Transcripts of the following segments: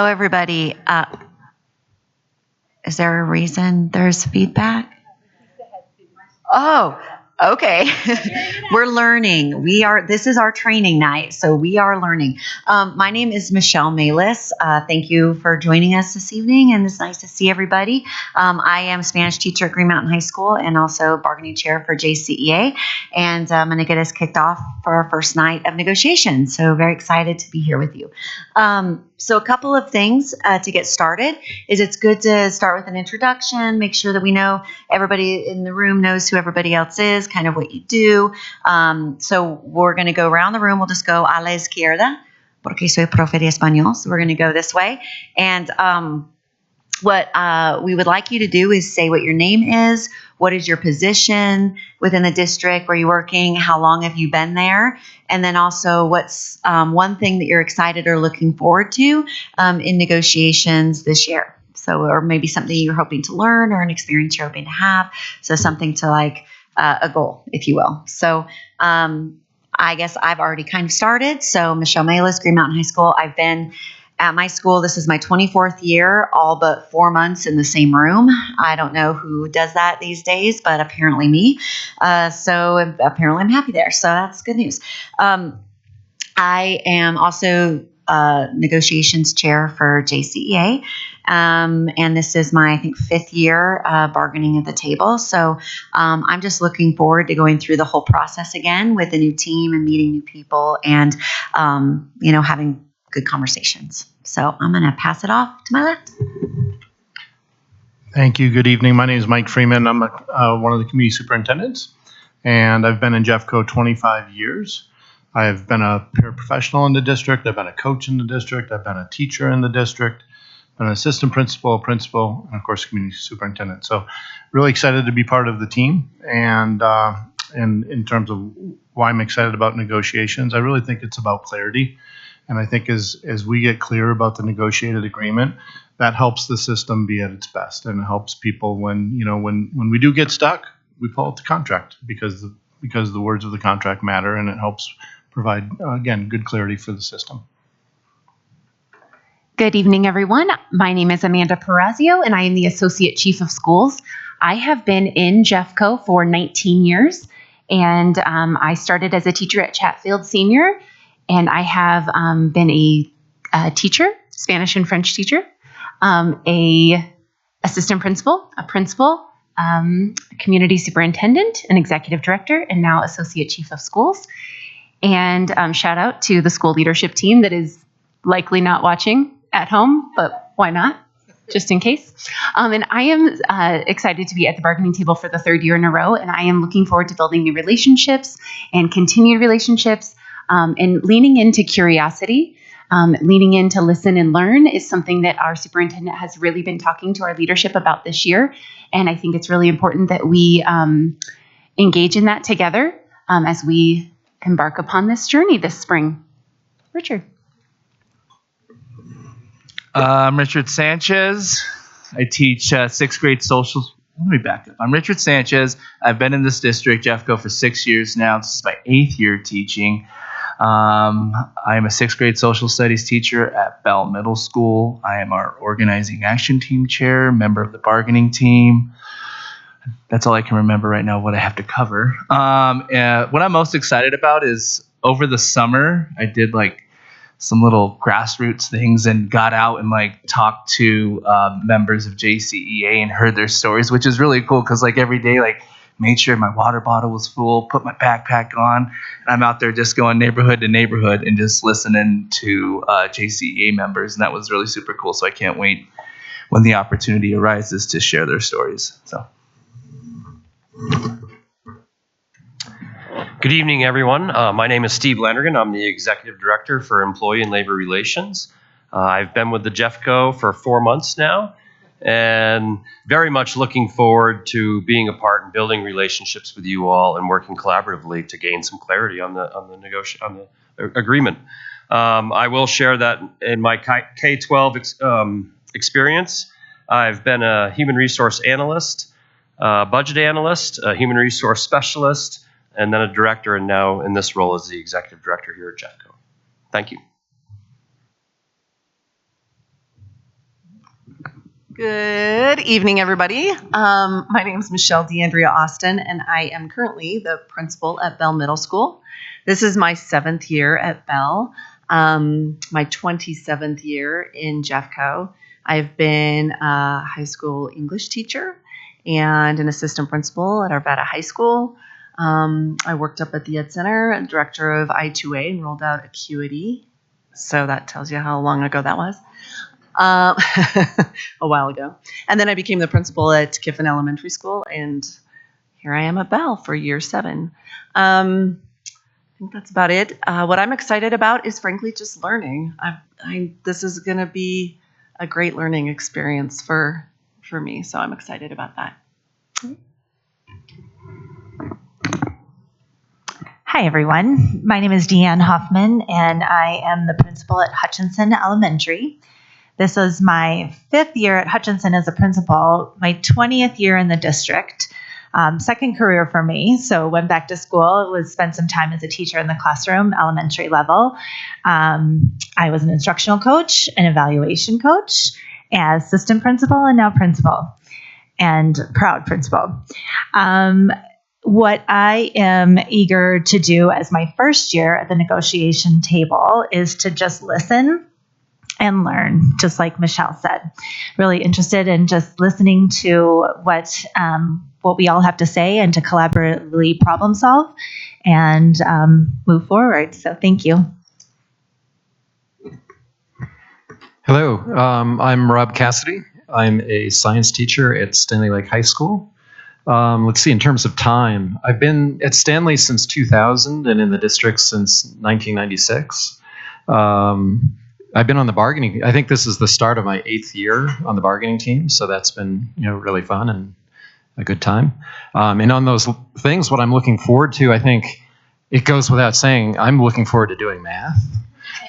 Hello, everybody. Is there a reason there's feedback? Oh, okay. We're learning. This is our training night, so we are learning. My name is Michelle Malis. Thank you for joining us this evening, and it's nice to see everybody. I am Spanish teacher at Green Mountain High School and also bargaining chair for Jcea, and I'm going to get us kicked off for our first night of negotiations. So very excited to be here with you. So a couple of things to get started is it's good to start with an introduction, make sure that we know everybody in the room knows who everybody else is, kind of what you do. So we're going to go around the room. We'll just go a la izquierda, porque soy profe de español. So we're going to go this way. And what we would like you to do is say what your name is, what is your position within the district, where you're working, how long have you been there, and then also what's one thing that you're excited or looking forward to in negotiations this year. So, or maybe something you're hoping to learn or an experience you're hoping to have. So something to like a goal, if you will. So I guess I've already kind of started. So Michelle Malis, Green Mountain High School. I've been at my school. This is my 24th year, all but 4 months in the same room. I don't know who does that these days, but apparently me. So apparently I'm happy there. So that's good news. I am also negotiations chair for Jcea. And this is my, I think, 5th year bargaining at the table. So I'm just looking forward to going through the whole process again with a new team and meeting new people and, having good conversations. So I'm going to pass it off to my left. Thank you. Good evening. My name is Mike Freeman. I'm one of the community superintendents, and I've been in Jeffco 25 years. I've been a paraprofessional in the district. I've been a coach in the district. I've been a teacher in the district. I've been an assistant principal, and of course, community superintendent. So really excited to be part of the team. And in terms of why I'm excited about negotiations, I really think it's about clarity. And I think as we get clear about the negotiated agreement, that helps the system be at its best, and it helps people when we do get stuck, we pull out the contract because the words of the contract matter, and it helps provide again good clarity for the system. Good evening, everyone. My name is Amanda Perazio, and I am the Associate Chief of Schools. I have been in Jeffco for 19 years, and I started as a teacher at Chatfield Senior, and I have been a teacher, Spanish and French teacher, a assistant principal, a principal, community superintendent, an executive director, and now Associate Chief of Schools. And shout out to the school leadership team that is likely not watching at home, but why not? Just in case. And I am excited to be at the bargaining table for the 3rd year in a row, and I am looking forward to building new relationships and continued relationships, and leaning into curiosity, leaning in to listen and learn is something that our superintendent has really been talking to our leadership about this year. And I think it's really important that we engage in that together as we embark upon this journey this spring. Richard. I'm Richard Sanchez. I teach 6th grade social. Let me back up. I'm Richard Sanchez. I've been in this district, Jeffco, for 6 years now. This is my 8th year teaching. I am a 6th grade social studies teacher at Bell Middle School. I am our organizing action team chair, member of the bargaining team. That's all I can remember right now what I have to cover. What I'm most excited about is over the summer, I did some little grassroots things and got out and talked to members of Jcea and heard their stories, which is really cool because every day made sure my water bottle was full, put my backpack on, and I'm out there just going neighborhood to neighborhood and just listening to Jcea members, and that was really super cool. So I can't wait when the opportunity arises to share their stories. So. Good evening, everyone. My name is Steve Landrigan. I'm the Executive Director for Employee and Labor Relations. I've been with the Jeffco for 4 months now, and very much looking forward to being a part and building relationships with you all and working collaboratively to gain some clarity on the agreement. I will share that in my K-12 experience, I've been a human resource analyst, budget analyst, a human resource specialist, and then a director, and now in this role as the executive director here at Jeffco. Thank you. Good evening, everybody. My name is Michelle DeAndrea Austin, and I am currently the principal at Bell Middle School. This is my 7th year at Bell, my 27th year in Jeffco. I've been a high school English teacher and an assistant principal at Arvada High School. I worked up at the Ed Center, director of I2A, and rolled out Acuity. So that tells you how long ago that was. A while ago. And then I became the principal at Kiffin Elementary School, and here I am at Bell for year 7. I think that's about it. What I'm excited about is frankly just learning. This is going to be a great learning experience for me, so I'm excited about that. Hi, everyone. My name is Deanne Hoffman, and I am the principal at Hutchinson Elementary. This is my 5th year at Hutchinson as a principal, my 20th year in the district, second career for me. So went back to school, spent some time as a teacher in the classroom, elementary level. I was an instructional coach, an evaluation coach, assistant principal, and now principal, and proud principal. What I am eager to do as my first year at the negotiation table is to just listen and learn, just like Michelle said. Really interested in just listening to what we all have to say and to collaboratively problem solve and move forward. So thank you. Hello, I'm Rob Cassidy. I'm a science teacher at Stanley Lake High School. Let's see, in terms of time, I've been at Stanley since 2000 and in the district since 1996. I've been on the bargaining. I think this is the start of my 8th year on the bargaining team, so that's been really fun and a good time. And on those things, what I'm looking forward to, I think it goes without saying, I'm looking forward to doing math.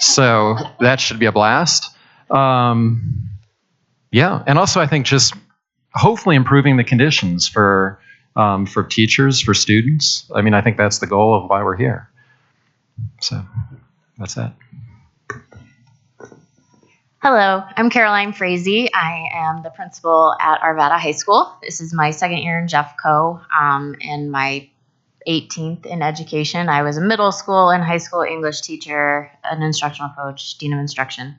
So that should be a blast. And also I think just hopefully improving the conditions for teachers, for students. I mean, I think that's the goal of why we're here. So that's that. Hello, I'm Caroline Frazee. I am the principal at Arvada High School. This is my 2nd year in Jeffco and my 18th in education. I was a middle school and high school English teacher, an instructional coach, dean of instruction.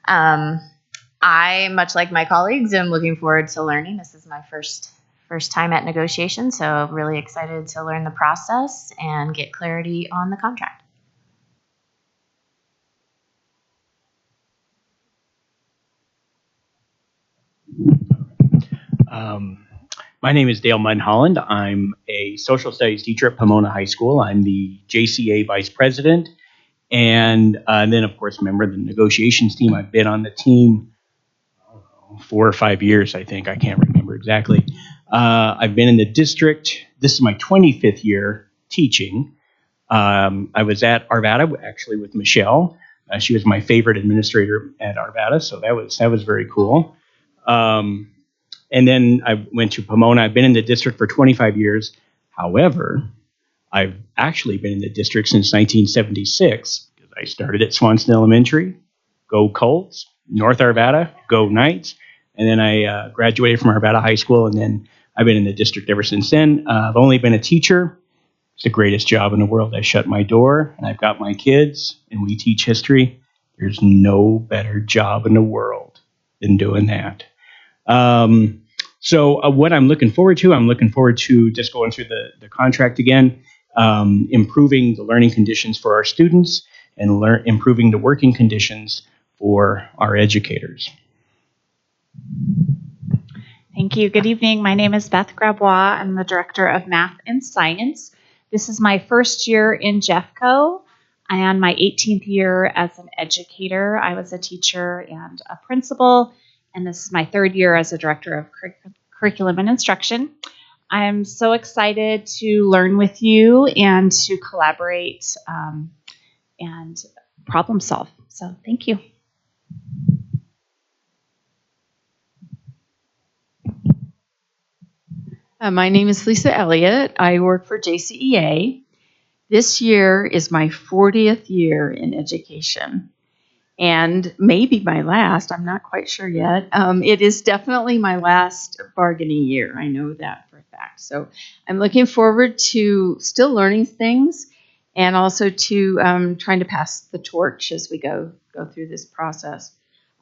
I, much like my colleagues, am looking forward to learning. This is my first time at negotiation, so really excited to learn the process and get clarity on the contract. My name is Dale Mulholland. I'm a social studies teacher at Pomona High School. I'm the Jcea vice president, and then, of course, member of the negotiations team. I've been on the team 4 or 5 years, I think. I can't remember exactly. I've been in the district. This is my 25th year teaching. I was at Arvada, actually, with Michelle. She was my favorite administrator at Arvada, so that was very cool. And then I went to Pomona. I've been in the district for 25 years. However, I've actually been in the district since 1976 because I started at Swanson Elementary. Go Colts. North Arvada. Go Knights. And then I graduated from Arvada High School, and then I've been in the district ever since then. I've only been a teacher. It's the greatest job in the world. I shut my door, and I've got my kids, and we teach history. There's no better job in the world than doing that. So what I'm looking forward to just going through the contract again, improving the learning conditions for our students and improving the working conditions for our educators. Thank you. Good evening. My name is Beth Grabois. I'm the Director of Math and Science. This is my first year in Jeffco and my 18th year as an educator. I was a teacher and a principal, and this is my 3rd year as a Director of Curriculum and Instruction. I'm so excited to learn with you and to collaborate and problem solve. So thank you. My name is Lisa Elliott. I work for Jcea. This year is my 40th year in education. and maybe my last. I'm not quite sure yet. It is definitely my last bargaining year. I know that for a fact. So I'm looking forward to still learning things, and also to trying to pass the torch as we go through this process.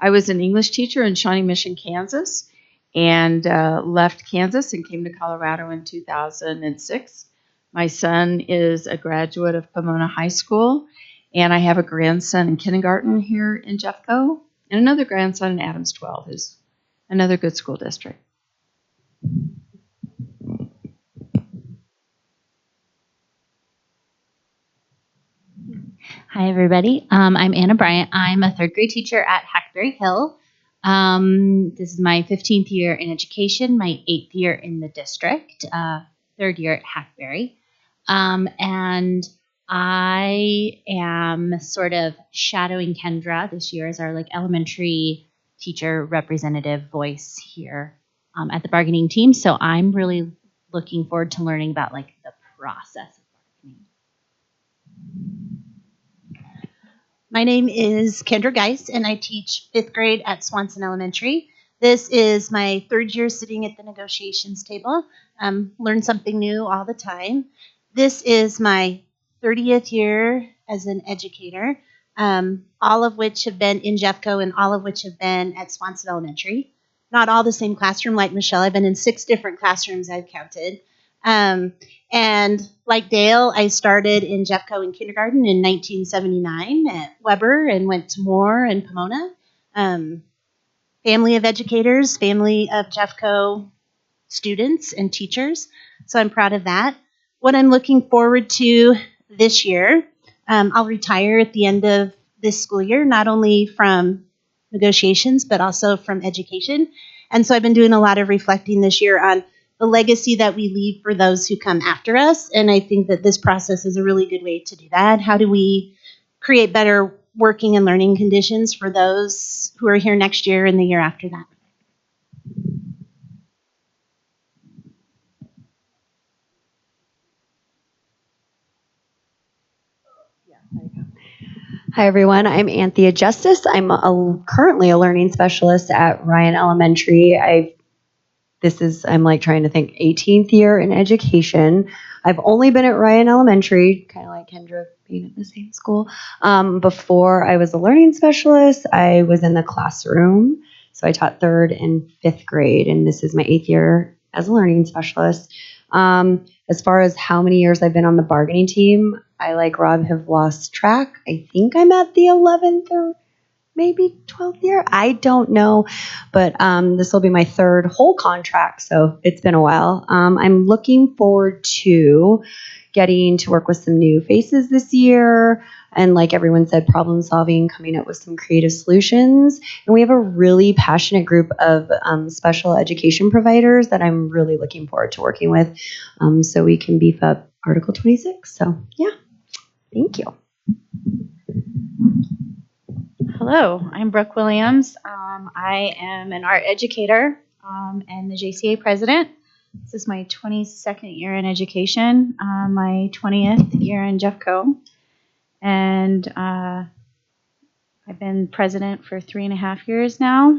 I was an English teacher in Shawnee Mission, Kansas, and left Kansas and came to Colorado in 2006. My son is a graduate of Pomona High School, and I have a grandson in kindergarten here in Jeffco, and another grandson in Adams 12, who's another good school district. Hi, everybody. I'm Anna Bryant. I'm a third grade teacher at Hackberry Hill. This is my 15th year in education, my 8th year in the district, third year at Hackberry. And I am sort of shadowing Kendra this year as our elementary teacher representative voice here at the bargaining team. So I'm really looking forward to learning about the process of bargaining. My name is Kendra Geis, and I teach 5th grade at Swanson Elementary. This is my 3rd year sitting at the negotiations table. Learn something new all the time. This is my 30th year as an educator, all of which have been in Jeffco and all of which have been at Swanson Elementary. Not all the same classroom like Michelle. I've been in 6 different classrooms I've counted. And like Dale, I started in Jeffco in kindergarten in 1979 at Weber and went to Moore and Pomona. Family of educators, family of Jeffco students and teachers. So I'm proud of that. What I'm looking forward to this year, I'll retire at the end of this school year, not only from negotiations, but also from education. And so I've been doing a lot of reflecting this year on the legacy that we leave for those who come after us. And I think that this process is a really good way to do that. How do we create better working and learning conditions for those who are here next year and the year after that? Hi, everyone. I'm Anthea Justice. I'm currently a learning specialist at Ryan Elementary. I'm trying to think, 18th year in education. I've only been at Ryan Elementary, kind of like Kendra being at the same school. Before I was a learning specialist, I was in the classroom. So I taught 3rd and 5th grade, and this is my 8th year as a learning specialist. As far as how many years I've been on the bargaining team, I, like Rob, have lost track. I think I'm at the 11th or maybe 12th year. I don't know, but this will be my 3rd whole contract, so it's been a while. I'm looking forward to getting to work with some new faces this year, and like everyone said, problem solving, coming up with some creative solutions. And we have a really passionate group of special education providers that I'm really looking forward to working with, so we can beef up Article 26. So yeah, thank you. Hello, I'm Brooke Williams. I am an art educator and the Jcea president. This is my 22nd year in education, my 20th year in Jeffco, and I've been president for 3.5 years now,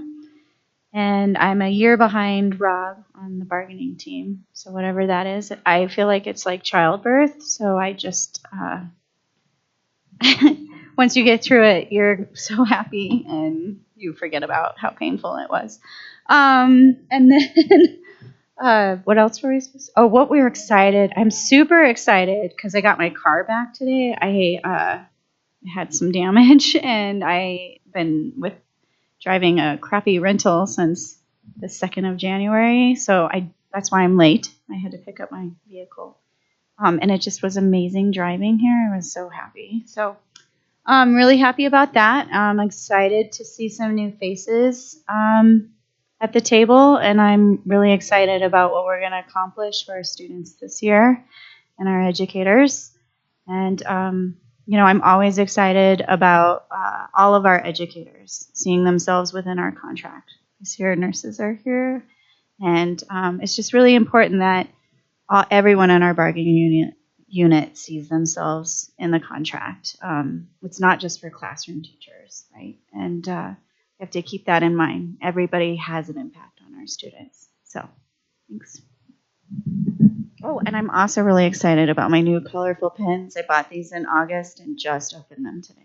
and I'm a year behind Rob on the bargaining team. So whatever that is, I feel like it's like childbirth, so I just once you get through it, you're so happy and you forget about how painful it was. And then what else were we supposed to? Oh, what we were excited. I'm super excited because I got my car back today. I had some damage, and I've been driving a crappy rental since the 2nd of January. So that's why I'm late. I had to pick up my vehicle. And it just was amazing driving here. I was so happy. So I'm really happy about that. I'm excited to see some new faces at the table, and I'm really excited about what we're going to accomplish for our students this year and our educators. And, I'm always excited about all of our educators seeing themselves within our contract. This year, nurses are here, and it's just really important that everyone in our bargaining unit sees themselves in the contract. It's not just for classroom teachers, right? And we have to keep that in mind. Everybody has an impact on our students. So, thanks. Oh, and I'm also really excited about my new colorful pens. I bought these in August and just opened them today.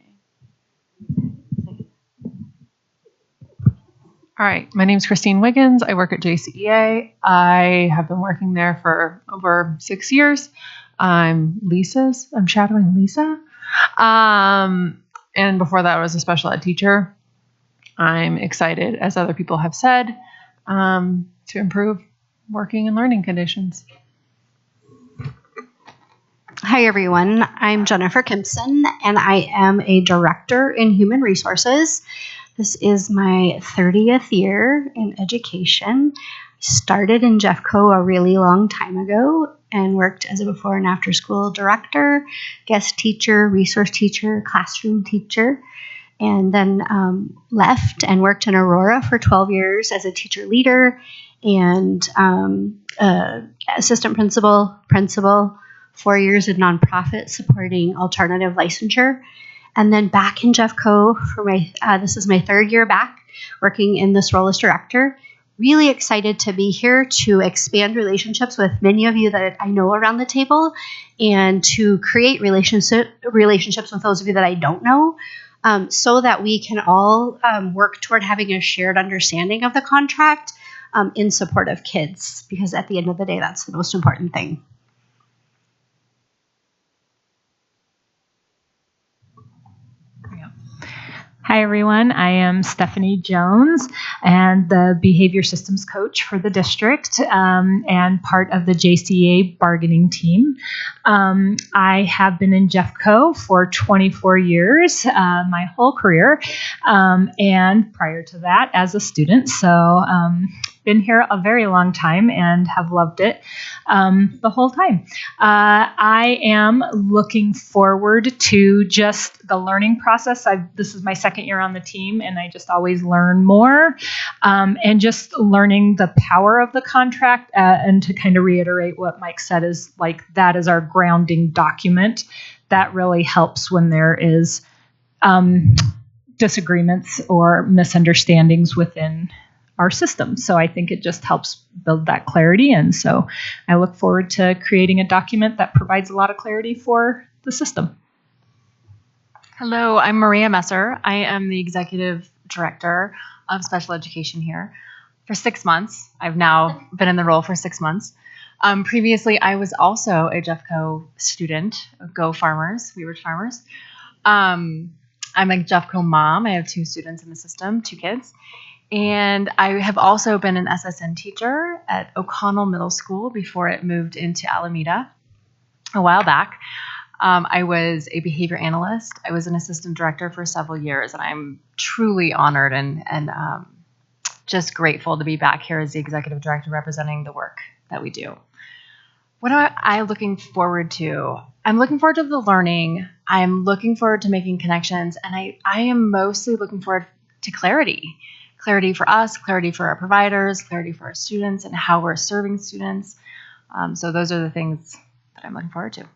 All right, my name is Christine Wiggins. I work at Jcea. I have been working there for over 6 years. I'm shadowing Lisa. And before that, I was a special ed teacher. I'm excited, as other people have said, to improve working and learning conditions. Hi, everyone. I'm Jennifer Kimpson, and I am a director in human resources. This is my 30th year in education. Started in Jeffco a really long time ago and worked as a before and after school director, guest teacher, resource teacher, classroom teacher, and then left and worked in Aurora for 12 years as a teacher leader and assistant principal, 4 years in nonprofit supporting alternative licensure. And then back in Jeffco for this is my 3rd year back working in this role as director. Really excited to be here to expand relationships with many of you that I know around the table and to create relationships with those of you that I don't know so that we can all work toward having a shared understanding of the contract in support of kids, because at the end of the day, that's the most important thing. Hi, everyone. I am Stephanie Jones and the behavior systems coach for the district and part of the Jcea bargaining team. I have been in Jeffco for 24 years, my whole career, and prior to that as a student. So been here a very long time and have loved it the whole time. I am looking forward to just the learning process. This is my 2nd year on the team, and I just always learn more and just learning the power of the contract and to kind of reiterate what Mike said is like that is our grounding document. That really helps when there is disagreements or misunderstandings within our system. So I think it just helps build that clarity. And so I look forward to creating a document that provides a lot of clarity for the system. Hello, I'm Maria Messer. I am the executive director of special education here for 6 months. I've now been in the role for 6 months. Previously, I was also a Jeffco student. Go Farmers. We were farmers. I'm a Jeffco mom. I have 2 students in the system, 2 kids. And I have also been an SSN teacher at O'Connell Middle School before it moved into Alameda a while back. I was a behavior analyst. I was an assistant director for several years, and I'm truly honored and just grateful to be back here as the executive director representing the work that we do. What am I looking forward to? I'm looking forward to the learning. I'm looking forward to making connections, and I am mostly looking forward to clarity. Clarity for us, clarity for our providers, clarity for our students, and how we're serving students. So those are the things that I'm looking forward to.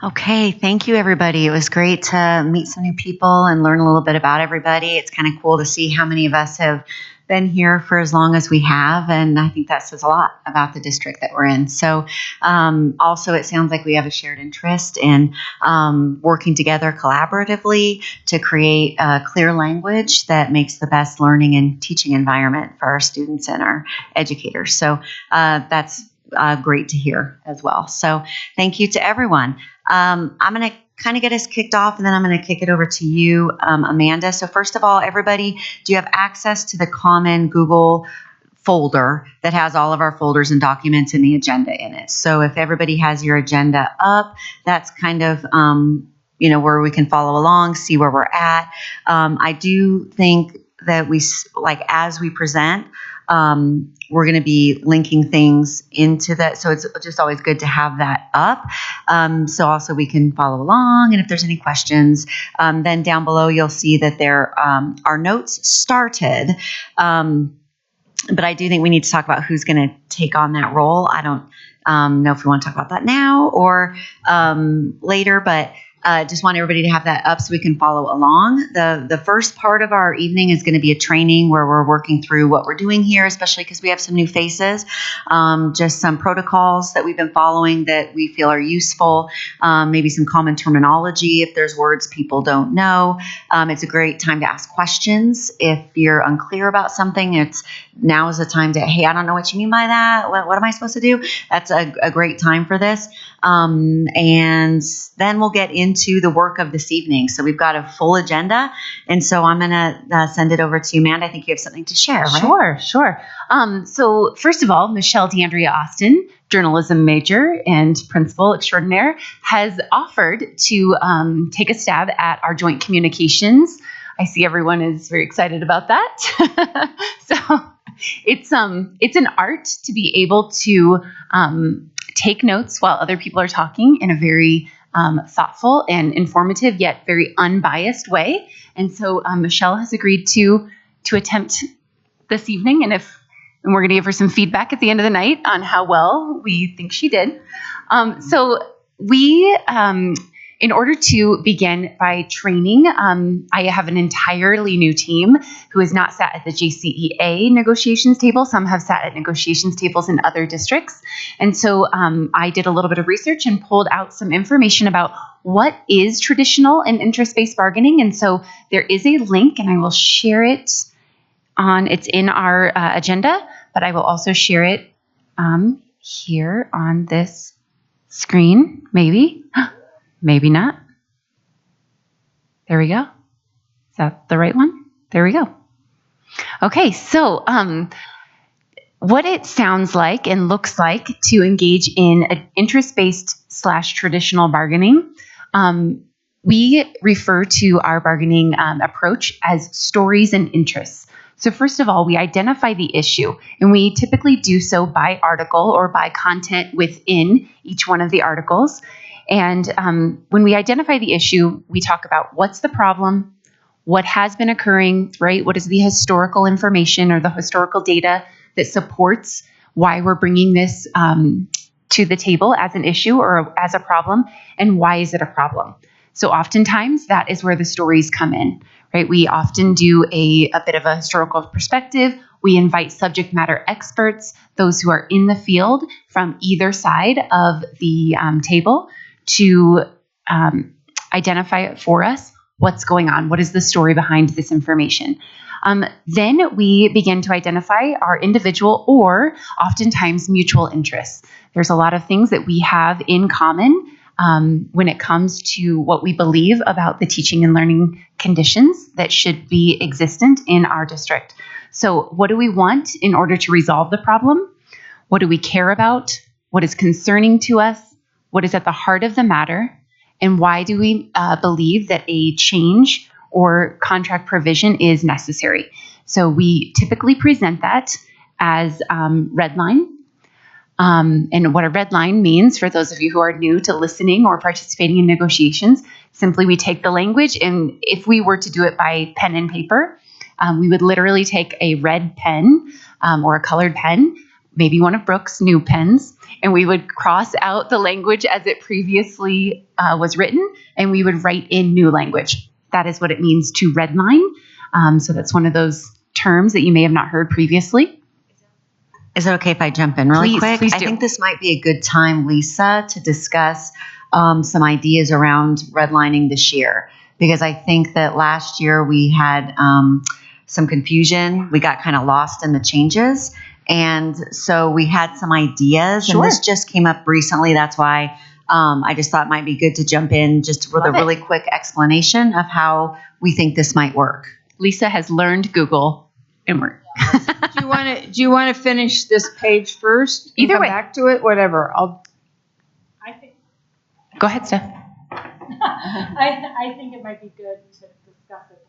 Okay, thank you, everybody. It was great to meet some new people and learn a little bit about everybody. It's kind of cool to see how many of us have been here for as long as we have, and I think that says a lot about the district that we're in. So also, it sounds like we have a shared interest in working together collaboratively to create clear language that makes the best learning and teaching environment for our students and our educators. So that's great to hear as well. So thank you to everyone. I'm going to kind of get us kicked off, and then I'm going to kick it over to you, Amanda. So first of all, everybody, do you have access to the common Google folder that has all of our folders and documents and the agenda in it? So if everybody has your agenda up, that's kind of where we can follow along, see where we're at. I do think that as we present, we're going to be linking things into that. So it's just always good to have that up. So also we can follow along. And if there's any questions, then down below, you'll see that there are notes started. but I do think we need to talk about who's going to take on that role. I don't know if we want to talk about that now or later, but just want everybody to have that up so we can follow along. The first part of our evening is going to be a training where we're working through what we're doing here, especially because we have some new faces, just some protocols that we've been following that we feel are useful, maybe some common terminology if there's words people don't know. It's a great time to ask questions. If you're unclear about something, now is the time to, hey, I don't know what you mean by that. What am I supposed to do? That's a great time for this. And then we'll get into the work of this evening. So we've got a full agenda. And so I'm going to send it over to you, Amanda. I think you have something to share, right? Sure. So first of all, Michelle DeAndrea Austin, journalism major and principal extraordinaire, has offered to take a stab at our joint communications. I see everyone is very excited about that. So it's an art to be able to take notes while other people are talking in a very thoughtful and informative yet very unbiased way. And so Michelle has agreed to attempt this evening, and we're going to give her some feedback at the end of the night on how well we think she did. So we, in order to begin by training, I have an entirely new team who has not sat at the JCEA negotiations table. Some have sat at negotiations tables in other districts. And so I did a little bit of research and pulled out some information about what is traditional and interest-based bargaining. And so there is a link, and I will share it it's in our agenda, but I will also share it here on this screen, maybe. Maybe not. There we go. Is that the right one? There we go. Okay, so what it sounds like and looks like to engage in an interest-based / traditional bargaining, we refer to our bargaining approach as stories and interests. So first of all, we identify the issue, and we typically do so by article or by content within each one of the articles. And when we identify the issue, we talk about what's the problem, what has been occurring, right? What is the historical information or the historical data that supports why we're bringing this to the table as an issue or as a problem, and why is it a problem? So oftentimes that is where the stories come in, right? We often do a bit of a historical perspective. We invite subject matter experts, those who are in the field from either side of the table, to identify it for us. What's going on? What is the story behind this information? Then we begin to identify our individual or oftentimes mutual interests. There's a lot of things that we have in common when it comes to what we believe about the teaching and learning conditions that should be existent in our district. So what do we want in order to resolve the problem? What do we care about? What is concerning to us? What is at the heart of the matter? And why do we believe that a change or contract provision is necessary? So we typically present that as red line. And what a red line means, for those of you who are new to listening or participating in negotiations, simply we take the language, and if we were to do it by pen and paper, we would literally take a red pen or a colored pen, maybe one of Brooke's new pens, and we would cross out the language as it previously was written, and we would write in new language. That is what it means to redline. So that's one of those terms that you may have not heard previously. Is it okay if I jump in really quick? Please do. I think this might be a good time, Lisa, to discuss some ideas around redlining this year, because I think that last year we had some confusion. We got kind of lost in the changes. And so we had some ideas, Sure. and this just came up recently. That's why I just thought it might be good to jump in just with a really quick explanation of how we think this might work. Lisa has learned Google, and we're Do you want to finish this page first? Either come way. back to it. Whatever. Go ahead, Steph. I think it might be good to discuss it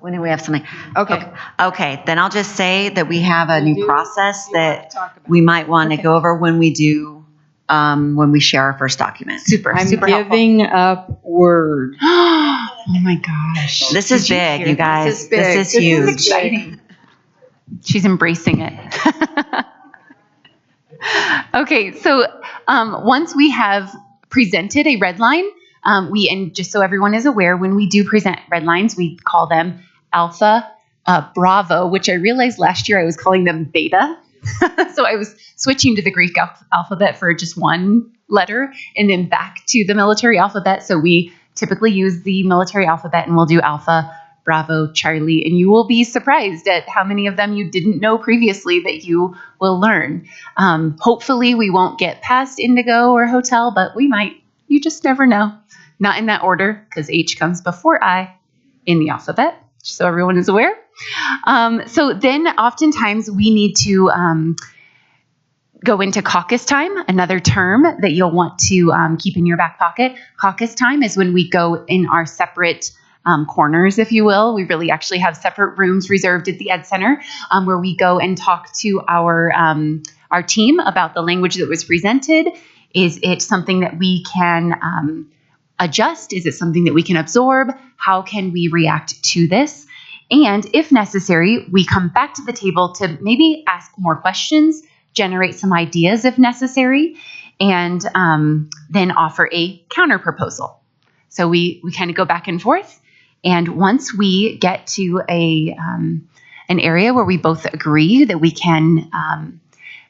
When do we have something? Okay. Okay, then I'll just say that we have a new process that we might want to go over when we do, when we share our first document. Super I'm helpful. giving up Word. Oh my gosh. This is big, you guys. This is huge. Exciting. She's embracing it. Okay, so once we have presented a red line, and just so everyone is aware, when we do present red lines, we call them alpha, bravo, which I realized last year I was calling them beta. So I was switching to the Greek alphabet for just one letter and then back to the military alphabet. So we typically use the military alphabet, and we'll do alpha, bravo, Charlie, and you will be surprised at how many of them you didn't know previously that you will learn. Hopefully we won't get past indigo or hotel, but we might. You just never know. Not in that order, because H comes before I in the alphabet, so everyone is aware. So then oftentimes we need to go into caucus time, another term that you'll want to keep in your back pocket. Caucus time is when we go in our separate corners, if you will. We really actually have separate rooms reserved at the Ed Center where we go and talk to our team about the language that was presented. Is it something that we can adjust? Is it something that we can absorb? How can we react to this? And if necessary, we come back to the table to maybe ask more questions, generate some ideas if necessary, and then offer a counter proposal. So we kind of go back and forth. And once we get to an area where we both agree that we can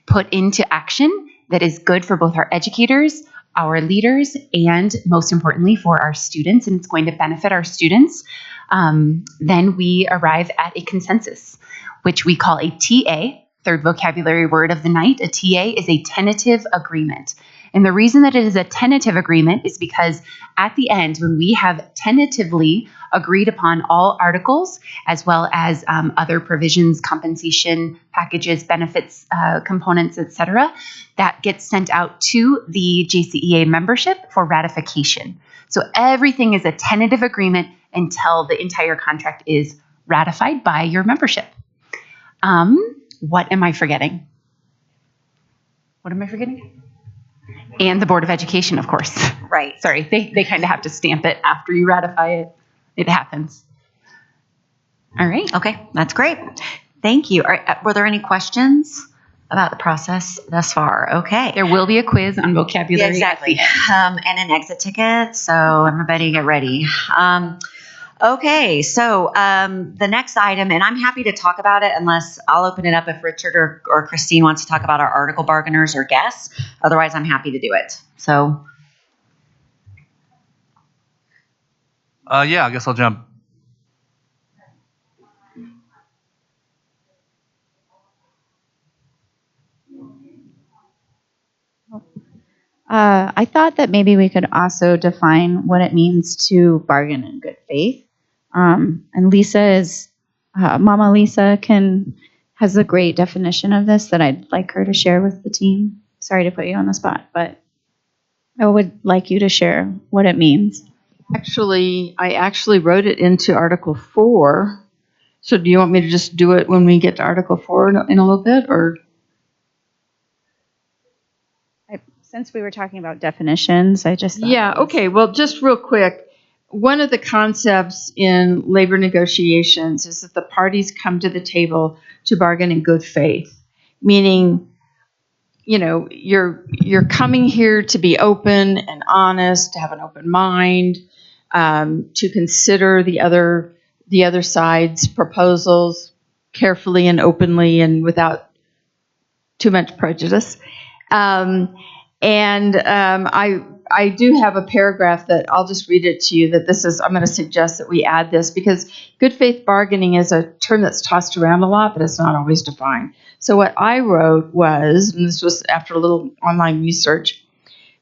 put into action that is good for both our educators, our leaders, and most importantly for our students, and it's going to benefit our students, then we arrive at a consensus, which we call a TA, third vocabulary word of the night. A TA is a tentative agreement. And the reason that it is a tentative agreement is because at the end, when we have tentatively agreed upon all articles, as well as other provisions, compensation packages, benefits, components, etc., that gets sent out to the JCEA membership for ratification. So everything is a tentative agreement until the entire contract is ratified by your membership. What am I forgetting? What am I forgetting? And the Board of Education, of course. Right. Sorry, they kind of have to stamp it after you ratify it. It happens. All right. Okay, that's great. Thank you. Were there any questions about the process thus far? Okay. There will be a quiz on vocabulary. Yeah, exactly. And an exit ticket, so everybody get ready. Okay, so the next item, and I'm happy to talk about it unless I'll open it up if Richard or Christine wants to talk about our article bargainers or guests. Otherwise, I'm happy to do it. So. Yeah, I guess I'll jump. I thought that maybe we could also define what it means to bargain in good faith. And Mama Lisa has a great definition of this that I'd like her to share with the team. Sorry to put you on the spot, but I would like you to share what it means. I actually wrote it into Article 4. So do you want me to just do it when we get to Article 4 in a little bit, or? Since we were talking about definitions, I just thought Yeah, okay. Well, just real quick, one of the concepts in labor negotiations is that the parties come to the table to bargain in good faith, meaning, you're coming here to be open and honest, to have an open mind, to consider the other side's proposals carefully and openly and without too much prejudice. I do have a paragraph that I'll just read it to you I'm going to suggest that we add this because good faith bargaining is a term that's tossed around a lot, but it's not always defined. So what I wrote was, and this was after a little online research,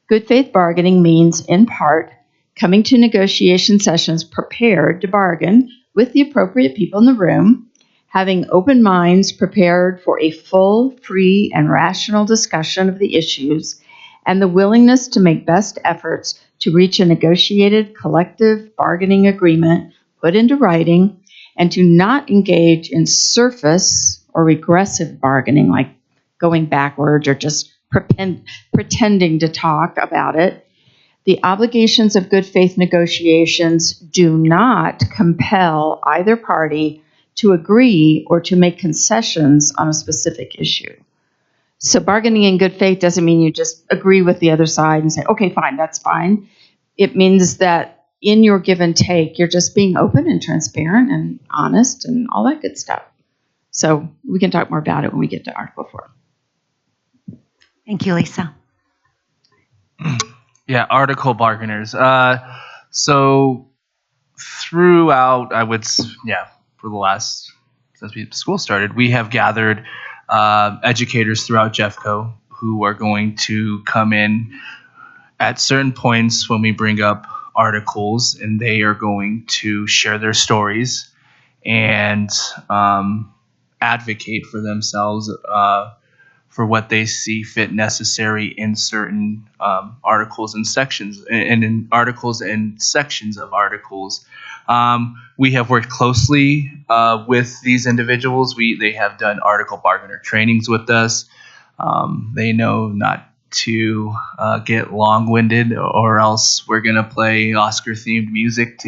good faith bargaining means, in part, coming to negotiation sessions prepared to bargain with the appropriate people in the room, having open minds prepared for a full, free, and rational discussion of the issues, and the willingness to make best efforts to reach a negotiated collective bargaining agreement put into writing, and to not engage in surface or regressive bargaining, like going backwards or just pretending to talk about it. The obligations of good faith negotiations do not compel either party to agree or to make concessions on a specific issue. So bargaining in good faith doesn't mean you just agree with the other side and say, okay, fine, that's fine. It means that in your give and take, you're just being open and transparent and honest and all that good stuff. So we can talk more about it when we get to Article 4. Thank you, Lisa. Yeah, article bargainers. So throughout, for the last, since school started, we have gathered educators throughout Jeffco who are going to come in at certain points when we bring up articles, and they are going to share their stories and advocate for themselves for what they see fit necessary in certain articles and sections, and in articles and sections of articles. We have worked closely with these individuals. They have done article bargainer trainings with us. They know not to get long-winded, or else we're gonna play Oscar-themed music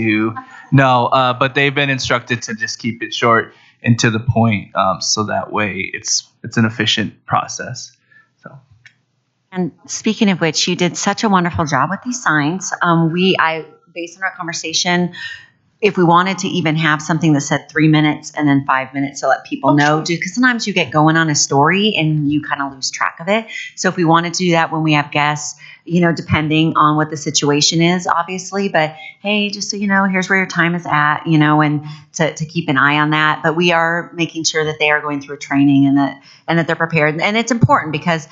but they've been instructed to just keep it short and to the point, so that way it's an efficient process. So. And speaking of which, you did such a wonderful job with these signs. Based on our conversation, if we wanted to even have something that said 3 minutes and then 5 minutes to let people know, because sometimes you get going on a story and you kind of lose track of it. So if we wanted to do that when we have guests, depending on what the situation is, obviously, but hey, just so you know, here's where your time is at, and to keep an eye on that. But we are making sure that they are going through training and that they're prepared. And it's important because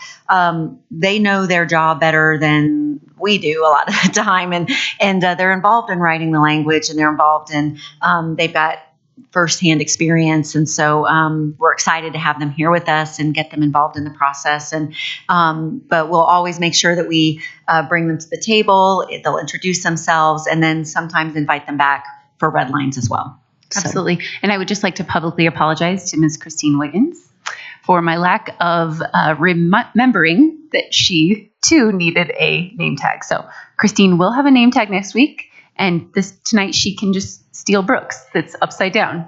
they know their job better than we do a lot of the time, and they're involved in writing the language, and they're involved in they've got firsthand experience, and so we're excited to have them here with us and get them involved in the process. And but we'll always make sure that we bring them to the table. They'll introduce themselves, and then sometimes invite them back for red lines as well. Absolutely. And I would just like to publicly apologize to Ms. Christine Wiggins for my lack of remembering that she too needed a name tag. So Christine will have a name tag next week, and tonight she can just steal Brooks that's upside down.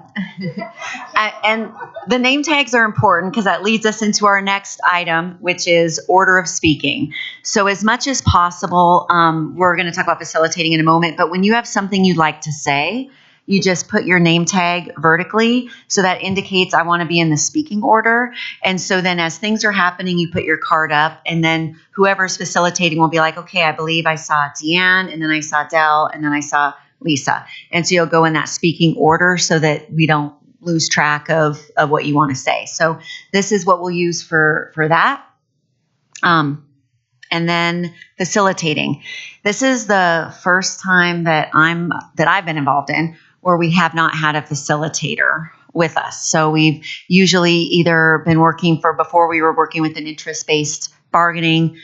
And the name tags are important because that leads us into our next item, which is order of speaking. So as much as possible, we're going to talk about facilitating in a moment, but when you have something you'd like to say, you just put your name tag vertically. So that indicates I want to be in the speaking order. And so then as things are happening, you put your card up, and then whoever's facilitating will be like, okay, I believe I saw Deanne, and then I saw Dell, and then I saw Lisa. And so you'll go in that speaking order so that we don't lose track of what you want to say. So this is what we'll use for that. And then facilitating. This is the first time that I've been involved in where we have not had a facilitator with us. So we've usually either been before we were working with an interest-based bargaining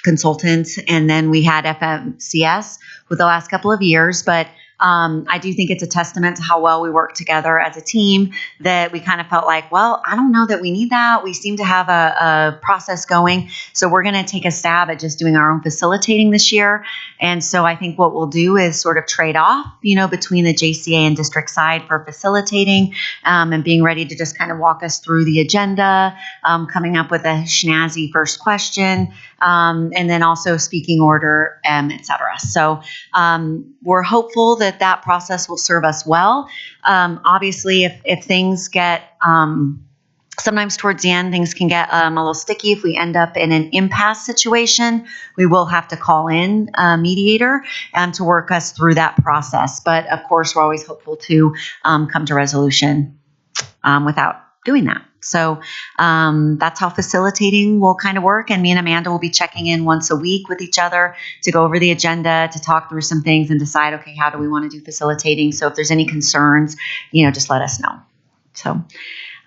consultant, and then we had FMCS with the last couple of years. But I do think it's a testament to how well we work together as a team that we kind of felt like, well, I don't know that we need that. We seem to have a process going. So we're going to take a stab at just doing our own facilitating this year. And so I think what we'll do is sort of trade off, between the Jcea and district side for facilitating and being ready to just kind of walk us through the agenda, coming up with a snazzy first question, and then also speaking order, et cetera. So we're hopeful that process will serve us well. Obviously, if things get, sometimes towards the end, things can get a little sticky. If we end up in an impasse situation, we will have to call in a mediator to work us through that process. But of course, we're always hopeful to come to resolution without doing that. So that's how facilitating will kind of work. And me and Amanda will be checking in once a week with each other to go over the agenda, to talk through some things and decide, okay, how do we want to do facilitating? So if there's any concerns, just let us know. So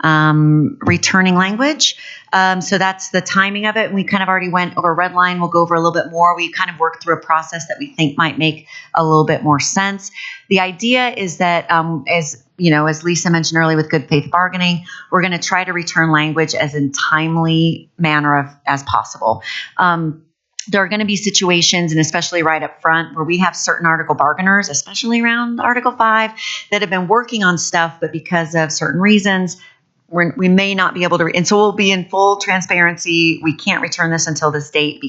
returning language. So that's the timing of it. We kind of already went over red line. We'll go over a little bit more. We kind of worked through a process that we think might make a little bit more sense. The idea is that, as Lisa mentioned earlier with good faith bargaining, we're going to try to return language as in timely manner as possible. there are going to be situations, and especially right up front, where we have certain article bargainers, especially around Article 5, that have been working on stuff, but because of certain reasons, we may not be able to. And so we'll be in full transparency. We can't return this until this date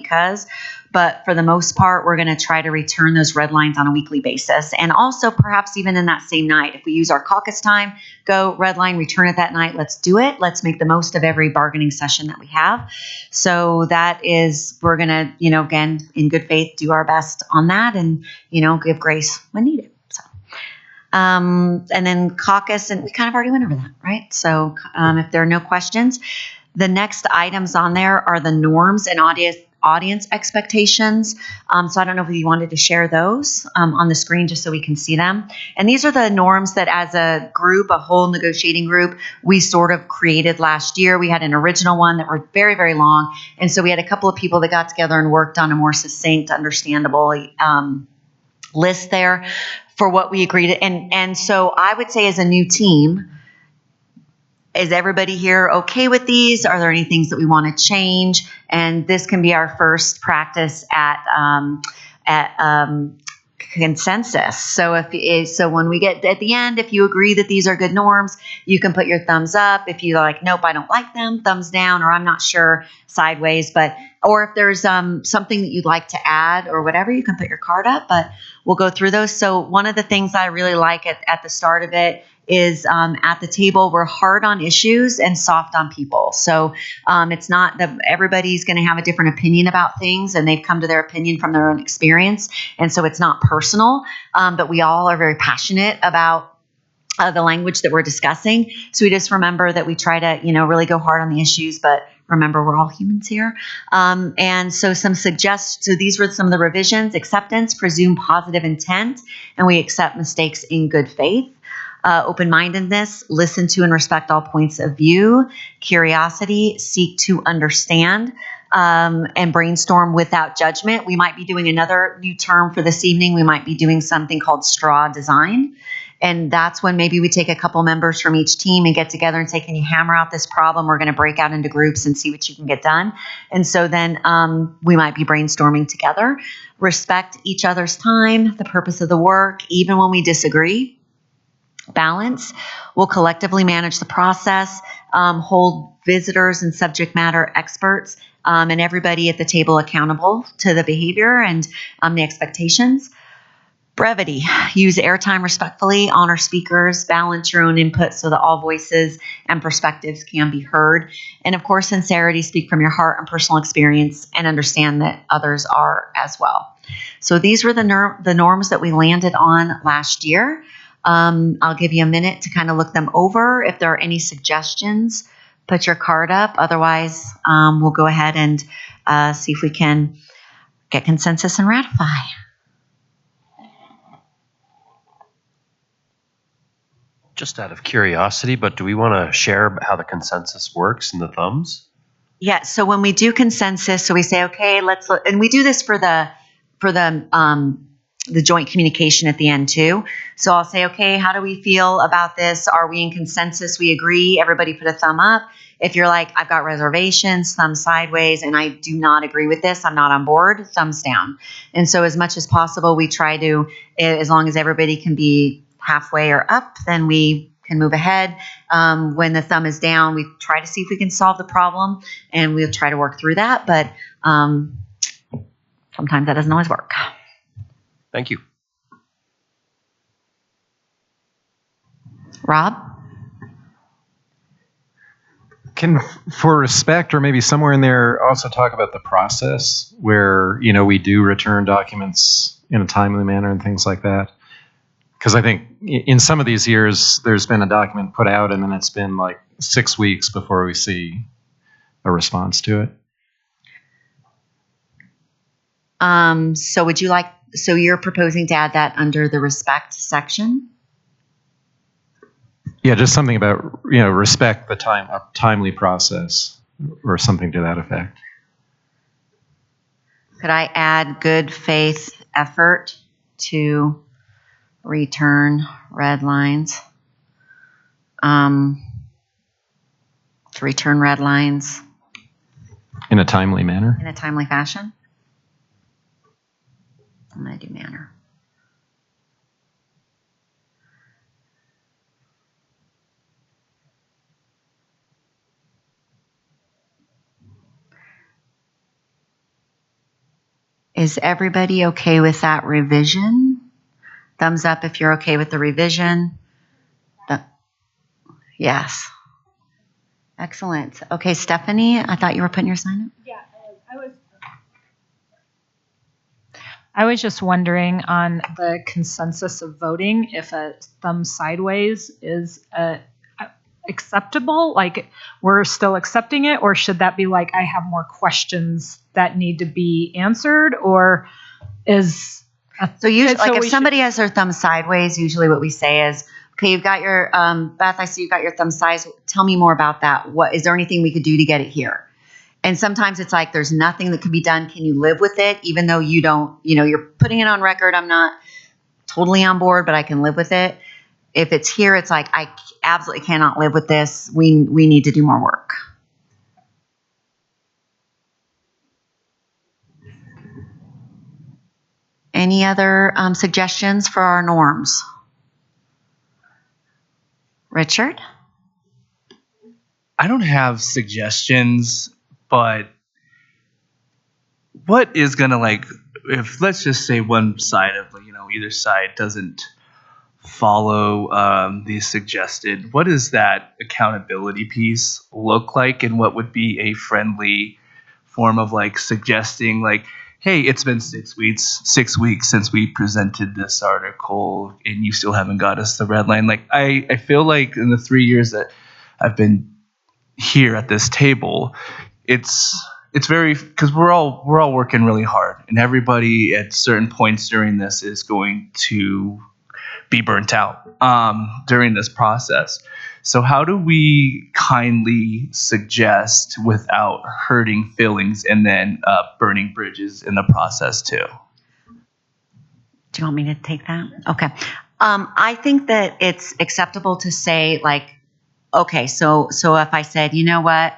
but for the most part, we're going to try to return those red lines on a weekly basis. And also perhaps even in that same night, if we use our caucus time, go red line, return it that night. Let's do it. Let's make the most of every bargaining session that we have. So that is, we're going to, again, in good faith, do our best on that and, give grace when needed. And then caucus, and we kind of already went over that, right? So if there are no questions, the next items on there are the norms and audience expectations. So I don't know if you wanted to share those on the screen just so we can see them. And these are the norms that as a group, a whole negotiating group, we sort of created last year. We had an original one that were very, very long. And so we had a couple of people that got together and worked on a more succinct, understandable list there for what we agreed. And so I would say as a new team, is everybody here okay with these? Are there any things that we want to change? And this can be our first practice at consensus. So when we get at the end, if you agree that these are good norms, you can put your thumbs up. If you're like, nope, I don't like them, thumbs down, or I'm not sure, sideways. Or if there's something that you'd like to add or whatever, you can put your card up, but we'll go through those. So one of the things I really like at the start of it is at the table, we're hard on issues and soft on people. So it's not that everybody's going to have a different opinion about things, and they've come to their opinion from their own experience. And so it's not personal, but we all are very passionate about the language that we're discussing. So we just remember that we try to, really go hard on the issues, but remember we're all humans here. And so so these were some of the revisions: acceptance, presume positive intent, and we accept mistakes in good faith. Open-mindedness, listen to and respect all points of view. Curiosity, seek to understand, and brainstorm without judgment. We might be doing another new term for this evening. We might be doing something called straw design. And that's when maybe we take a couple members from each team and get together and say, can you hammer out this problem? We're going to break out into groups and see what you can get done. And so then we might be brainstorming together. Respect each other's time, the purpose of the work, even when we disagree. Balance. We'll collectively manage the process, hold visitors and subject matter experts and everybody at the table accountable to the behavior and the expectations. Brevity. Use airtime respectfully, honor speakers, balance your own input so that all voices and perspectives can be heard. And of course, sincerity. Speak from your heart and personal experience and understand that others are as well. So these were the norms that we landed on last year. I'll give you a minute to kind of look them over. If there are any suggestions, put your card up. Otherwise, we'll go ahead and see if we can get consensus and ratify. Just out of curiosity, but do we want to share how the consensus works in the thumbs? Yeah. So when we do consensus, so we say, okay, let's look, and we do this for the joint communication at the end too. So I'll say, okay, how do we feel about this? Are we in consensus? We agree. Everybody put a thumb up. If you're like, I've got reservations, thumb sideways, and I do not agree with this, I'm not on board, thumbs down. And so as much as possible, we try to, as long as everybody can be halfway or up, then we can move ahead. When the thumb is down, we try to see if we can solve the problem, and we'll try to work through that. But sometimes that doesn't always work. Thank you. Rob? Can, for respect, or maybe somewhere in there, also talk about the process where, we do return documents in a timely manner and things like that? Because I think in some of these years, there's been a document put out and then it's been like 6 weeks before we see a response to it. So you're proposing to add that under the respect section? Yeah, just something about, respect the timely process or something to that effect. Could I add good faith effort to return red lines? To return red lines in a timely manner? In a timely fashion? I'm going to do manner. Is everybody okay with that revision? Thumbs up if you're okay with the revision. Yes. Excellent. Okay, Stephanie, I thought you were putting your sign up. Yeah, I was just wondering on the consensus of voting if a thumb sideways is acceptable, like we're still accepting it, or should that be like I have more questions that need to be answered, or is so usually like if somebody has their thumb sideways, usually what we say is, okay, you've got your Beth, I see you've got your thumb sideways. Tell me more about that. What is there anything we could do to get it here? And sometimes it's like there's nothing that can be done. Can you live with it? Even though you don't, you're putting it on record. I'm not totally on board, but I can live with it. If it's here, it's like I absolutely cannot live with this. We need to do more work. Any other suggestions for our norms? Richard? I don't have suggestions, but what is going to if let's just say one side of, either side doesn't follow the suggested, what does that accountability piece look like, and what would be a friendly form of suggesting hey, it's been 6 weeks since we presented this article and you still haven't got us the red line. I feel like in the 3 years that I've been here at this table, it's very, because we're all working really hard, and everybody at certain points during this is going to be burnt out during this process. So how do we kindly suggest without hurting feelings and then burning bridges in the process too? Do you want me to take that? Okay. I think that it's acceptable to say okay, so if I said, you know what,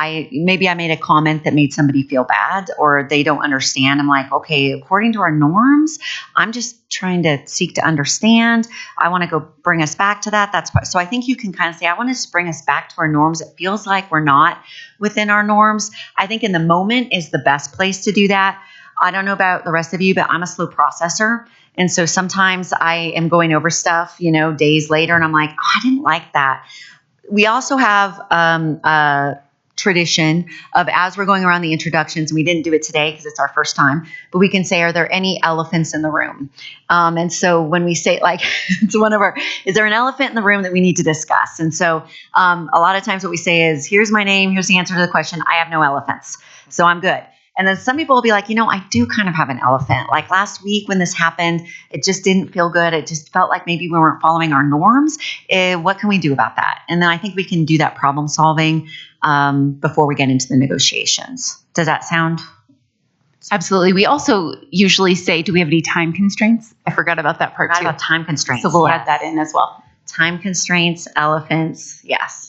I made a comment that made somebody feel bad or they don't understand. I'm like, okay, according to our norms, I'm just trying to seek to understand. I want to go bring us back to that. So I think you can kind of say, I want to bring us back to our norms. It feels like we're not within our norms. I think in the moment is the best place to do that. I don't know about the rest of you, but I'm a slow processor. And so sometimes I am going over stuff, days later, and I'm like, oh, I didn't like that. We also have a tradition of, as we're going around the introductions, and we didn't do it today because it's our first time, but we can say, are there any elephants in the room? And so when we say it's is there an elephant in the room that we need to discuss? And so a lot of times what we say is, here's my name, here's the answer to the question. I have no elephants, so I'm good. And then some people will be like, I do kind of have an elephant. Like last week when this happened, it just didn't feel good. It just felt like maybe we weren't following our norms. What can we do about that? And then I think we can do that problem solving before we get into the negotiations. Does that sound? Absolutely. We also usually say, do we have any time constraints? I forgot about that part too. About time constraints. So we'll add that in as well. Time constraints, elephants. Yes.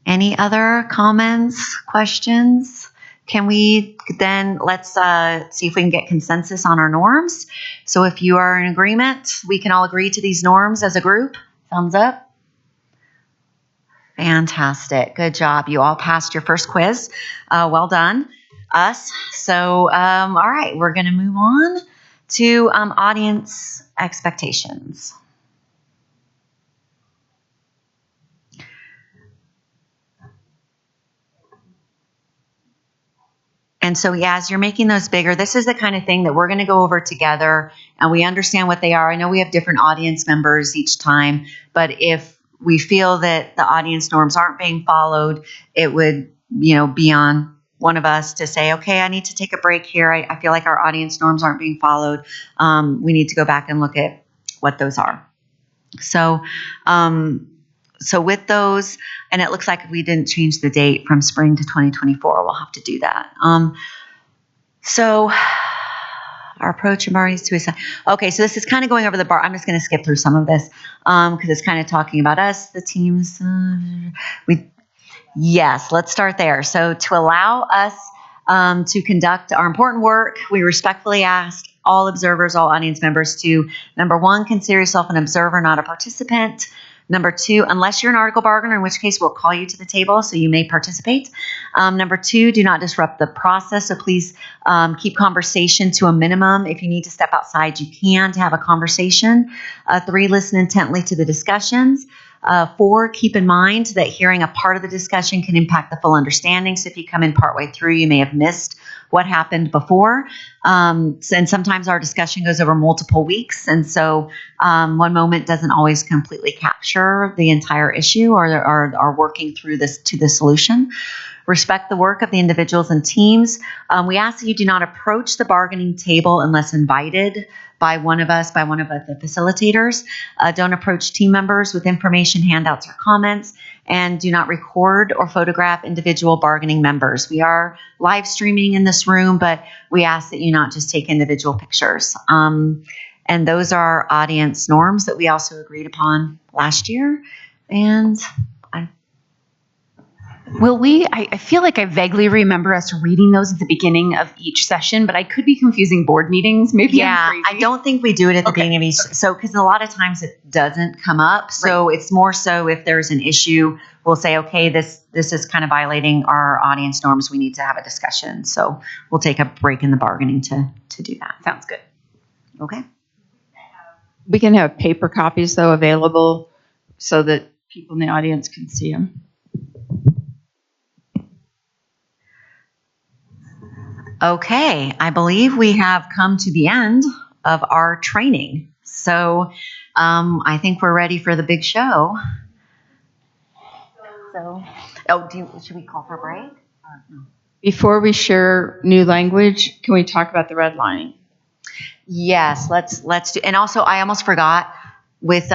Any other comments, questions? Can we then, let's see if we can get consensus on our norms. So if you are in agreement, we can all agree to these norms as a group. Thumbs up. Fantastic. Good job. You all passed your first quiz. Well done, us. So, all right, we're going to move on to audience expectations. And so, as you're making those bigger, this is the kind of thing that we're going to go over together, and we understand what they are. I know we have different audience members each time, but if we feel that the audience norms aren't being followed, it would, be on one of us to say, okay, I need to take a break here. I feel like our audience norms aren't being followed. We need to go back and look at what those are. So with those, and it looks like we didn't change the date from spring to 2024. We'll have to do that. So our approach and bargaining to assign. Okay, so this is kind of going over the bar. I'm just going to skip through some of this because it's kind of talking about us, the teams. Yes, let's start there. So, to allow us to conduct our important work, we respectfully ask all observers, all audience members to, number one, consider yourself an observer, not a participant. Number two, unless you're an article bargainer, in which case we'll call you to the table so you may participate. Number two, do not disrupt the process. So please keep conversation to a minimum. If you need to step outside, you can to have a conversation. Three, listen intently to the discussions. Four, keep in mind that hearing a part of the discussion can impact the full understanding. So if you come in partway through, you may have missed what happened before. And sometimes our discussion goes over multiple weeks. And so one moment doesn't always completely capture the entire issue or working through this to the solution. Respect the work of the individuals and teams. We ask that you do not approach the bargaining table unless invited by one of the facilitators. Don't approach team members with information, handouts, or comments, and do not record or photograph individual bargaining members. We are live streaming in this room, but we ask that you not just take individual pictures. And those are audience norms that we also agreed upon last year. And Will we? I feel like I vaguely remember us reading those at the beginning of each session, but I could be confusing board meetings. Maybe I'm crazy. I don't think we do it at the beginning of each. So, because a lot of times it doesn't come up. So it's more so if there's an issue, we'll say, okay, this is kind of violating our audience norms. We need to have a discussion. So we'll take a break in the bargaining to do that. Sounds good. Okay. We can have paper copies, though, available so that people in the audience can see them. Okay, I believe we have come to the end of our training. So I think we're ready for the big show. So, should we call for a break? No. Before we share new language, can we talk about the redlining? Yes, let's do. And also, I almost forgot with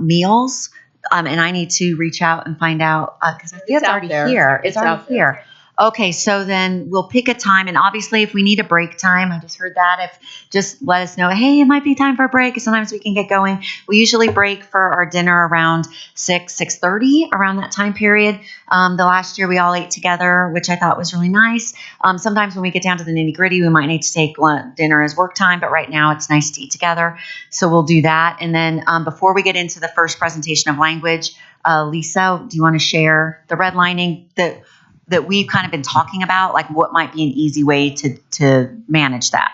meals, and I need to reach out and find out because I think it's already here. It's already here. Okay, so then we'll pick a time, and obviously if we need a break time, I just heard that, just let us know, hey, it might be time for a break. Sometimes we can get going. We usually break for our dinner around 6:30, around that time period. The last year we all ate together, which I thought was really nice. Sometimes when we get down to the nitty gritty, we might need to take dinner as work time, but right now it's nice to eat together. So we'll do that. And then before we get into the first presentation of language, Lisa, do you want to share the redlining that we've kind of been talking about, like what might be an easy way to manage that?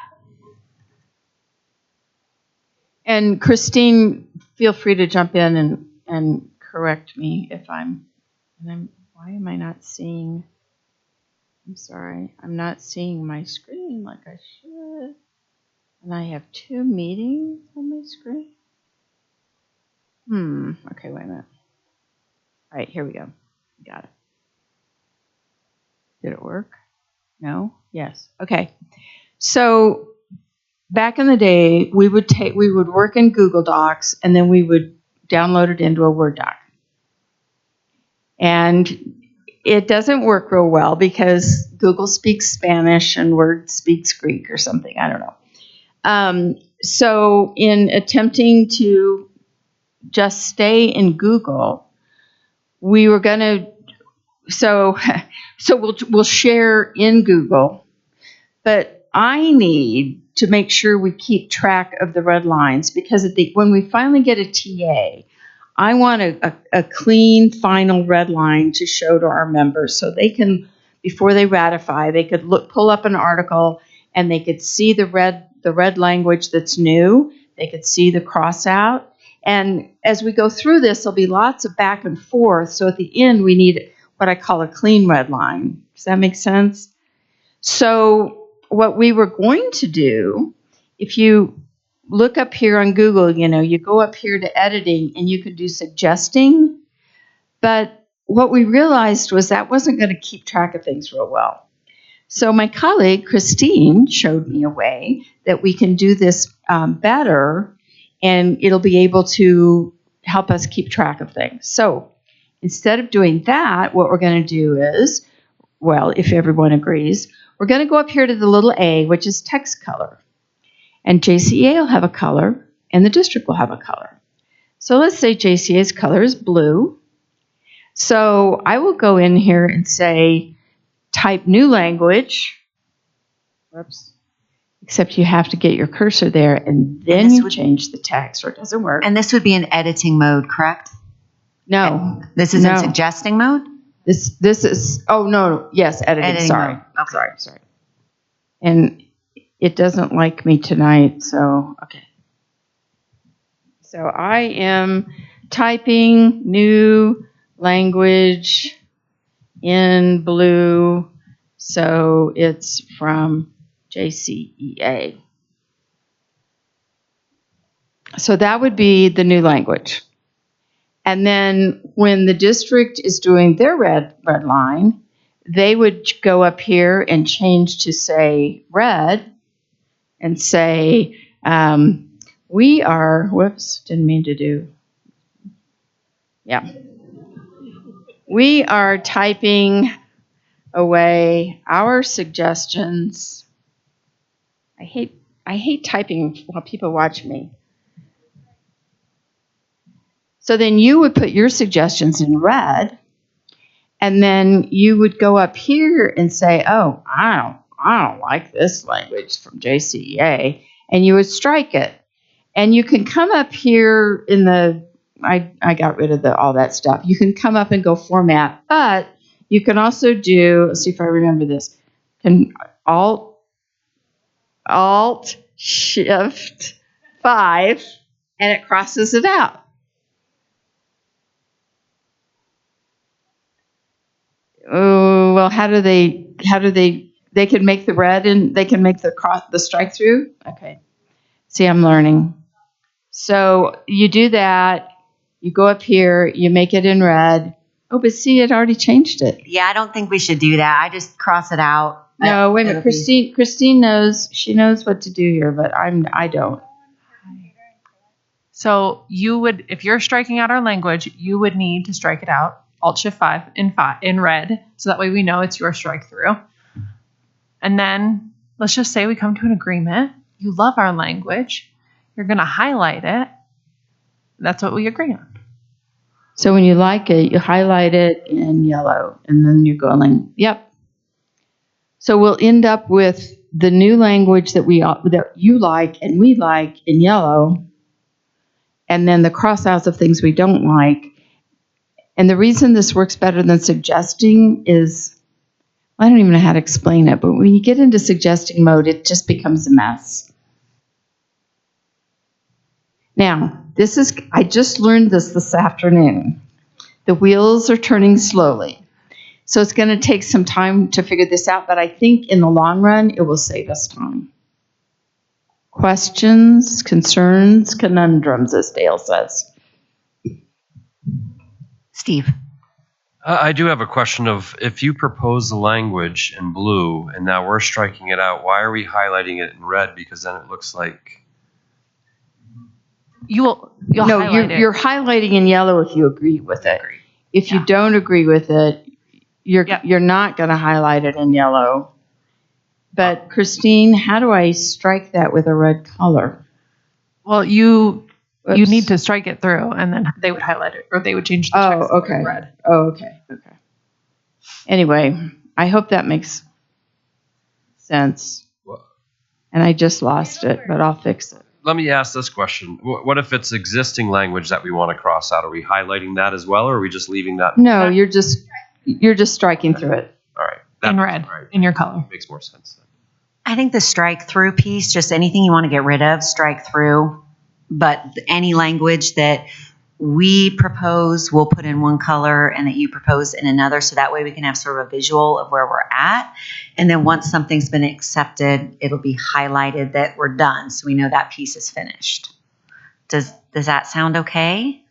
And Christine, feel free to jump in and correct me if why am I not seeing, I'm sorry, I'm not seeing my screen like I should. And I have 2 meetings on my screen. Okay, wait a minute. All right, here we go. Got it. Did it work? No? Yes. Okay. So back in the day, we would work in Google Docs and then we would download it into a Word doc. And it doesn't work real well because Google speaks Spanish and Word speaks Greek or something. I don't know. So in attempting to just stay in Google, we were going to So we'll share in Google, but I need to make sure we keep track of the red lines because when we finally get a TA, I want a clean final red line to show to our members so they can, before they ratify, they could pull up an article and they could see the red language that's new. They could see the cross out. And as we go through this, there'll be lots of back and forth. So at the end, we need what I call a clean red line. Does that make sense? So what we were going to do, if you look up here on Google, you go up here to editing and you can do suggesting. But what we realized was that wasn't going to keep track of things real well. So my colleague, Christine, showed me a way that we can do this better, and it'll be able to help us keep track of things. So instead of doing that, what we're going to do is, well, if everyone agrees, we're going to go up here to the little A, which is text color. And Jcea will have a color, and the district will have a color. So let's say Jcea's color is blue. So I will go in here and say, type new language. Whoops. Except you have to get your cursor there, and then you change the text, or it doesn't work. And this would be in editing mode, correct? No. This is in suggesting mode? This is, oh, no, yes, editing, sorry. mode. Okay. Sorry. And it doesn't like me tonight, so, okay. So I am typing new language in blue, so it's from JCEA. So that would be the new language. And then when the district is doing their red line, they would go up here and change to say red and say, we are, whoops, didn't mean to do. Yeah. We are typing away our suggestions. I hate typing while people watch me. So then you would put your suggestions in red, and then you would go up here and say, oh, I don't like this language from JCEA, and you would strike it. And you can come up here in the, I got rid of all that stuff. You can come up and go format, but you can also do, let's see if I remember this, can Alt Shift 5, and it crosses it out. Oh, well, how do they can make the red and they can make the strike through? Okay. See, I'm learning. So you do that, you go up here, you make it in red. Oh, but see, it already changed it. Yeah, I don't think we should do that. I just cross it out. No, wait a minute. Christine knows, she knows what to do here, but I don't. So you would, if you're striking out our language, you would need to strike it out, Alt Shift 5 in red, so that way we know it's your strike through. And then let's just say we come to an agreement. You love our language. You're going to highlight it. That's what we agree on. So when you like it, you highlight it in yellow, and then you're going, yep. So we'll end up with the new language that you like and we like in yellow, and then the crossouts of things we don't like. And the reason this works better than suggesting is, I don't even know how to explain it, but when you get into suggesting mode, it just becomes a mess. Now, I just learned this afternoon. The wheels are turning slowly. So it's going to take some time to figure this out, but I think in the long run, it will save us time. Questions, concerns, conundrums, as Dale says. Steve. I do have a question of, if you propose the language in blue and now we're striking it out, why are we highlighting it in red? Because then it looks like... You'll highlight it. You're highlighting in yellow if you agree with it. If you don't agree with it, you're not going to highlight it in yellow. But Christine, how do I strike that with a red color? Well, you need to strike it through, and then they would highlight it, or they would change the text to red. Oh, okay. Anyway, I hope that makes sense. And I just lost it, but I'll fix it. Let me ask this question. What if it's existing language that we want to cross out? Are we highlighting that as well, or are we just leaving that? No, you're just striking through it. All right. In red, in your color. Makes more sense. I think the strike through piece, just anything you want to get rid of, strike through. But any language that we propose, we'll put in one color, and that you propose in another. So that way we can have sort of a visual of where we're at. And then once something's been accepted, it'll be highlighted that we're done. So we know that piece is finished. Does that sound okay?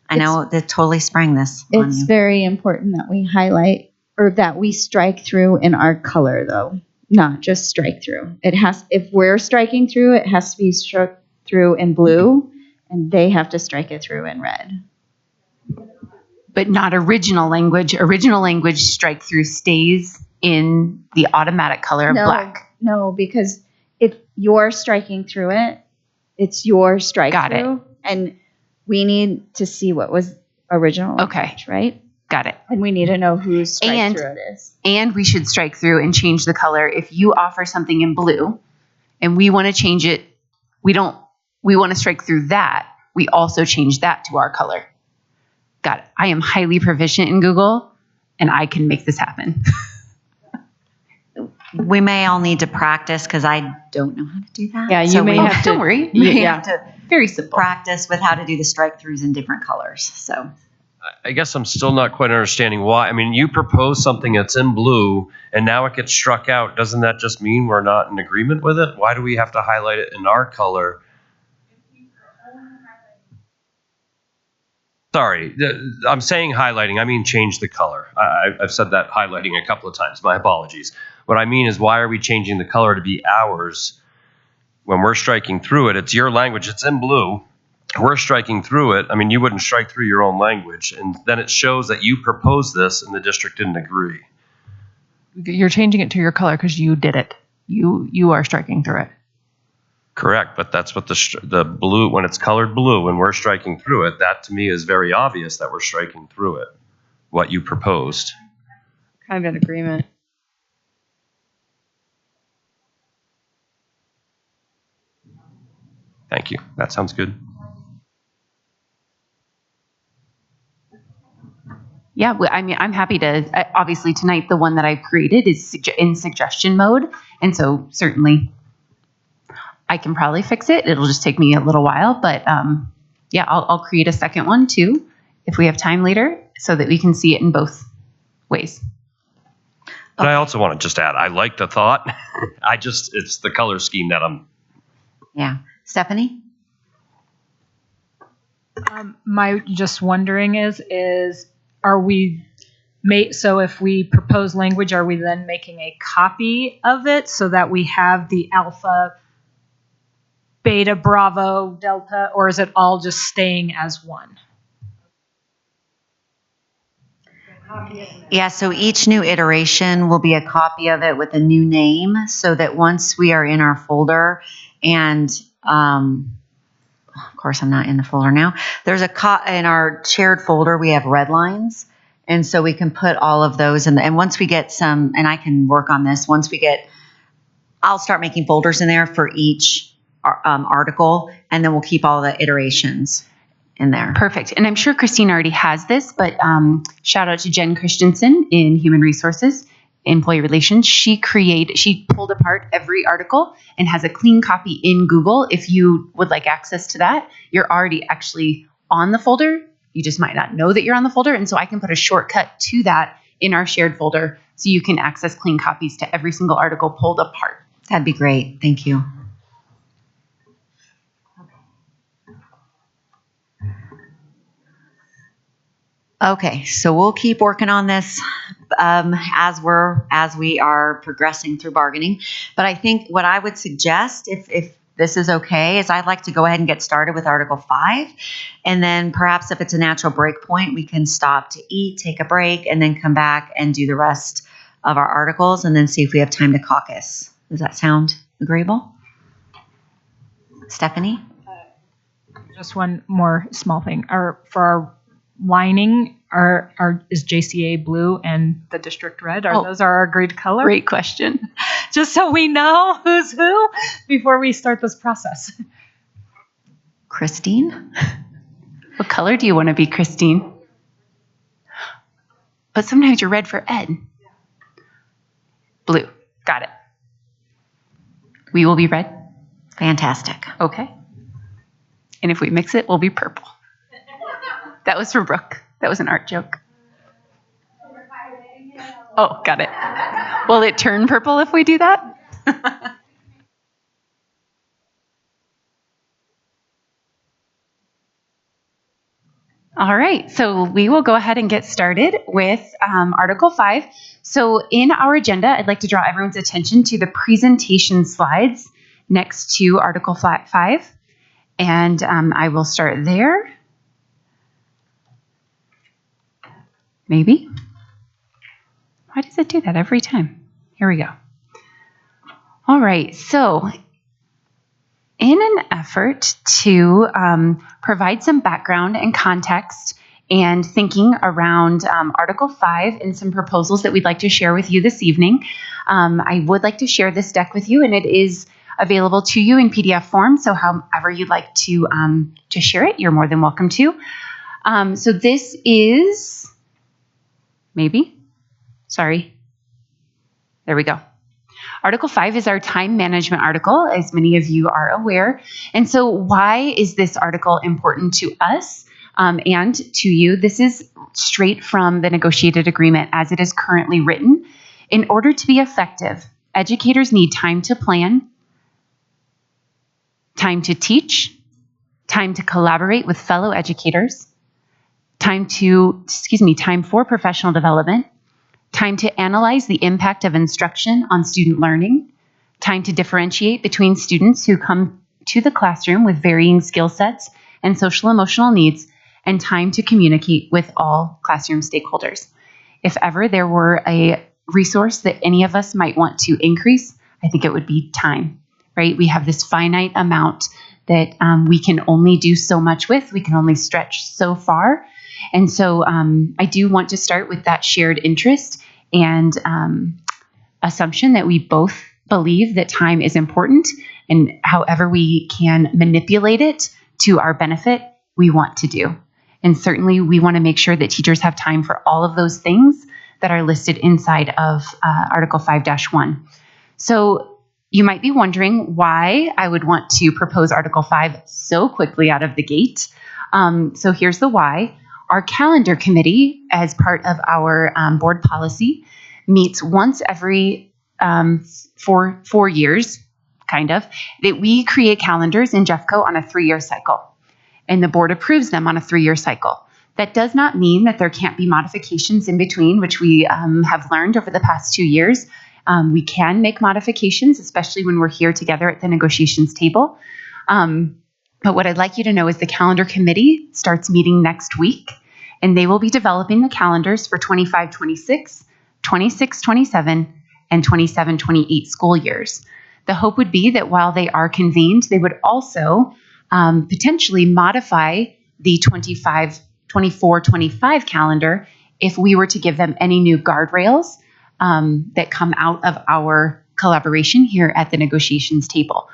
I know that totally sprang this on It's you. very important that we highlight, or that we strike through in our color, though, not just strike through. If we're striking through, it has to be struck through in blue, and they have to strike it through in red. But not original language. Original language strike through stays in the automatic color of black. No, because if you're striking through it, it's your strike Got through. And we need to see what was original language, right? Got it. And we need to know whose strike through it is. And we should strike through and change the color. If you offer something in blue and we want to change it, we want to strike through that. We also change that to our color. Got it. I am highly proficient in Google and I can make this happen. We may all need to practice because I don't know how to do that. Yeah, you may have to. Don't worry. We Yeah. have to Very simple. practice with how to do the strike throughs in different colors. So I guess I'm still not quite understanding why. I mean, you propose something that's in blue and now it gets struck out. Doesn't that just mean we're not in agreement with it? Why do we have to highlight it in our color? Sorry, I'm saying highlighting. I mean change the color. I've said that highlighting a couple of times. My apologies. What I mean is why are we changing the color to be ours when we're striking through it? It's your language. It's in blue. We're striking through it. I mean, you wouldn't strike through your own language. And then it shows that you proposed this and the district didn't agree. You're changing it to your color because you did it. You are striking through it. Correct, but that's what the blue, when it's colored blue and we're striking through it, that to me is very obvious that we're striking through it, what you proposed. Kind of in agreement. Thank you. That sounds good. Yeah, I mean, I'm happy to, obviously tonight, the one that I created is in suggestion mode. And so certainly I can probably fix it. It'll just take me a little while, but yeah, I'll create a second one too, if we have time later, so that we can see it in both ways. But I also want to just add, I like the thought. It's the color scheme that I'm. yeah. Stephanie? My just wondering is are we so if we propose language, are we then making a copy of it so that we have the alpha, beta, bravo, delta, or is it all just staying as one? Yeah, so each new iteration will be a copy of it with a new name so that once we are in our folder and of course, I'm not in the folder now. There's in our shared folder, we have red lines. And so we can put all of those in. And once we get some, and I can work on this, I'll start making folders in there for each article, and then we'll keep all the iterations in there. Perfect. And I'm sure Christine already has this, but shout out to Jen Christensen in Human Resources, Employee Relations. She pulled apart every article and has a clean copy in Google. If you would like access to that, you're already actually on the folder. You just might not know that you're on the folder. And so I can put a shortcut to that in our shared folder so you can access clean copies to every single article pulled apart. That'd be great. Thank you. Okay, so we'll keep working on this as we are progressing through bargaining. But I think what I would suggest, if this is okay, is I'd like to go ahead and get started with Article 5. And then perhaps if it's a natural break point, we can stop to eat, take a break, and then come back and do the rest of our articles and then see if we have time to caucus. Does that sound agreeable? Stephanie? Just one more small thing. For our lining, is JCA blue and the district red? Those our agreed color? Great question. Just so we know who's who before we start this process. Christine? What color do you want to be, Christine? But sometimes you're red for Ed. Blue. Got it. We will be red. Fantastic. Okay. And if we mix it, we'll be purple. That was for Brooke. That was an art joke. Oh, got it. Will it turn purple if we do that? All right, so we will go ahead and get started with Article 5. So in our agenda, I'd like to draw everyone's attention to the presentation slides next to Article 5. And I will start there. Maybe. Why does it do that every time? Here we go. All right, so in an effort to provide some background and context and thinking around Article 5 and some proposals that we'd like to share with you this evening. I would like to share this deck with you, and it is available to you in PDF form, so however you'd like to share it, you're more than welcome to. So this is, there we go. Article 5 is our time management article, as many of you are aware. And so why is this article important to us and to you? This is straight from the negotiated agreement as it is currently written. In order to be effective, educators need time to plan, time to teach, time to collaborate with fellow educators, time for professional development, time to analyze the impact of instruction on student learning, time to differentiate between students who come to the classroom with varying skill sets and social emotional needs, and time to communicate with all classroom stakeholders. If ever there were a resource that any of us might want to increase, I think it would be time, right? We have this finite amount that we can only do so much with, we can only stretch so far. And so I do want to start with that shared interest and assumption that we both believe that time is important, and however we can manipulate it to our benefit, we want to do. And certainly we want to make sure that teachers have time for all of those things that are listed inside of Article 5-1. So you might be wondering why I would want to propose Article 5 so quickly out of the gate. So here's the why. Our calendar committee, as part of our board policy, meets once every 4 years, kind of, that we create calendars in Jeffco on a 3-year cycle, and the board approves them on a 3-year cycle. That does not mean that there can't be modifications in between, which we have learned over the past 2 years. We can make modifications, especially when we're here together at the negotiations table. But what I'd like you to know is the calendar committee starts meeting next week, and they will be developing the calendars for 25-26, 26-27, and 27-28 school years. The hope would be that while they are convened, they would also potentially modify the 24-25 calendar if we were to give them any new guardrails that come out of our collaboration here at the negotiations table.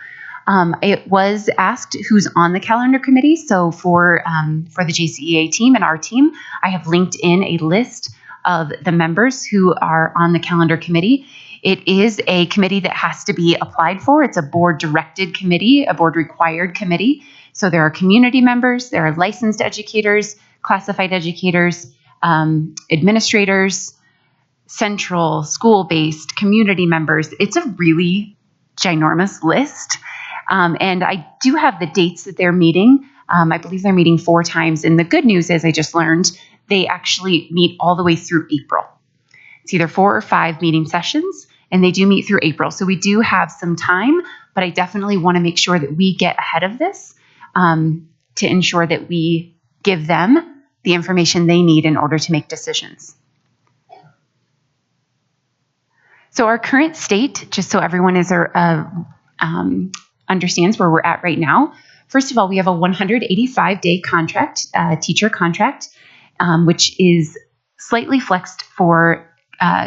It was asked who's on the calendar committee. So for the JCEA team and our team, I have linked in a list of the members who are on the calendar committee. It is a committee that has to be applied for. It's a board-directed committee, a board-required committee. So there are community members, there are licensed educators, classified educators, administrators, central, school-based, community members. It's a really ginormous list. And I do have the dates that they're meeting. I believe they're meeting 4 times. And the good news is, I just learned, they actually meet all the way through April. It's either 4 or 5 meeting sessions, and they do meet through April. So we do have some time, but I definitely want to make sure that we get ahead of this to ensure that we give them the information they need in order to make decisions. So our current state, just so everyone is understands where we're at right now. First of all, we have a 185-day contract, teacher contract, which is slightly flexed for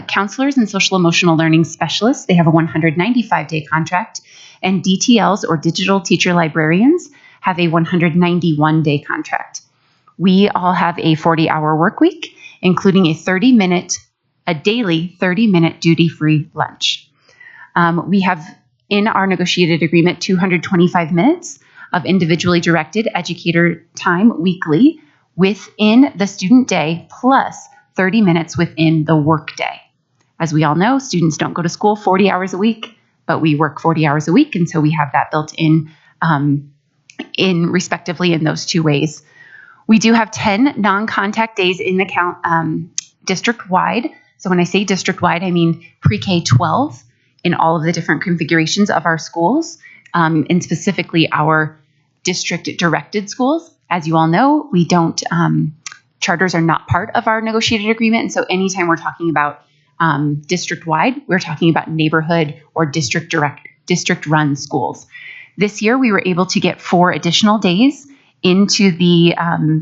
counselors and social emotional learning specialists. They have a 195-day contract, and DTLs, or digital teacher librarians, have a 191-day contract. We all have a 40-hour work week, including a daily 30-minute duty-free lunch. We have in our negotiated agreement 225 minutes of individually directed educator time weekly within the student day, plus 30 minutes within the work day. As we all know, students don't go to school 40 hours a week, but we work 40 hours a week, and so we have that built in respectively in those 2 ways. We do have 10 non-contact days in the district-wide. So when I say district-wide, I mean pre-K-12 in all of the different configurations of our schools, and specifically our district-directed schools. As you all know, we don't, charters are not part of our negotiated agreement, and so anytime we're talking about district-wide, we're talking about neighborhood or district-run schools. This year, we were able to get 4 additional days into the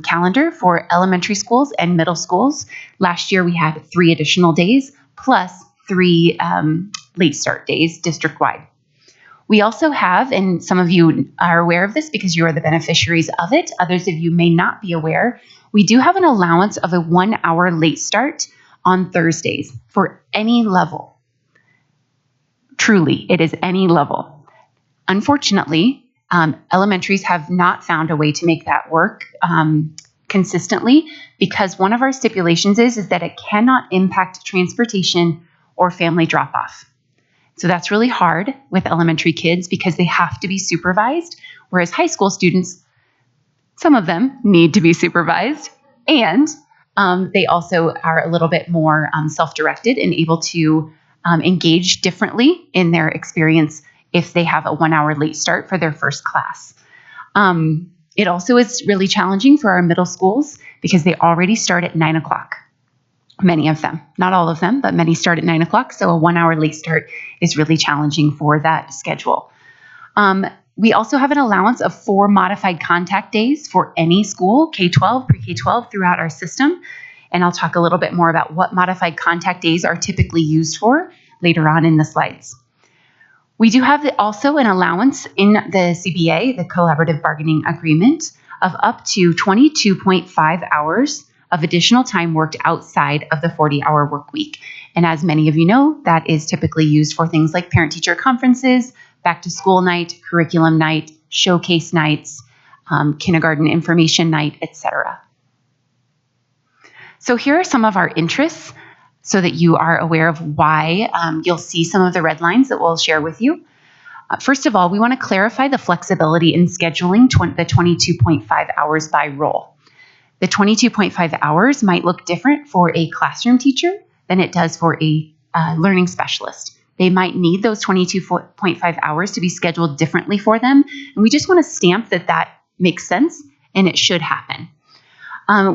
calendar for elementary schools and middle schools. Last year we had 3 additional days plus 3 late start days district-wide. We also have, and some of you are aware of this because you are the beneficiaries of it, others of you may not be aware, we do have an allowance of a 1-hour late start on Thursdays for any level. Truly, it is any level. Unfortunately, elementaries have not found a way to make that work consistently because one of our stipulations is that it cannot impact transportation or family drop-off. So that's really hard with elementary kids because they have to be supervised, whereas high school students, some of them need to be supervised, and they also are a little bit more self-directed and able to engage differently in their experience if they have a 1-hour late start for their first class. It also is really challenging for our middle schools because they already start at 9 o'clock. Many of them, not all of them, but many start at 9 o'clock. So a 1-hour late start is really challenging for that schedule. We also have an allowance of 4 modified contact days for any school, K-12, pre-K-12 throughout our system. And I'll talk a little bit more about what modified contact days are typically used for later on in the slides. We do have also an allowance in the CBA, the Collaborative Bargaining Agreement, of up to 22.5 hours of additional time worked outside of the 40-hour work week. And as many of you know, that is typically used for things like parent-teacher conferences, back-to-school night, curriculum night, showcase nights, kindergarten information night, etc. So here are some of our interests so that you are aware of why you'll see some of the red lines that we'll share with you. First of all, we want to clarify the flexibility in scheduling the 22.5 hours by role. The 22.5 hours might look different for a classroom teacher than it does for a learning specialist. They might need those 22.5 hours to be scheduled differently for them. And we just want to stamp that that makes sense and it should happen.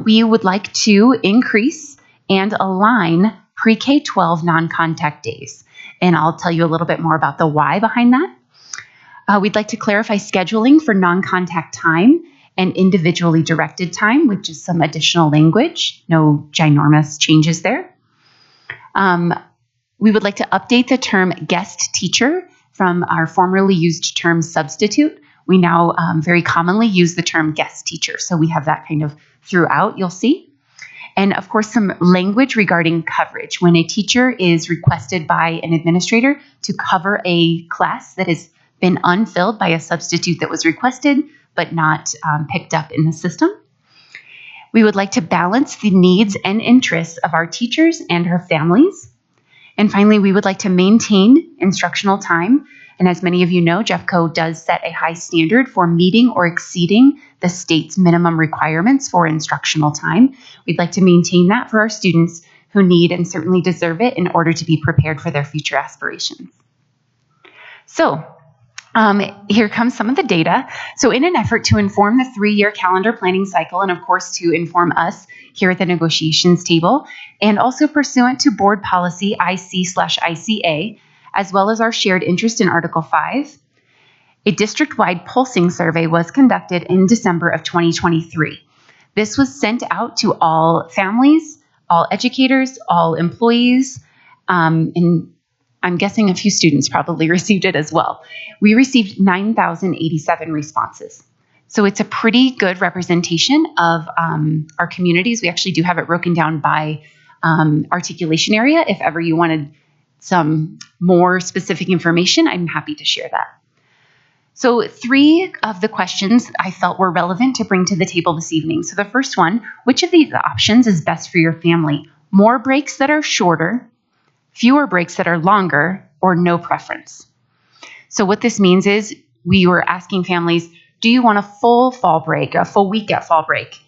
We would like to increase and align pre-K-12 non-contact days. And I'll tell you a little bit more about the why behind that. We'd like to clarify scheduling for non-contact time and individually directed time, which is some additional language, no ginormous changes there. We would like to update the term guest teacher from our formerly used term substitute. We now very commonly use the term guest teacher, so we have that kind of throughout, you'll see. And of course, some language regarding coverage. When a teacher is requested by an administrator to cover a class that has been unfilled by a substitute that was requested, but not picked up in the system. We would like to balance the needs and interests of our teachers and her families. And finally, we would like to maintain instructional time. And as many of you know, Jeffco does set a high standard for meeting or exceeding the state's minimum requirements for instructional time. We'd like to maintain that for our students who need and certainly deserve it in order to be prepared for their future aspirations. So, here comes some of the data. So in an effort to inform the 3-year calendar planning cycle, and of course to inform us here at the negotiations table, and also pursuant to board policy IC/ICA, as well as our shared interest in Article 5, a district-wide pulsing survey was conducted in December of 2023. This was sent out to all families, all educators, all employees, and I'm guessing a few students probably received it as well. We received 9,087 responses. So it's a pretty good representation of our communities. We actually do have it broken down by articulation area. If ever you wanted some more specific information, I'm happy to share that. So 3 of the questions I felt were relevant to bring to the table this evening. So the first one, which of these options is best for your family? More breaks that are shorter, fewer breaks that are longer, or no preference. So what this means is we were asking families, do you want a full fall break, a full week at fall break?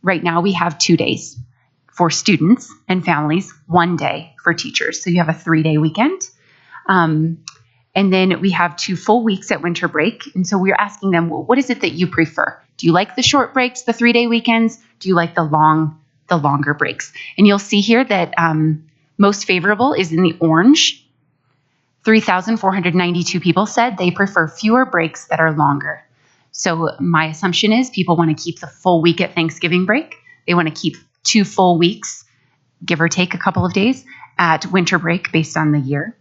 Right now we have 2 days for students and families, 1 day for teachers. So you have a 3-day weekend. And then we have 2 full weeks at winter break. And so we're asking them, well, what is it that you prefer? Do you like the short breaks, the 3-day weekends? Do you like the longer breaks? And you'll see here that most favorable is in the orange. 3,492 people said they prefer fewer breaks that are longer. So my assumption is people want to keep the full week at Thanksgiving break. They want to keep 2 full weeks, give or take a couple of days, at winter break based on the year,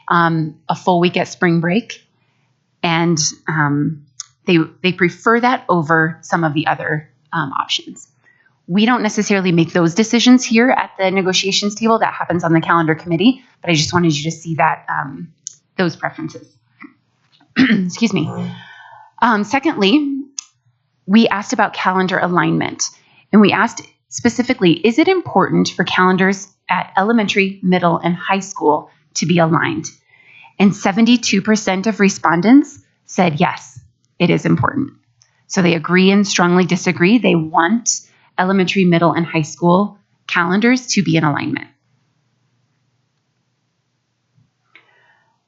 a full week at spring break, and they prefer that over some of the other options. We don't necessarily make those decisions here at the negotiations table. That happens on the calendar committee, but I just wanted you to see that those preferences. Excuse me. Secondly, we asked about calendar alignment, and we asked specifically, is it important for calendars at elementary, middle, and high school to be aligned? And 72% of respondents said yes, it is important. So they agree and strongly disagree. They want elementary, middle, and high school calendars to be in alignment.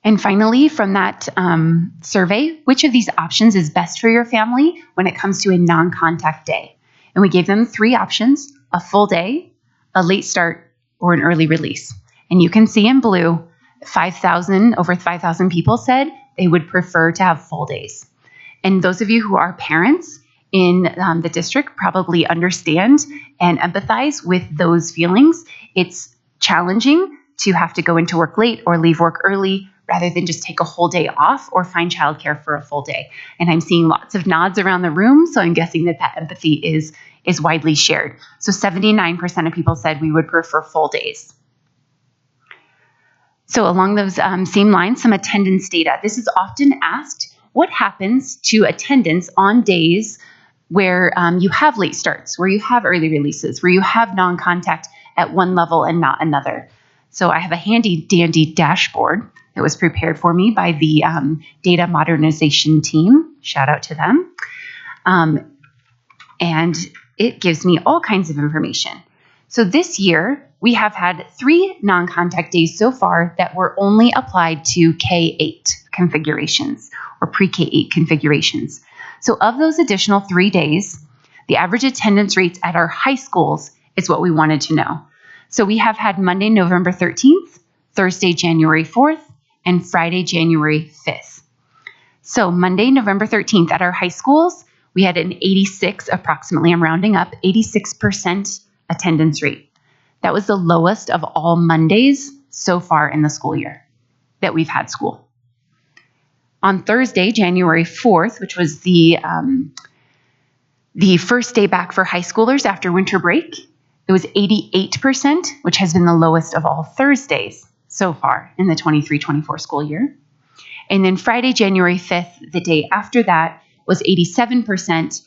And finally, from that survey, which of these options is best for your family when it comes to a non-contact day? And we gave them 3 options: a full day, a late start, or an early release. And you can see in blue, over 5,000 people said they would prefer to have full days. And those of you who are parents in the district probably understand and empathize with those feelings. It's challenging to have to go into work late or leave work early rather than just take a whole day off or find childcare for a full day. And I'm seeing lots of nods around the room, so I'm guessing that empathy is widely shared. So 79% of people said we would prefer full days. So along those same lines, some attendance data. This is often asked, what happens to attendance on days where you have late starts, where you have early releases, where you have non-contact at one level and not another? So I have a handy dandy dashboard that was prepared for me by the data modernization team. Shout out to them. And it gives me all kinds of information. So this year, we have had 3 non-contact days so far that were only applied to K-8 configurations or pre-K-8 configurations. So of those additional 3 days, the average attendance rates at our high schools is what we wanted to know. So we have had Monday, November 13th, Thursday, January 4th, and Friday, January 5th. So Monday, November 13th at our high schools, we had an 86, approximately, I'm rounding up, 86% attendance rate. That was the lowest of all Mondays so far in the school year that we've had school. On Thursday, January 4th, which was the first day back for high schoolers after winter break, it was 88%, which has been the lowest of all Thursdays so far in the 23-24 school year. And then Friday, January 5th, the day after that, was 87%.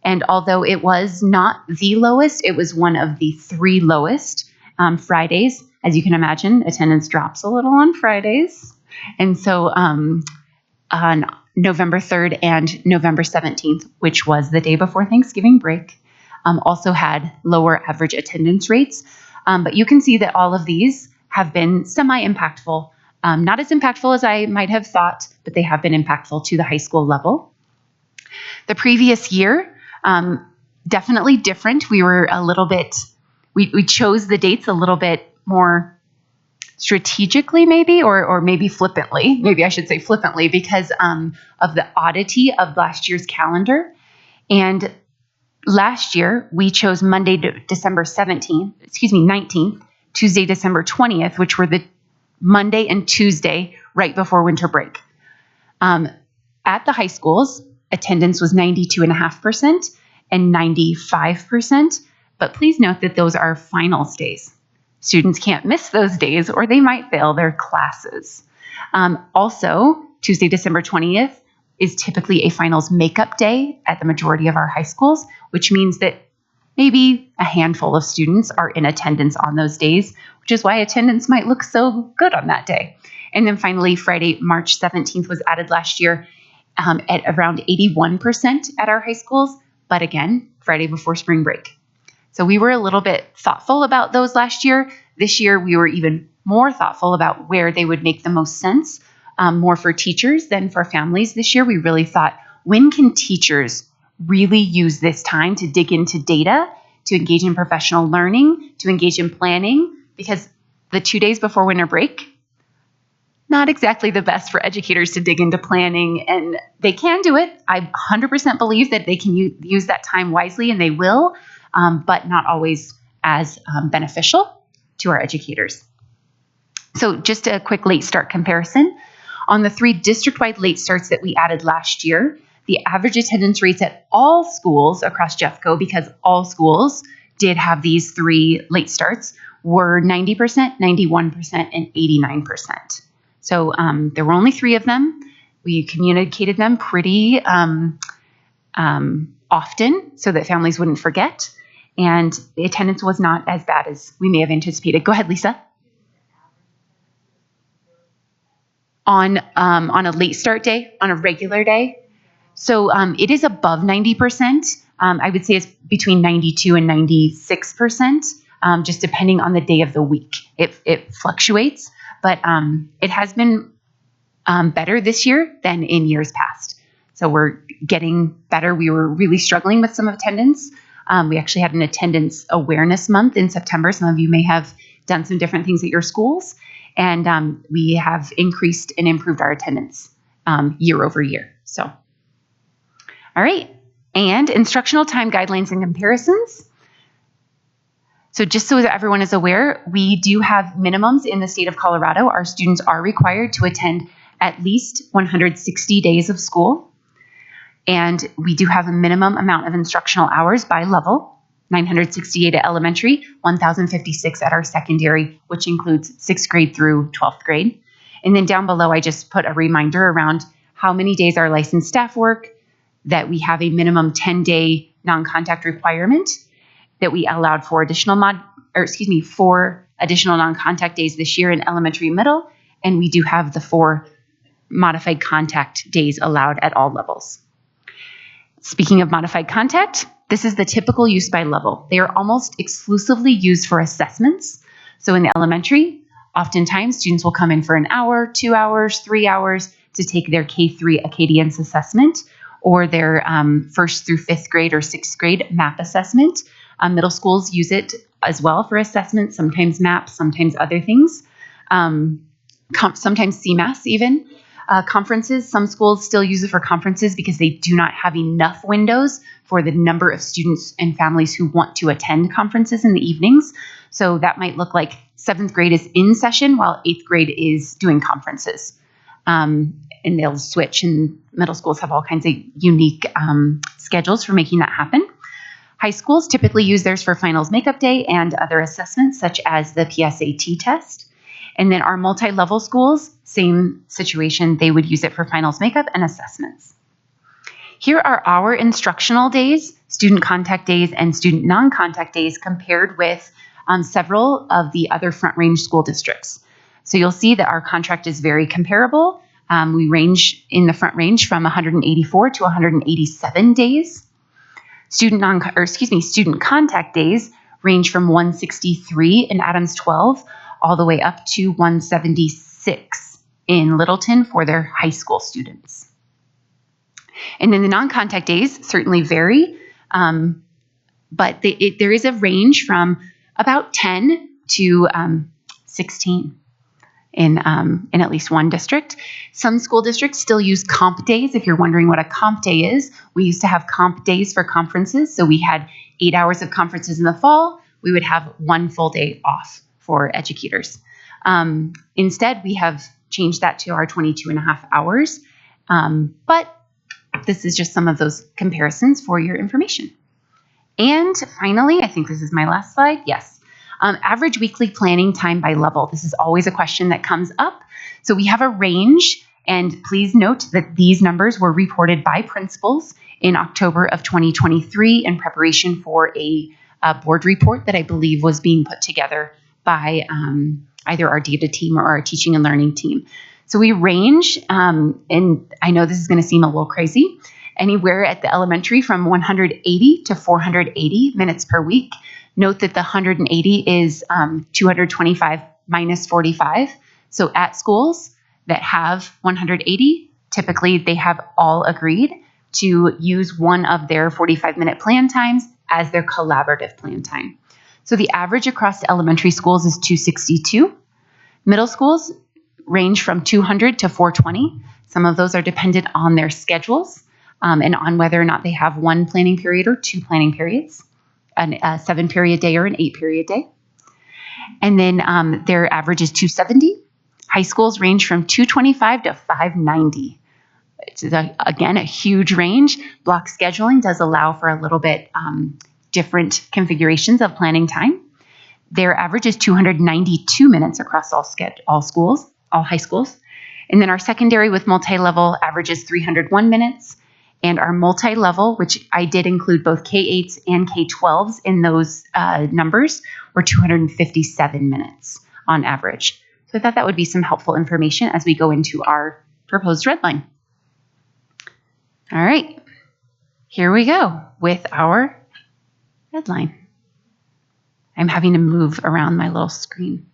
And although it was not the lowest, it was one of the 3 lowest Fridays. As you can imagine, attendance drops a little on Fridays. And so on November 3rd and November 17th, which was the day before Thanksgiving break, also had lower average attendance rates. But you can see that all of these have been semi-impactful. Not as impactful as I might have thought, but they have been impactful to the high school level. The previous year, definitely different. We were a little bit, we chose the dates a little bit more strategically maybe, or maybe flippantly. Maybe I should say flippantly because of the oddity of last year's calendar. And last year, we chose Monday, December 19th, Tuesday, December 20th, which were the Monday and Tuesday right before winter break. At the high schools, attendance was 92.5% and 95%, but please note that those are finals days. Students can't miss those days or they might fail their classes. Also, Tuesday, December 20th is typically a finals makeup day at the majority of our high schools, which means that maybe a handful of students are in attendance on those days, which is why attendance might look so good on that day. And then finally, Friday, March 17th was added last year at around 81% at our high schools, but again, Friday before spring break. So we were a little bit thoughtful about those last year. This year, we were even more thoughtful about where they would make the most sense, more for teachers than for families. This year, we really thought, when can teachers really use this time to dig into data, to engage in professional learning, to engage in planning? Because the 2 days before winter break, not exactly the best for educators to dig into planning, and they can do it. I 100% believe that they can use that time wisely, and they will, but not always as beneficial to our educators. So just a quick late start comparison. On the 3 district-wide late starts that we added last year, the average attendance rates at all schools across Jeffco, because all schools did have these 3 late starts, were 90%, 91%, and 89%. So there were only 3 of them. We communicated them pretty often so that families wouldn't forget, and the attendance was not as bad as we may have anticipated. Go ahead, Lisa. On a late start day, on a regular day. So it is above 90%. I would say it's between 92 and 96%, just depending on the day of the week. It fluctuates, but it has been better this year than in years past. So we're getting better. We were really struggling with some attendance. We actually had an attendance awareness month in September. Some of you may have done some different things at your schools. And we have increased and improved our attendance year over year. So, all right. And instructional time guidelines and comparisons. So just so that everyone is aware, we do have minimums in the state of Colorado. Our students are required to attend at least 160 days of school. And we do have a minimum amount of instructional hours by level. 968 at elementary, 1,056 at our secondary, which includes 6th grade through 12th grade. And then down below, I just put a reminder around how many days our licensed staff work, that we have a minimum 10-day non-contact requirement, that we allowed for additional 4 additional non-contact days this year in elementary and middle, and we do have the 4 modified contact days allowed at all levels. Speaking of modified contact, this is the typical use by level. They are almost exclusively used for assessments. So in the elementary, oftentimes students will come in for an hour, 2 hours, 3 hours to take their K3 Acadience assessment, or their 1st through 5th grade or 6th grade MAP assessment. Middle schools use it as well for assessment, sometimes MAP, sometimes other things, sometimes CMAS even. Conferences, some schools still use it for conferences because they do not have enough windows for the number of students and families who want to attend conferences in the evenings. So that might look like 7th grade is in session while 8th grade is doing conferences. And they'll switch, and middle schools have all kinds of unique schedules for making that happen. High schools typically use theirs for finals makeup day and other assessments such as the PSAT test. And then our multi-level schools, same situation, they would use it for finals makeup and assessments. Here are our instructional days, student contact days, and student non-contact days compared with several of the other Front Range school districts. So you'll see that our contract is very comparable. We range in the Front Range from 184 to 187 days. Student contact days range from 163 in Adams 12 all the way up to 176 in Littleton for their high school students. And then the non-contact days certainly vary, but there is a range from about 10 to 16 in at least one district. Some school districts still use comp days. If you're wondering what a comp day is, we used to have comp days for conferences. So we had 8 hours of conferences in the fall. We would have 1 full day off for educators. Instead, we have changed that to our 22.5 hours. But this is just some of those comparisons for your information. And finally, I think this is my last slide. Yes. Average weekly planning time by level. This is always a question that comes up. So we have a range, and please note that these numbers were reported by principals in October of 2023 in preparation for a board report that I believe was being put together by either our data team or our teaching and learning team. So we range, and I know this is going to seem a little crazy, anywhere at the elementary from 180 to 480 minutes per week. Note that the 180 is 225 minus 45. So at schools that have 180, typically they have all agreed to use one of their 45-minute plan times as their collaborative plan time. So the average across elementary schools is 262. Middle schools range from 200 to 420. Some of those are dependent on their schedules and on whether or not they have one planning period or two planning periods, a 7-period day or an 8-period day. And then their average is 270. High schools range from 225 to 590. It's, again, a huge range. Block scheduling does allow for a little bit different configurations of planning time. Their average is 292 minutes across all schools, all high schools. And then our secondary with multi-level averages 301 minutes. And our multi-level, which I did include both K-8s and K-12s in those numbers, were 257 minutes on average. So I thought that would be some helpful information as we go into our proposed red line. All right, here we go with our red line. I'm having to move around my little screen.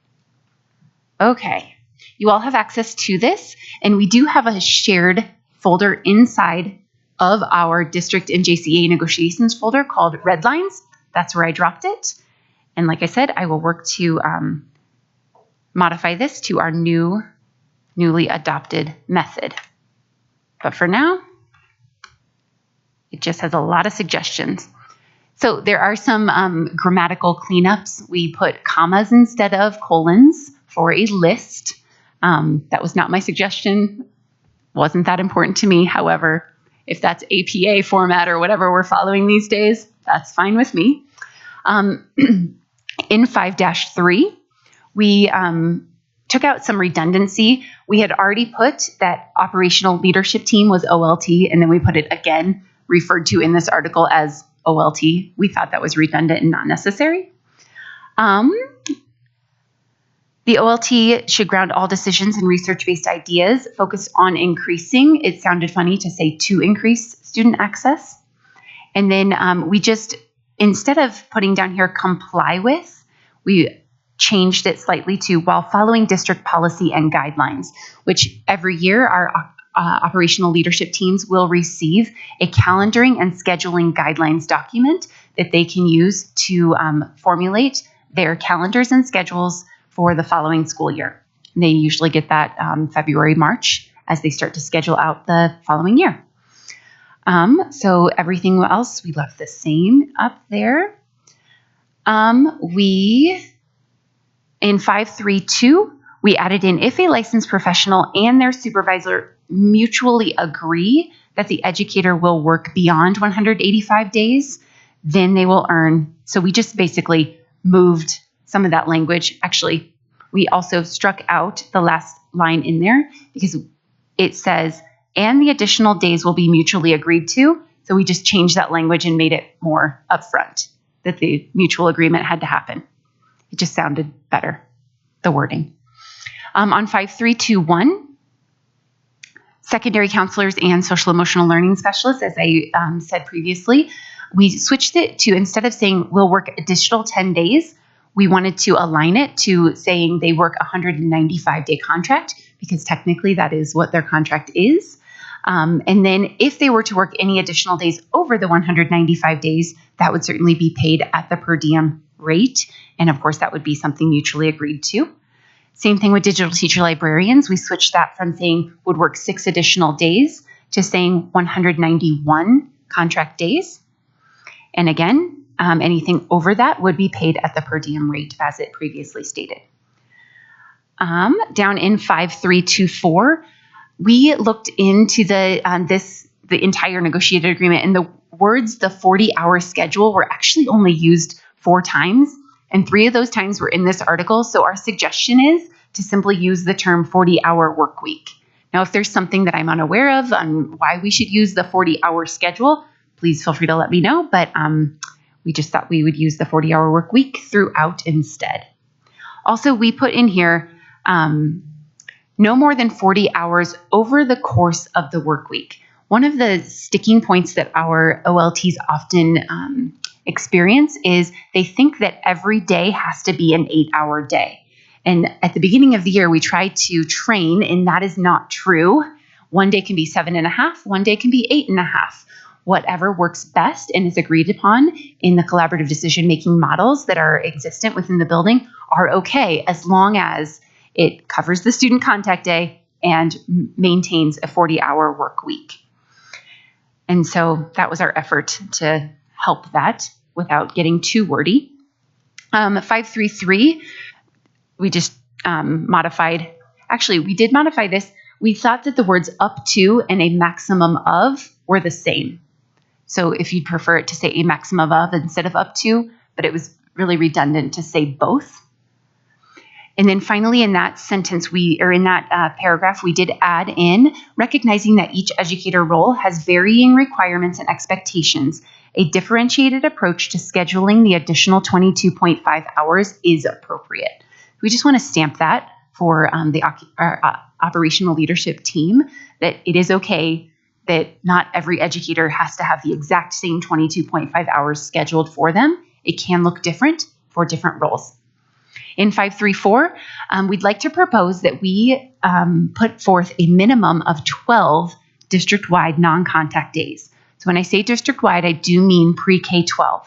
Okay, you all have access to this, and we do have a shared folder inside of our district and JCA negotiations folder called Red Lines. That's where I dropped it. And like I said, I will work to modify this to our newly adopted method. But for now, it just has a lot of suggestions. So there are some grammatical cleanups. We put commas instead of colons for a list. That was not my suggestion. Wasn't that important to me. However, if that's APA format or whatever we're following these days, that's fine with me. In 5-3, we took out some redundancy. We had already put that operational leadership team was OLT, and then we put it again, referred to in this article as OLT. We thought that was redundant and not necessary. The OLT should ground all decisions in research-based ideas, focus on increasing. It sounded funny to say to increase student access. And then we just, instead of putting down here comply with, we changed it slightly to while following district policy and guidelines, which every year our operational leadership teams will receive a calendaring and scheduling guidelines document that they can use to formulate their calendars and schedules for the following school year. And they usually get that February, March as they start to schedule out the following year. So everything else we left the same up there. In 5-3-2, we added in if a licensed professional and their supervisor mutually agree that the educator will work beyond 185 days, then they will earn. So we just basically moved some of that language. Actually, we also struck out the last line in there because it says, and the additional days will be mutually agreed to. So we just changed that language and made it more upfront that the mutual agreement had to happen. It just sounded better, the wording. On 5-3-2-1, secondary counselors and social emotional learning specialists, as I said previously, we switched it to, instead of saying we'll work additional 10 days, we wanted to align it to saying they work a 195-day contract, because technically that is what their contract is. And then if they were to work any additional days over the 195 days, that would certainly be paid at the per diem rate. And of course, that would be something mutually agreed to. Same thing with digital teacher librarians. We switched that from saying would work 6 additional days to saying 191 contract days. And again, anything over that would be paid at the per diem rate as it previously stated. Down in 5-3-2-4, we looked into the entire negotiated agreement, and the words the 40-hour schedule were actually only used 4 times, and 3 of those times were in this article. So our suggestion is to simply use the term 40-hour work week. Now, if there's something that I'm unaware of on why we should use the 40-hour schedule, please feel free to let me know. But we just thought we would use the 40-hour work week throughout instead. Also, we put in here no more than 40 hours over the course of the work week. One of the sticking points that our OLTs often experience is they think that every day has to be an 8-hour day. And at the beginning of the year, we try to train, and that is not true. One day can be 7.5, one day can be 8.5. Whatever works best and is agreed upon in the collaborative decision-making models that are existent within the building are okay, as long as It covers the student contact day and maintains a 40-hour work week. And so that was our effort to help that without getting too wordy. 533, we just modified. Actually, we did modify this. We thought that the words up to and a maximum of were the same. So if you'd prefer it to say a maximum of instead of up to, but it was really redundant to say both. And then finally in that sentence, in that paragraph, we did add in recognizing that each educator role has varying requirements and expectations. A differentiated approach to scheduling the additional 22.5 hours is appropriate. We just want to stamp that for our operational leadership team, that it is okay that not every educator has to have the exact same 22.5 hours scheduled for them. It can look different for different roles. In 534, we'd like to propose that we put forth a minimum of 12 district-wide non-contact days. So when I say district-wide, I do mean pre-K-12.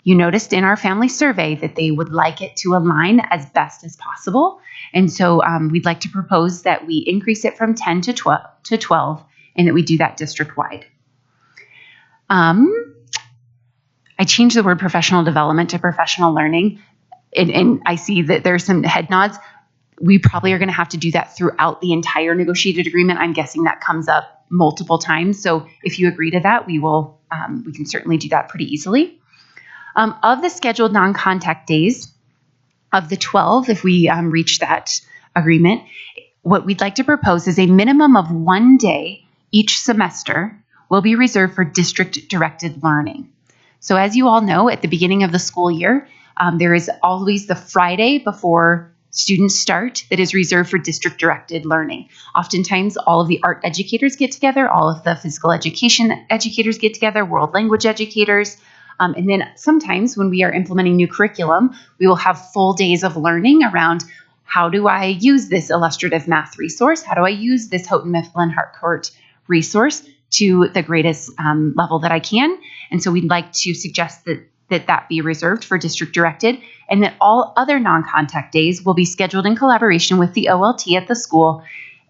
You noticed in our family survey that they would like it to align as best as possible. And so we'd like to propose that we increase it from 10 to 12 and that we do that district-wide. I changed the word professional development to professional learning. And I see that there's some head nods. We probably are going to have to do that throughout the entire negotiated agreement. I'm guessing that comes up multiple times. So if you agree to that, we can certainly do that pretty easily. Of the scheduled non-contact days, of the 12, if we reach that agreement, what we'd like to propose is a minimum of 1 day each semester will be reserved for district-directed learning. So as you all know, at the beginning of the school year, there is always the Friday before students start that is reserved for district-directed learning. Oftentimes, all of the art educators get together, all of the physical education educators get together, world language educators, and then sometimes when we are implementing new curriculum, we will have full days of learning around how do I use this illustrative math resource? How do I use this Houghton Mifflin Harcourt resource to the greatest level that I can? And so we'd like to suggest that be reserved for district directed, and that all other non-contact days will be scheduled in collaboration with the OLT at the school.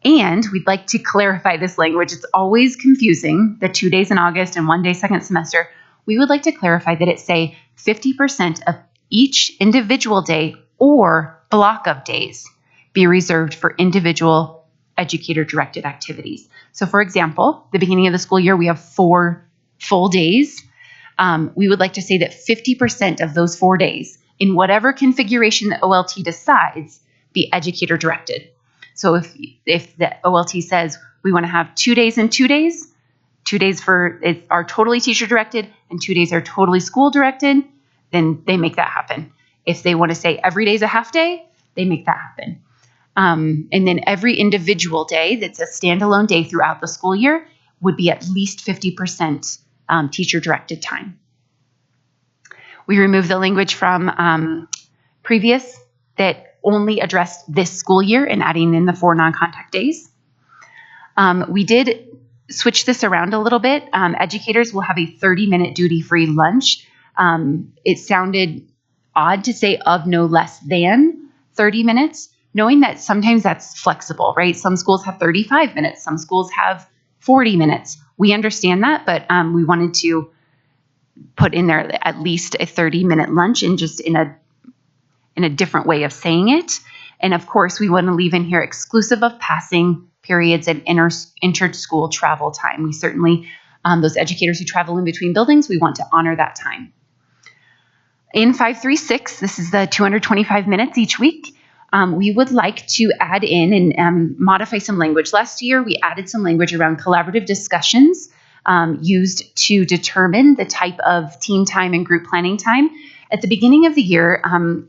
And we'd like to clarify this language. It's always confusing, the 2 days in August and 1 day second semester. We would like to clarify that it say 50% of each individual day or block of days be reserved for individual educator-directed activities. So for example, the beginning of the school year, we have 4 full days. We would like to say that 50% of those 4 days, in whatever configuration the OLT decides, be educator-directed. So if the OLT says we want to have 2 days and 2 days, 2 days are totally teacher-directed and 2 days are totally school-directed, then they make that happen. If they want to say every day is a half day, they make that happen. And then every individual day that's a standalone day throughout the school year would be at least 50% teacher-directed time. We removed the language from previous that only addressed this school year and adding in the 4 non-contact days. We did switch this around a little bit. Educators will have a 30-minute duty-free lunch. It sounded odd to say of no less than 30 minutes, knowing that sometimes that's flexible, right? Some schools have 35 minutes, some schools have 40 minutes. We understand that, but we wanted to put in there at least a 30-minute lunch and just in a different way of saying it. And of course, we want to leave in here exclusive of passing periods and inter-school travel time. We certainly, those educators who travel in between buildings, we want to honor that time. In 536, this is the 225 minutes each week. We would like to add in and modify some language. Last year, we added some language around collaborative discussions used to determine the type of team time and group planning time. At the beginning of the year,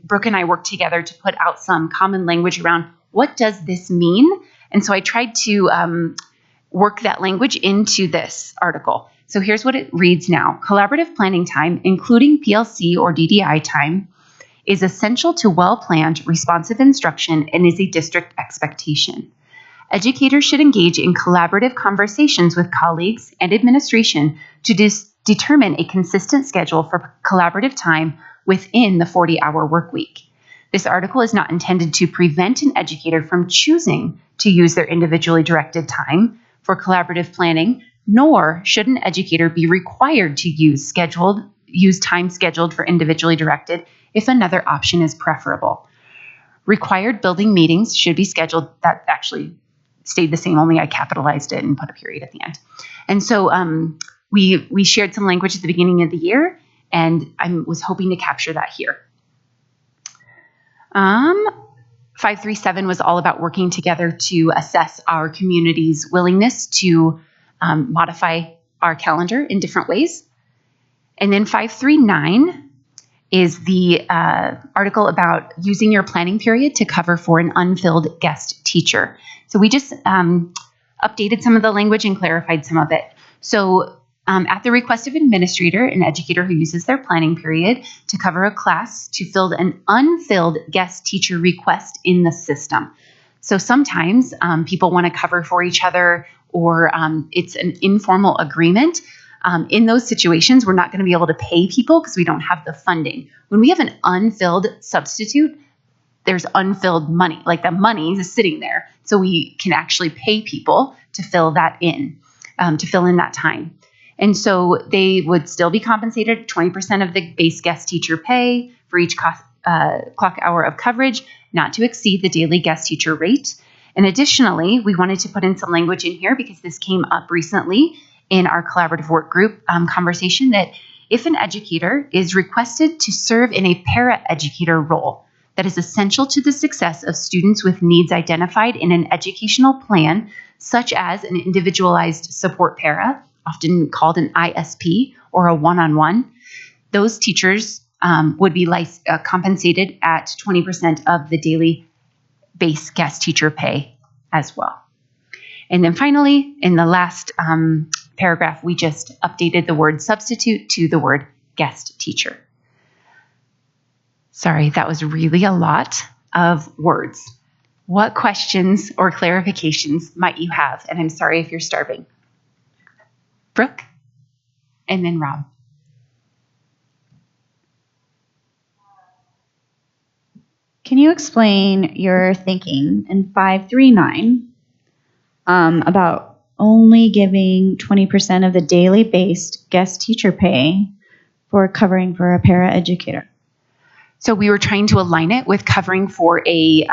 Brooke and I worked together to put out some common language around what does this mean? And so I tried to work that language into this article. So here's what it reads now. Collaborative planning time, including PLC or DDI time, is essential to well-planned, responsive instruction and is a district expectation. Educators should engage in collaborative conversations with colleagues and administration to determine a consistent schedule for collaborative time within the 40-hour work week. This article is not intended to prevent an educator from choosing to use their individually directed time for collaborative planning, nor should an educator be required to use time scheduled for individually directed if another option is preferable. Required building meetings should be scheduled. That actually stayed the same, only I capitalized it and put a period at the end. And so we shared some language at the beginning of the year, and I was hoping to capture that here. 537 was all about working together to assess our community's willingness to modify our calendar in different ways. And then 539 is the article about using your planning period to cover for an unfilled guest teacher. So we just updated some of the language and clarified some of it. So at the request of administrator, an educator who uses their planning period to cover a class to fill an unfilled guest teacher request in the system. So sometimes people want to cover for each other, or it's an informal agreement. In those situations, we're not going to be able to pay people because we don't have the funding. When we have an unfilled substitute, there's unfilled money, like the money is sitting there. So we can actually pay people to fill that in, to fill in that time. And so they would still be compensated 20% of the base guest teacher pay for each clock hour of coverage, not to exceed the daily guest teacher rate. And additionally, we wanted to put in some language in here because this came up recently in our collaborative work group conversation, that if an educator is requested to serve in a para-educator role that is essential to the success of students with needs identified in an educational plan, such as an individualized support para, often called an ISP or a one-on-one, those teachers would be compensated at 20% of the daily base guest teacher pay as well. And then finally, in the last paragraph, we just updated the word substitute to the word guest teacher. Sorry, that was really a lot of words. What questions or clarifications might you have? And I'm sorry if you're starving. Brooke, and then Rob. Can you explain your thinking in 539 about only giving 20% of the daily based guest teacher pay for covering for a para-educator? So we were trying to align it with covering for a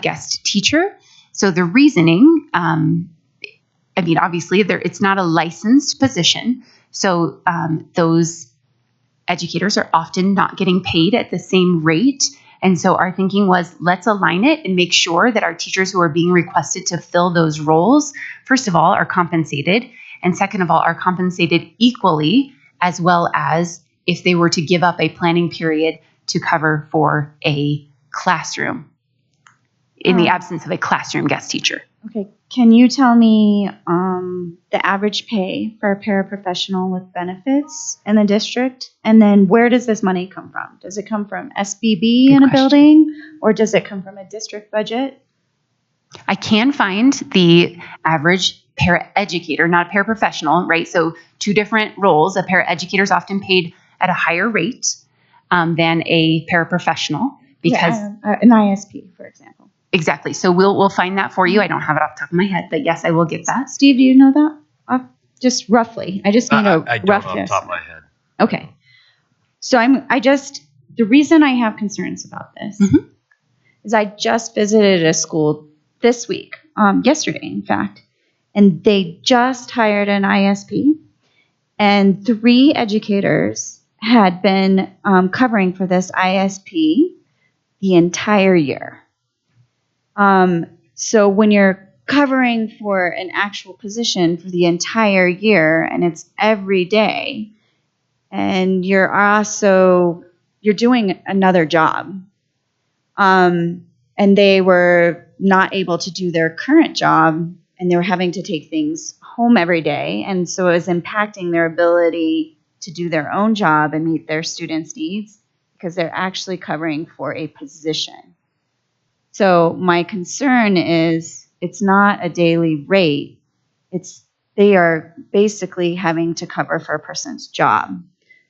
guest teacher. So the reasoning, obviously it's not a licensed position. So those educators are often not getting paid at the same rate. And so our thinking was, let's align it and make sure that our teachers who are being requested to fill those roles, first of all, are compensated. And second of all, are compensated equally, as well as if they were to give up a planning period to cover for a classroom in the absence of a classroom guest teacher. Okay. Can you tell me the average pay for a paraprofessional with benefits in the district? And then where does this money come from? Does it come from SBB in a building, or does it come from a district budget? I can find the average paraeducator, not a paraprofessional, right? So two different roles. A paraeducator is often paid at a higher rate than a paraprofessional because an ISP, for example. Exactly. So we'll find that for you. I don't have it off the top of my head, but yes, I will get that. Steve, do you know that? Just roughly. I just need a I don't rough off the top of my head. Okay. So the reason I have concerns about this is I just visited a school this week, yesterday, in fact, and they just hired an ISP, and 3 educators had been covering for this ISP the entire year. So when you're covering for an actual position for the entire year and it's every day, and you're doing another job, and they were not able to do their current job, and they were having to take things home every day, and so it was impacting their ability to do their own job and meet their students' needs because they're actually covering for a position. So my concern is it's not a daily rate. They are basically having to cover for a person's job.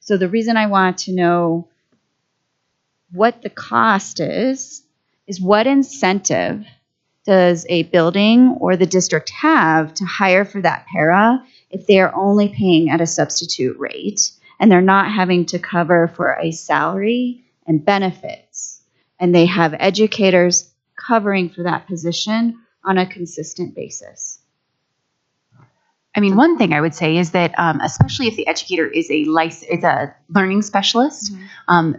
So the reason I want to know what the cost is what incentive does a building or the district have to hire for that para if they are only paying at a substitute rate and they're not having to cover for a salary and benefits, and they have educators covering for that position on a consistent basis? I mean, one thing I would say is that, especially if the educator is a learning specialist,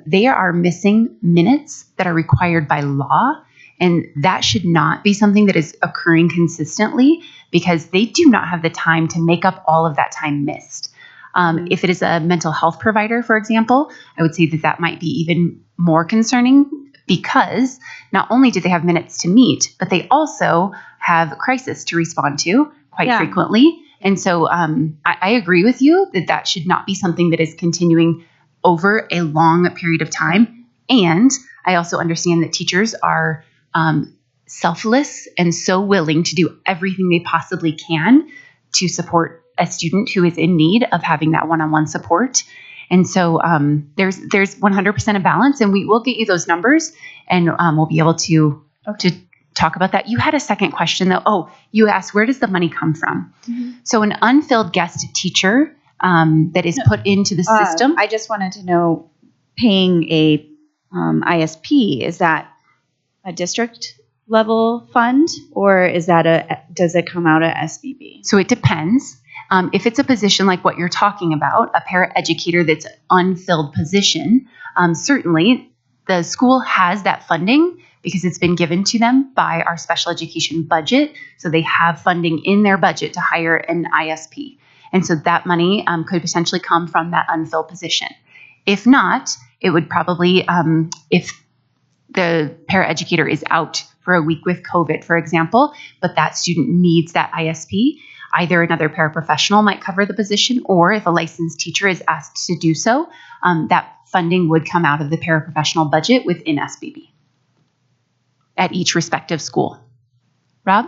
they are missing minutes that are required by law, and that should not be something that is occurring consistently because they do not have the time to make up all of that time missed. If it is a mental health provider, for example, I would say that that might be even more concerning because not only do they have minutes to meet, but they also have crisis to respond to quite frequently. And so I agree with you that that should not be something that is continuing over a long period of time. And I also understand that teachers are selfless and so willing to do everything they possibly can to support a student who is in need of having that one-on-one support. And so there's 100% a balance, and we will get you those numbers, and we'll be able to talk about that. You had a second question though. Oh, you asked, where does the money come from? So an unfilled guest teacher that is put into the system. I just wanted to know, paying a ISP, is that a district level fund, or is that does it come out of SBB? So it depends. If it's a position like what you're talking about, a paraeducator that's an unfilled position, certainly the school has that funding because it's been given to them by our special education budget. So they have funding in their budget to hire an ISP. And so that money could potentially come from that unfilled position. If not, it would probably, if the paraeducator is out for a week with COVID, for example, but that student needs that ISP, either another paraprofessional might cover the position, or if a licensed teacher is asked to do so, that funding would come out of the paraprofessional budget within SBB at each respective school. Rob?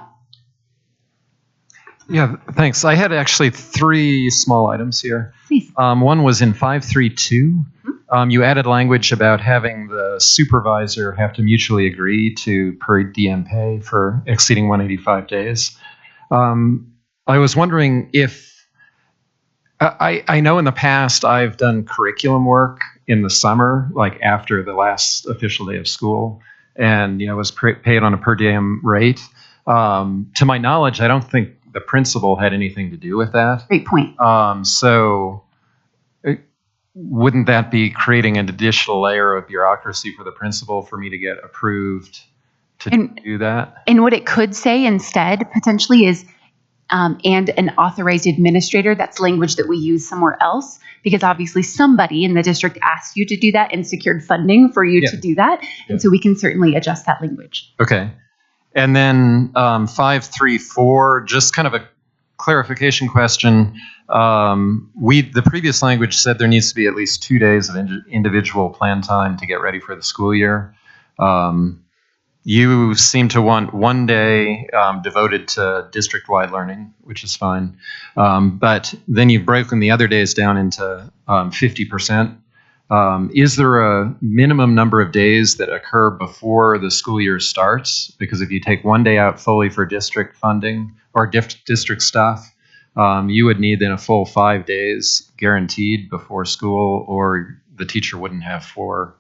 Yeah, thanks. I had actually 3 small items here. Please. One was in 532. You added language about having the supervisor have to mutually agree to per diem pay for exceeding 185 days. I was wondering if, I know in the past I've done curriculum work in the summer, like after the last official day of school, and was paid on a per diem rate. To my knowledge, I don't think the principal had anything to do with that. Great point. So wouldn't that be creating an additional layer of bureaucracy for the principal for me to get approved to do that? And what it could say instead potentially is, and an authorized administrator. That's language that we use somewhere else, because obviously somebody in the district asked you to do that and secured funding for you to do that. And so we can certainly adjust that language. Okay. And then 534, just kind of a clarification question. The previous language said there needs to be at least 2 days of individual plan time to get ready for the school year. You seem to want 1 day devoted to district-wide learning, which is fine. But then you've broken the other days down into 50%. Is there a minimum number of days that occur before the school year starts? Because if you take 1 day out fully for district funding or district stuff, you would need then a full 5 days guaranteed before school, or the teacher wouldn't have 4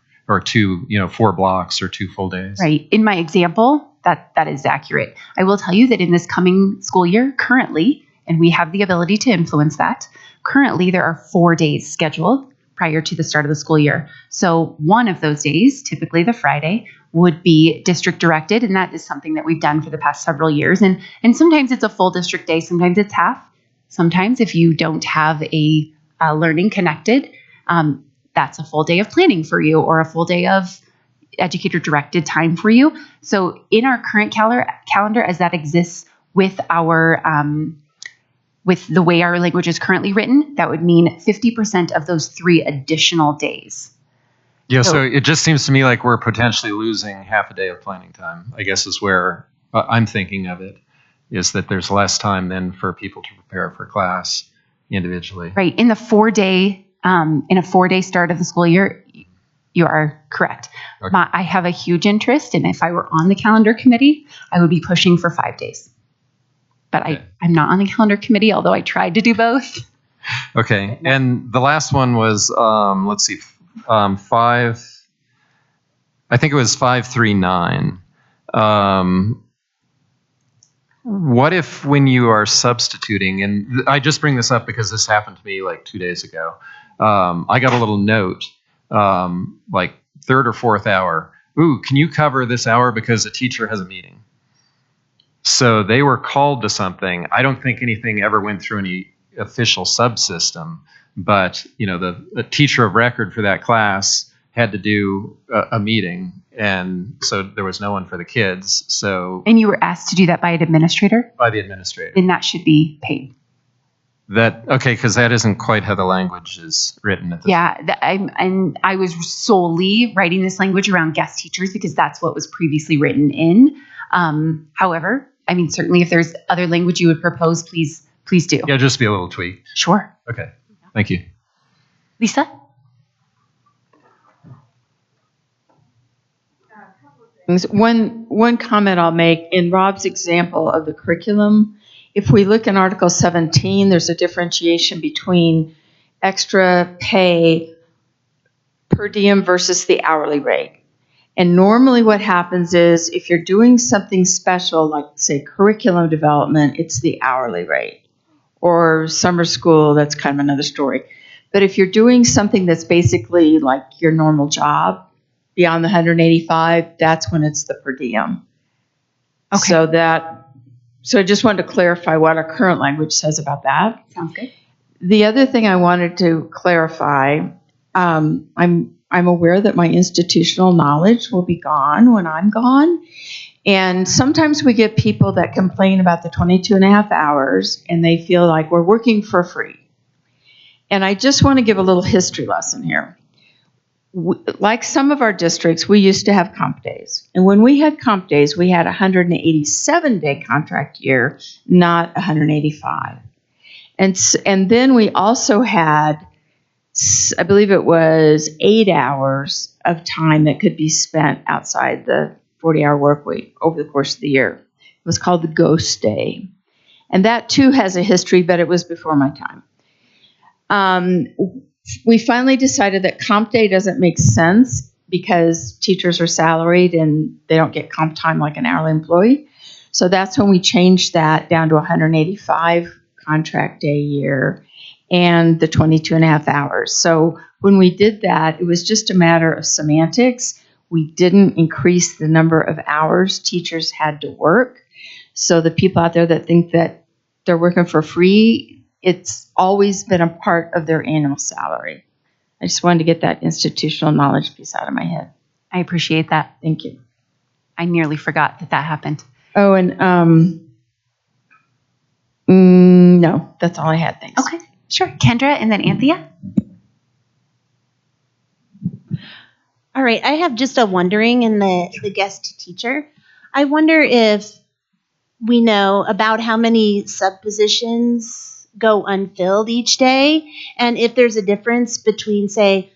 blocks or 2 full days. Right. In my example, that is accurate. I will tell you that in this coming school year currently, and we have the ability to influence that, currently there are 4 days scheduled prior to the start of the school year. So one of those days, typically the Friday, would be district directed, and that is something that we've done for the past several years. And sometimes it's a full district day, sometimes it's half. Sometimes if you don't have a learning connected, that's a full day of planning for you, or a full day of educator directed time for you. So in our current calendar as that exists with our with the way our language is currently written, that would mean 50% of those 3 additional days. Yeah, so it just seems to me like we're potentially losing half a day of planning time, I guess is where I'm thinking of it, is that there's less time then for people to prepare for class individually. Right. In a 4-day start of the school year, You are correct. Okay. I have a huge interest, and if I were on the calendar committee, I would be pushing for 5 days. But I'm not on the calendar committee, although I tried to do both. Okay. And the last one was, let's see, 539. What if when you are substituting, and I just bring this up because this happened to me like 2 days ago. I got a little note, like third or fourth hour. Ooh, can you cover this hour because a teacher has a meeting? So they were called to something. I don't think anything ever went through any official subsystem, but the teacher of record for that class had to do a meeting, and so there was no one for the kids. So And you were asked to do that by an administrator? By the administrator. Then that should be paid. Okay, because that isn't quite how the language is written at this And I was solely writing this language around guest teachers because that's what was previously written in. However, I mean, certainly if there's other language you would propose, please do. Yeah, just be a little tweak. Sure. Okay, thank you. Lisa? One comment I'll make in Rob's example of the curriculum, if we look in Article 17, there's a differentiation between extra pay per diem versus the hourly rate. And normally what happens is if you're doing something special, like say curriculum development, it's the hourly rate. Or summer school, that's kind of another story. But if you're doing something that's basically like your normal job, beyond the 185, that's when it's the per diem. Okay. So I just wanted to clarify what our current language says about that. Sounds good. The other thing I wanted to clarify, I'm aware that my institutional knowledge will be gone when I'm gone. And sometimes we get people that complain about the 22 and a half hours and they feel like we're working for free. And I just want to give a little history lesson here. Like some of our districts, we used to have comp days. And when we had comp days, we had a 187-day contract year, not 185. And then we also had, I believe it was 8 hours of time that could be spent outside the 40-hour work week over the course of the year. It was called the Ghost Day. And that too has a history, but it was before my time. We finally decided that comp day doesn't make sense because teachers are salaried and they don't get comp time like an hourly employee. So that's when we changed that down to 185 contract day year and the 22 and a half hours. So when we did that, it was just a matter of semantics. We didn't increase the number of hours teachers had to work. So the people out there that think that they're working for free, it's always been a part of their annual salary. I just wanted to get that institutional knowledge piece out of my head. I appreciate that. Thank you. I nearly forgot that happened. Oh, and no, that's all I had. Thanks. Okay, sure. Kendra and then Anthea. All right, I have just a wondering in the guest teacher. I wonder if we know about how many sub positions go unfilled each day, and if there's a difference between, say,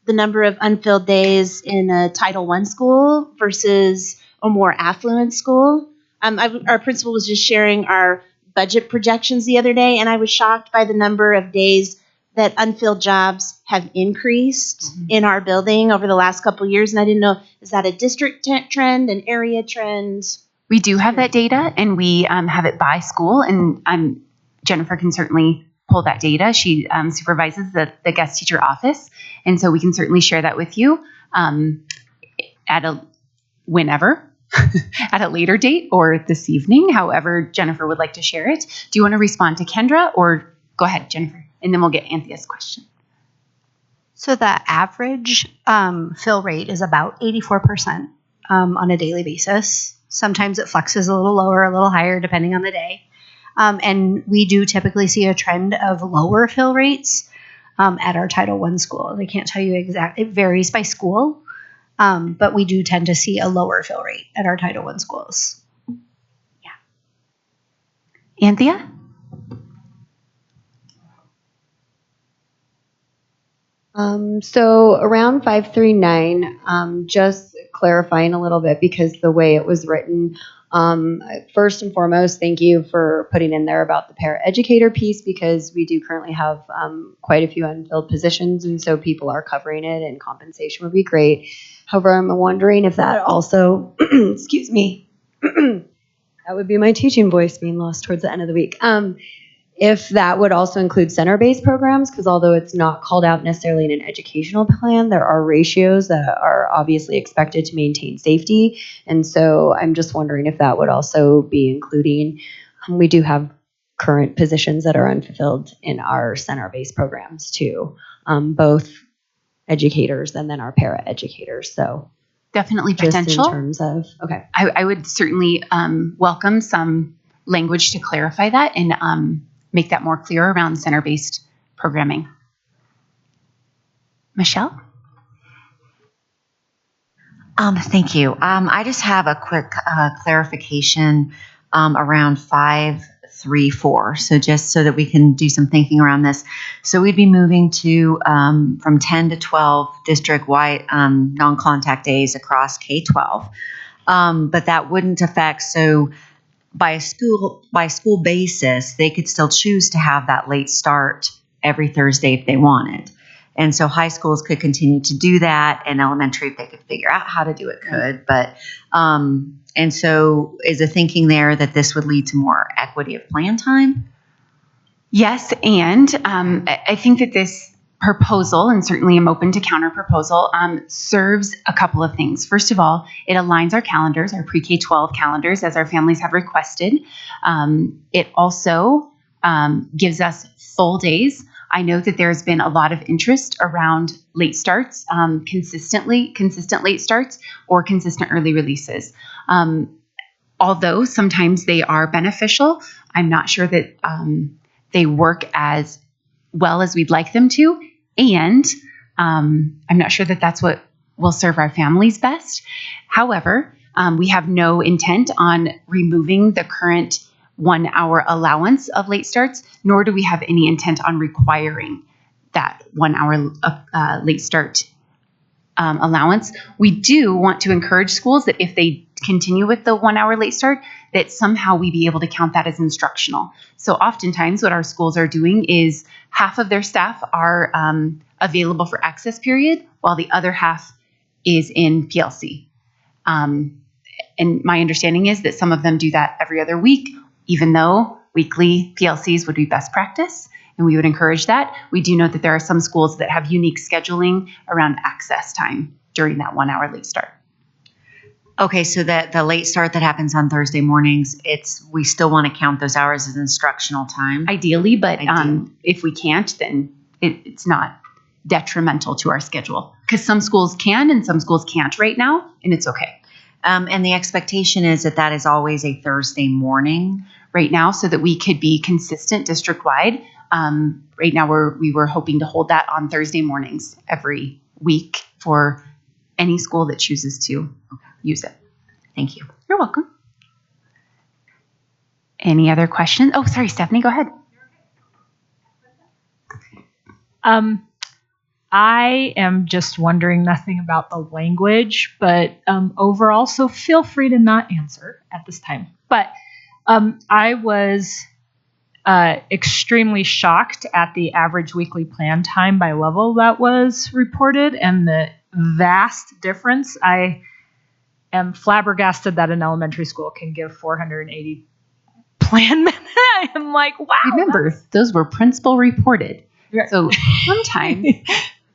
the number of unfilled days in a Title I school versus a more affluent school. Our principal was just sharing our budget projections the other day, and I was shocked by the number of days that unfilled jobs have increased in our building over the last couple of years, and I didn't know, is that a district trend, an area trend? We do have that data, and we have it by school, and Jennifer can certainly pull that data. She supervises the guest teacher office, and so we can certainly share that with you whenever, at a later date or this evening, however Jennifer would like to share it. Do you want to respond to Kendra, or go ahead, Jennifer, and then we'll get Anthea's question. So the average fill rate is about 84% on a daily basis. Sometimes it flexes a little lower, a little higher, depending on the day. And we do typically see a trend of lower fill rates at our Title I school. I can't tell you exactly. It varies by school, but we do tend to see a lower fill rate at our Title I schools. Anthea? So around 539, just clarifying a little bit because the way it was written, first and foremost, thank you for putting in there about the paraeducator piece because we do currently have quite a few unfilled positions, and so people are covering it, and compensation would be great. However, I'm wondering if that also, excuse me, that would be my teaching voice being lost towards the end of the week. If that would also include center-based programs, because although it's not called out necessarily in an educational plan, there are ratios that are obviously expected to maintain safety. And so I'm just wondering if that would also be including, we do have current positions that are unfulfilled in our center-based programs too, both educators and then our para-educators. So Definitely just potential. in terms of, okay. I would certainly welcome some language to clarify that and make that more clear around center-based programming. Michelle? Thank you. I just have a quick clarification around 534. So just so that we can do some thinking around this. So we'd be moving to from 10 to 12 district-wide non-contact days across K-12. But that wouldn't affect, so by school basis, they could still choose to have that late start every Thursday if they wanted. And so high schools could continue to do that, and elementary, if they could figure out how to do it, could. But and so is the thinking there that this would lead to more equity of plan time? Yes, and I think that this proposal, and certainly I'm open to counter proposal, serves a couple of things. First of all, it aligns our calendars, our pre-K-12 calendars, as our families have requested. It also gives us full days. I know that there's been a lot of interest around late starts, consistent late starts, or consistent early releases. Although sometimes they are beneficial, I'm not sure that they work as well as we'd like them to. And I'm not sure that that's what will serve our families best. However, we have no intent on removing the current 1 hour allowance of late starts, nor do we have any intent on requiring that 1 hour late start allowance. We do want to encourage schools that if they continue with the 1 hour late start, that somehow we be able to count that as instructional. So oftentimes what our schools are doing is half of their staff are available for access period, while the other half is in PLC. And my understanding is that some of them do that every other week, even though weekly PLCs would be best practice, and we would encourage that. We do know that there are some schools that have unique scheduling around access time during that 1 hour late start. Okay, so that the late start that happens on Thursday mornings, we still want to count those hours as instructional time? Ideally, but if we can't, then it's not detrimental to our schedule. Because some schools can and some schools can't right now, and it's okay. And the expectation is that that is always a Thursday morning? Right now, so that we could be consistent district-wide. Right now, we were hoping to hold that on Thursday mornings every week for any school that chooses to use it. Thank you. You're welcome. Any other questions? Oh, sorry, Stephanie, go ahead. I am just wondering nothing about the language, but overall, so feel free to not answer at this time. But I was extremely shocked at the average weekly plan time by level that was reported and the vast difference. I am flabbergasted that an elementary school can give 480 plan minutes. I am like, wow. Remember, those were principal reported. So sometimes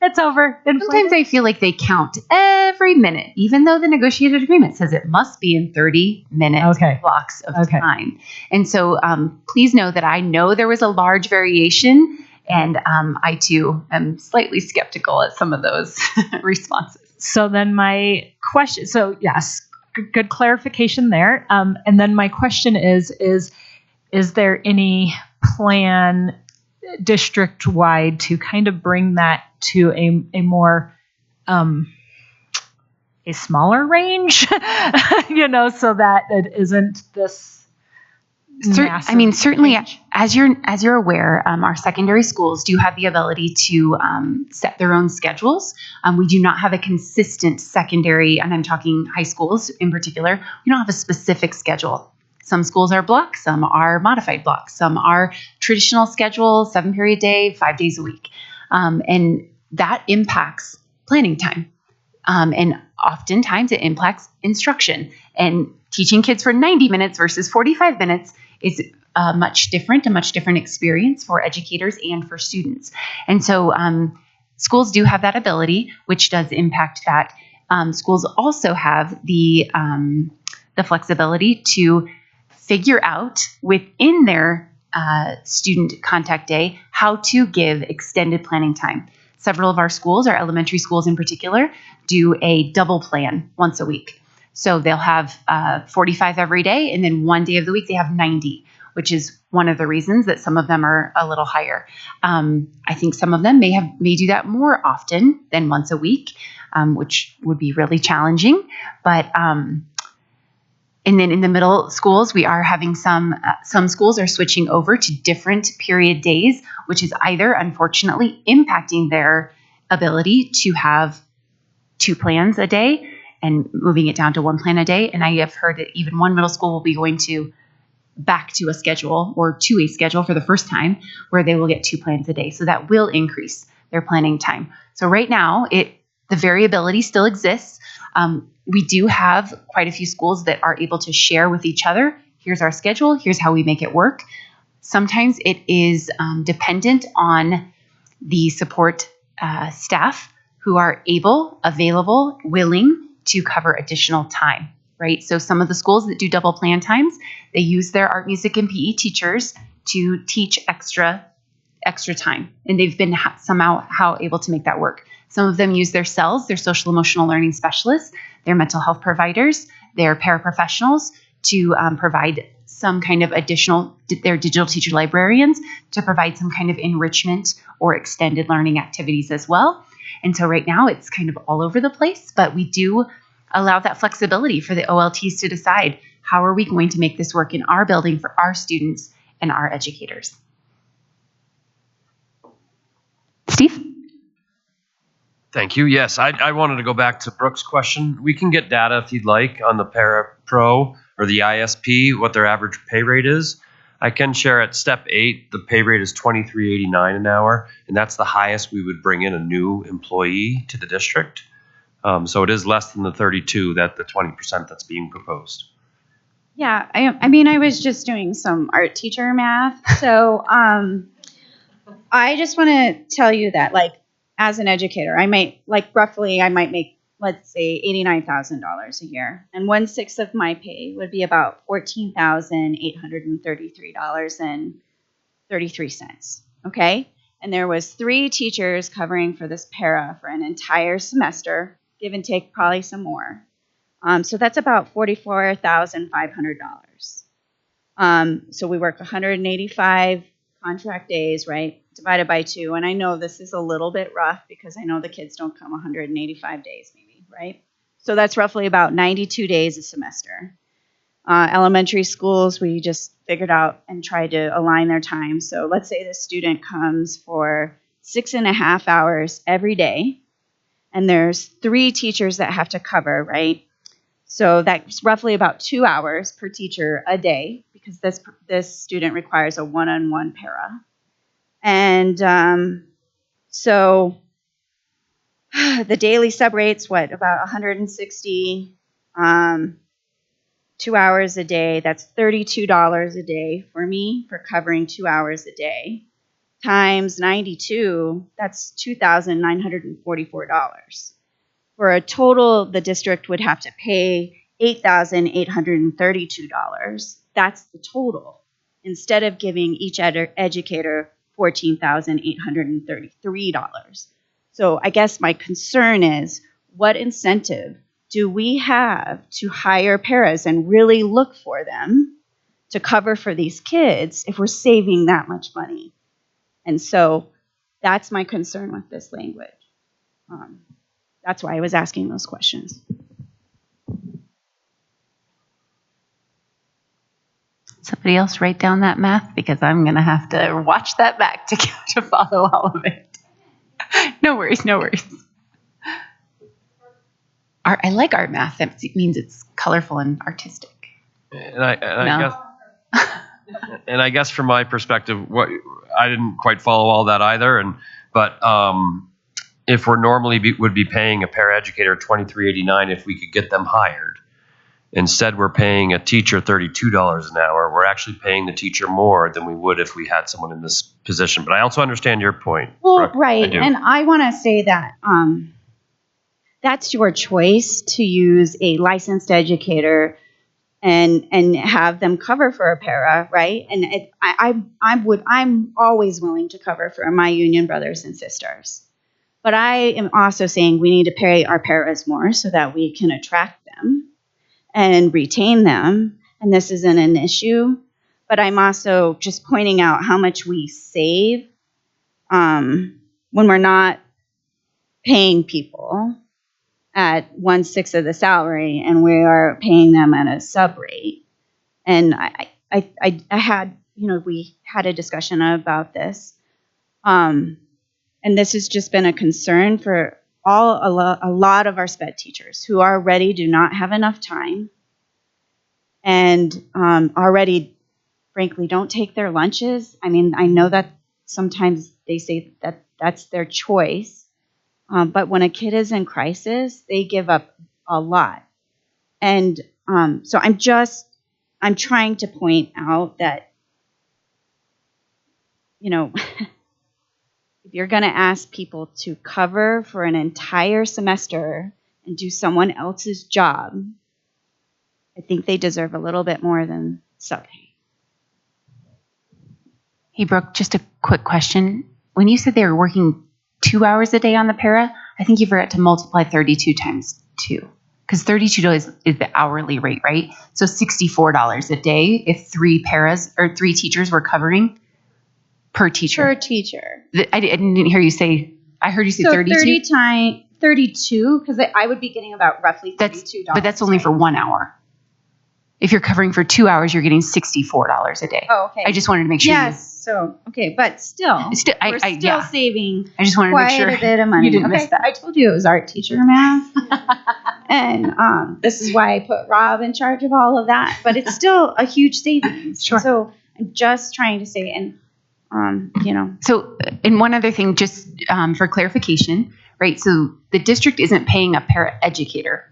it's over. Sometimes I feel like they count every minute, even though the negotiated agreement says it must be in 30-minute blocks of time. And so please know that I know there was a large variation, and I too am slightly skeptical at some of those responses. So then my question, so yes, good clarification there. And then my question is there any plan district-wide to kind of bring that to a more a smaller range, so that it isn't Certainly, as you're aware, our secondary schools do have the ability to set their own schedules. We do not have a consistent secondary, and I'm talking high schools in particular. We don't have a specific schedule. Some schools are block, some are modified block, some are traditional schedule, 7-period day, 5 days a week, and that impacts planning time. And oftentimes it impacts instruction, and teaching kids for 90 minutes versus 45 minutes is a much different experience for educators and for students. And so schools do have that ability, which does impact that. Schools also have the flexibility to figure out within their student contact day how to give extended planning time. Several of our schools, our elementary schools in particular, do a double plan once a week. So they'll have 45 every day, and then one day of the week they have 90, which is one of the reasons that some of them are a little higher. I think some of them may do that more often than once a week, which would be really challenging. But and then in the middle schools, we are having some schools are switching over to different period days, which is either unfortunately impacting their ability to have 2 plans a day and moving it down to 1 plan a day. And I have heard that even one middle school will be going back to a schedule or to a schedule for the first time where they will get 2 plans a day. So that will increase their planning time. So right now, the variability still exists. We do have quite a few schools that are able to share with each other. Here's our schedule. Here's how we make it work. Sometimes it is dependent on the support staff who are able, available, willing to cover additional time, right? So some of the schools that do double plan times, they use their art, music, and PE teachers to teach extra time. And they've been somehow able to make that work. Some of them use their SELs, their social emotional learning specialists, their mental health providers, their paraprofessionals to provide some kind of additional, their digital teacher librarians to provide some kind of enrichment or extended learning activities as well. And so right now it's kind of all over the place, but we do allow that flexibility for the OLTs to decide how are we going to make this work in our building for our students and our educators. Steve? Thank you. Yes, I wanted to go back to Brooke's question. We can get data if you'd like on the Para Pro or the ISP, what their average pay rate is. I can share at step 8, the pay rate is $23.89 an hour, and that's the highest we would bring in a new employee to the district. So it is less than the 32, the 20% that's being proposed. Yeah, I mean, I was just doing some art teacher math. So I just want to tell you that, like, as an educator, I might make, let's say, $89,000 a year. And 1/6 of my pay would be about $14,833.33. Okay? And there was 3 teachers covering for this para for an entire semester, give and take probably some more. So that's about $44,500. So we work 185 contract days, right? Divided by 2. And I know this is a little bit rough because I know the kids don't come 185 days maybe, right? So that's roughly about 92 days a semester. Elementary schools, we just figured out and tried to align their time. So let's say the student comes for 6.5 hours every day, and there's 3 teachers that have to cover, right? So that's roughly about 2 hours per teacher a day because this student requires a one-on-one para. And so the daily sub rate's about 160, 2 hours a day. That's $32 a day for me for covering 2 hours a day. Times 92, that's $2,944. For a total, the district would have to pay $8,832. That's the total, instead of giving each educator $14,833. So I guess my concern is, what incentive do we have to hire paras and really look for them to cover for these kids if we're saving that much money? And so that's my concern with this language. That's why I was asking those questions. Somebody else write down that math because I'm going to have to watch that back to follow all of it. No worries, no worries. I like art math. That means it's colorful and artistic. I guess from my perspective, I didn't quite follow all that either. But if we're normally would be paying a paraeducator $23.89 if we could get them hired, instead we're paying a teacher $32 an hour. We're actually paying the teacher more than we would if we had someone in this position. But I also understand your point. Well, right, and I want to say that that's your choice to use a licensed educator and have them cover for a para, right? And I'm always willing to cover for my union brothers and sisters. But I am also saying we need to pay our paras more so that we can attract them and retain them. And this isn't an issue. But I'm also just pointing out how much we save when we're not paying people at 1/6 of the salary and we are paying them at a sub rate. And I had, we had a discussion about this. And this has just been a concern for a lot of our SPED teachers who already do not have enough time and already, frankly, don't take their lunches. I mean, I know that sometimes they say that that's their choice. But when a kid is in crisis, they give up a lot. And so I'm trying to point out that, if you're going to ask people to cover for an entire semester and do someone else's job, I think they deserve a little bit more than subpay. Hey, Brooke, just a quick question. When you said they were working 2 hours a day on the para, I think you forgot to multiply 32 times 2, because $32 is the hourly rate, right? So $64 a day if 3 paras or 3 teachers were covering per teacher. Per teacher. I didn't hear you say. I heard you say 32. So 32, because I would be getting about roughly $32. But that's only for 1 hour. If you're covering for 2 hours, you're getting $64 a day. Oh, okay. I just wanted to make sure. Yes. So, okay, but still, we're still saving I just wanted to make sure quite a bit of money. you didn't miss that. I told you it was art teacher math. And this is why I put Rob in charge of all of that. But it's still a huge savings. Sure. So I'm just trying to say, and, So, and one other thing, just for clarification, right? So the district isn't paying a paraeducator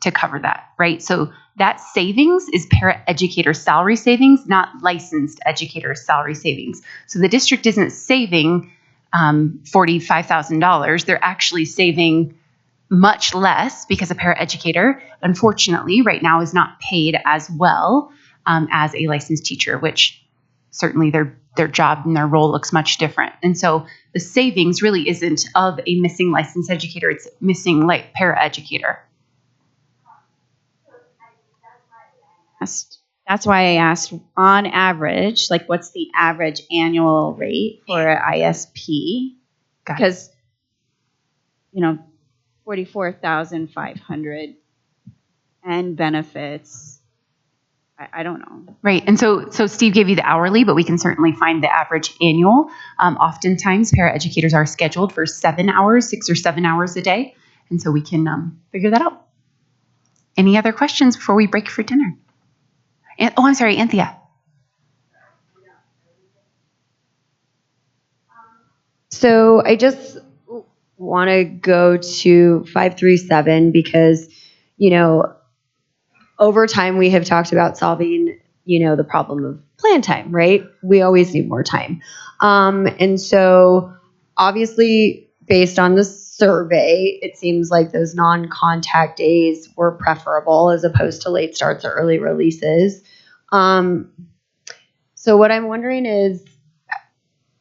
to cover that, right? So that savings is paraeducator salary savings, not licensed educator salary savings. So the district isn't saving $45,000. They're actually saving much less because a paraeducator, unfortunately, right now is not paid as well as a licensed teacher, which certainly their job and their role looks much different. And so the savings really isn't of a missing licensed educator, it's missing like paraeducator. That's why I asked, on average, like what's the average annual rate for an ISP? Because, $44,500 and benefits. I don't know. Right. And so Steve gave you the hourly, but we can certainly find the average annual. Oftentimes, paraeducators are scheduled for 7 hours, 6 or 7 hours a day. And so we can figure that out. Any other questions before we break for dinner? I'm sorry, Anthea. So I just want to go to 537 because, over time we have talked about solving, the problem of plan time, right? We always need more time. And so obviously based on the survey, it seems like those non-contact days were preferable as opposed to late starts or early releases. So what I'm wondering is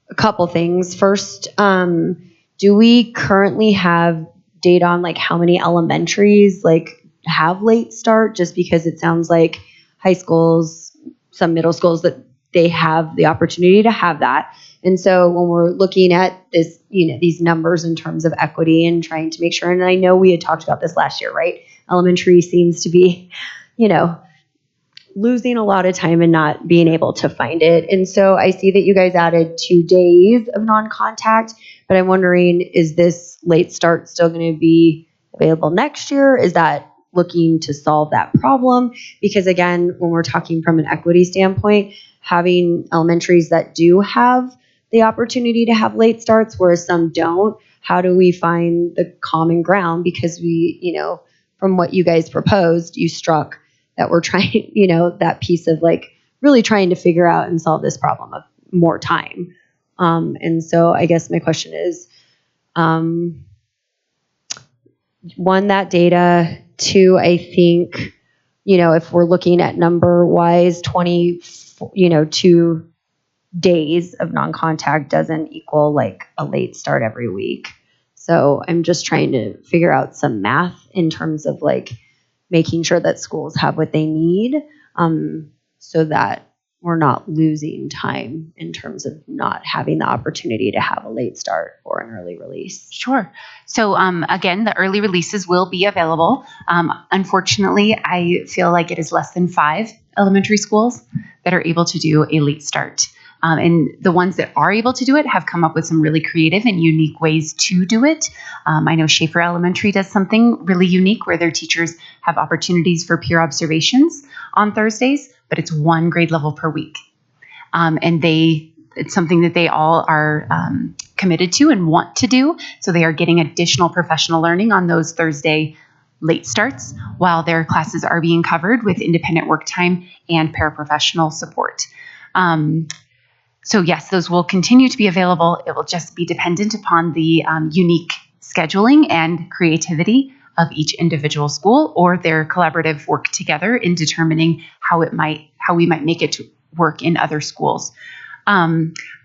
a couple things. First, do we currently have data on like how many elementaries have late start? Just because it sounds like high schools, some middle schools, that they have the opportunity to have that. And so when we're looking at this, these numbers in terms of equity and trying to make sure, and I know we had talked about this last year, right? Elementary seems to be, losing a lot of time and not being able to find it. And so I see that you guys added 2 days of non-contact, but I'm wondering, is this late start still going to be available next year? Is that looking to solve that problem? Because again, when we're talking from an equity standpoint, having elementaries that do have the opportunity to have late starts, whereas some don't, how do we find the common ground? Because we, from what you guys proposed, you struck that we're trying, that piece of like really trying to figure out and solve this problem of more time. And so I guess my question is, 1, that data. 2, I think, if we're looking at number wise, 2 days of non-contact doesn't equal like a late start every week. So I'm just trying to figure out some math in terms of like making sure that schools have what they need, so that we're not losing time in terms of not having the opportunity to have a late start or an early release. Sure. So again, the early releases will be available. Unfortunately, I feel like it is less than 5 elementary schools that are able to do a late start. And the ones that are able to do it have come up with some really creative and unique ways to do it. I know Schaefer Elementary does something really unique where their teachers have opportunities for peer observations on Thursdays, but it's 1 grade level per week. And it's something that they all are committed to and want to do. So they are getting additional professional learning on those Thursday late starts while their classes are being covered with independent work time and paraprofessional support. So yes, those will continue to be available. It will just be dependent upon the unique scheduling and creativity of each individual school or their collaborative work together in determining how we might make it to work in other schools.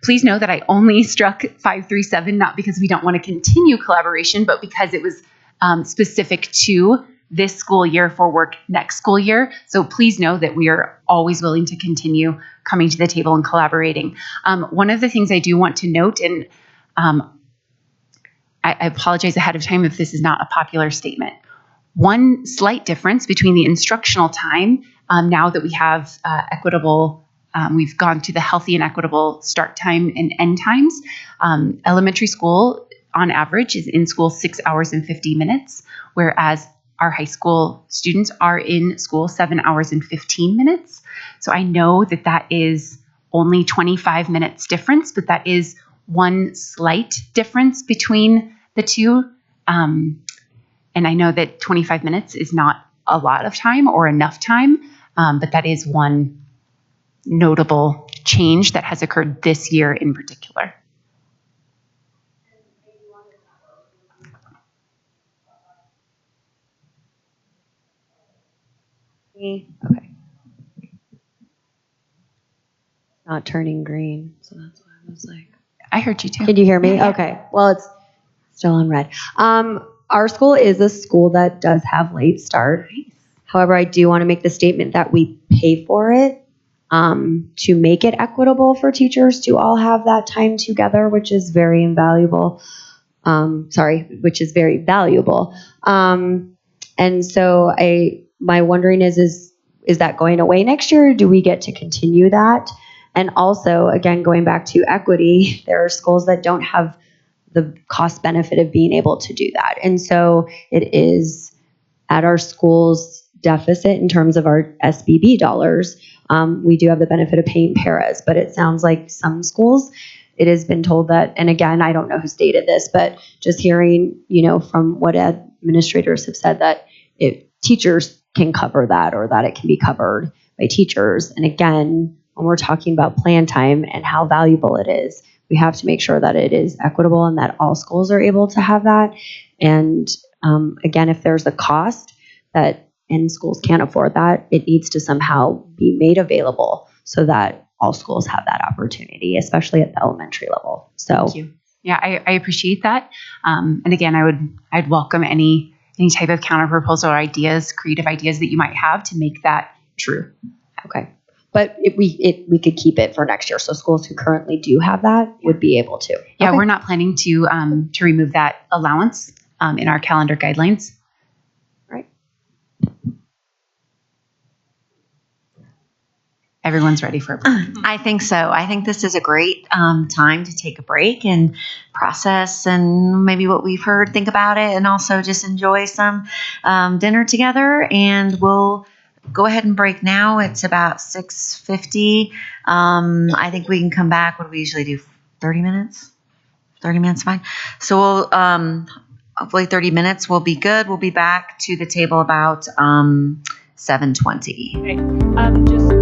Please know that I only struck 537, not because we don't want to continue collaboration, but because it was specific to this school year for work next school year. So please know that we are always willing to continue coming to the table and collaborating. One of the things I do want to note, and I apologize ahead of time if this is not a popular statement. One slight difference between the instructional time, now that we have equitable, we've gone to the healthy and equitable start time and end times. Elementary school, on average, is in school 6 hours and 50 minutes, whereas our high school students are in school 7 hours and 15 minutes. So I know that that is only 25 minutes difference, but that is one slight difference between the two. And I know that 25 minutes is not a lot of time or enough time, but that is one notable change that has occurred this year in particular. Okay. Not turning green, so that's why I was like. I heard you too. Can you hear me? Yeah. Okay. Well, it's still on red. Our school is a school that does have late start. Nice. However, I do want to make the statement that we pay for it to make it equitable for teachers to all have that time together, which is very invaluable. Which is very valuable. And so my wondering is that going away next year? Or do we get to continue that? And also, again, going back to equity, there are schools that don't have the cost benefit of being able to do that. And so it is at our school's deficit in terms of our SBB dollars. We do have the benefit of paying paras, but it sounds like some schools, it has been told that, and again, I don't know who stated this, but just hearing, from what administrators have said, that if teachers can cover that or that it can be covered by teachers. And again, when we're talking about plan time and how valuable it is, we have to make sure that it is equitable and that all schools are able to have that. And again, if there's a cost that and schools can't afford that, it needs to somehow be made available so that all schools have that opportunity, especially at the elementary level. So Thank you. Yeah, I appreciate that. And again, I'd welcome any type of counter proposal or ideas, creative ideas that you might have to make that true. Okay. But if we could keep it for next year. So schools who currently do have that would be able to. Yeah, Okay. we're not planning to remove that allowance in our calendar guidelines. Right. everyone's ready for a break. I think so. I think this is a great time to take a break and process and maybe what we've heard, think about it, and also just enjoy some dinner together. And we'll go ahead and break now. It's about 6:50. I think we can come back. What do we usually do? 30 minutes? 30 minutes, fine. So we'll hopefully 30 minutes will be good. We'll be back to the table about 7:20. Okay. Just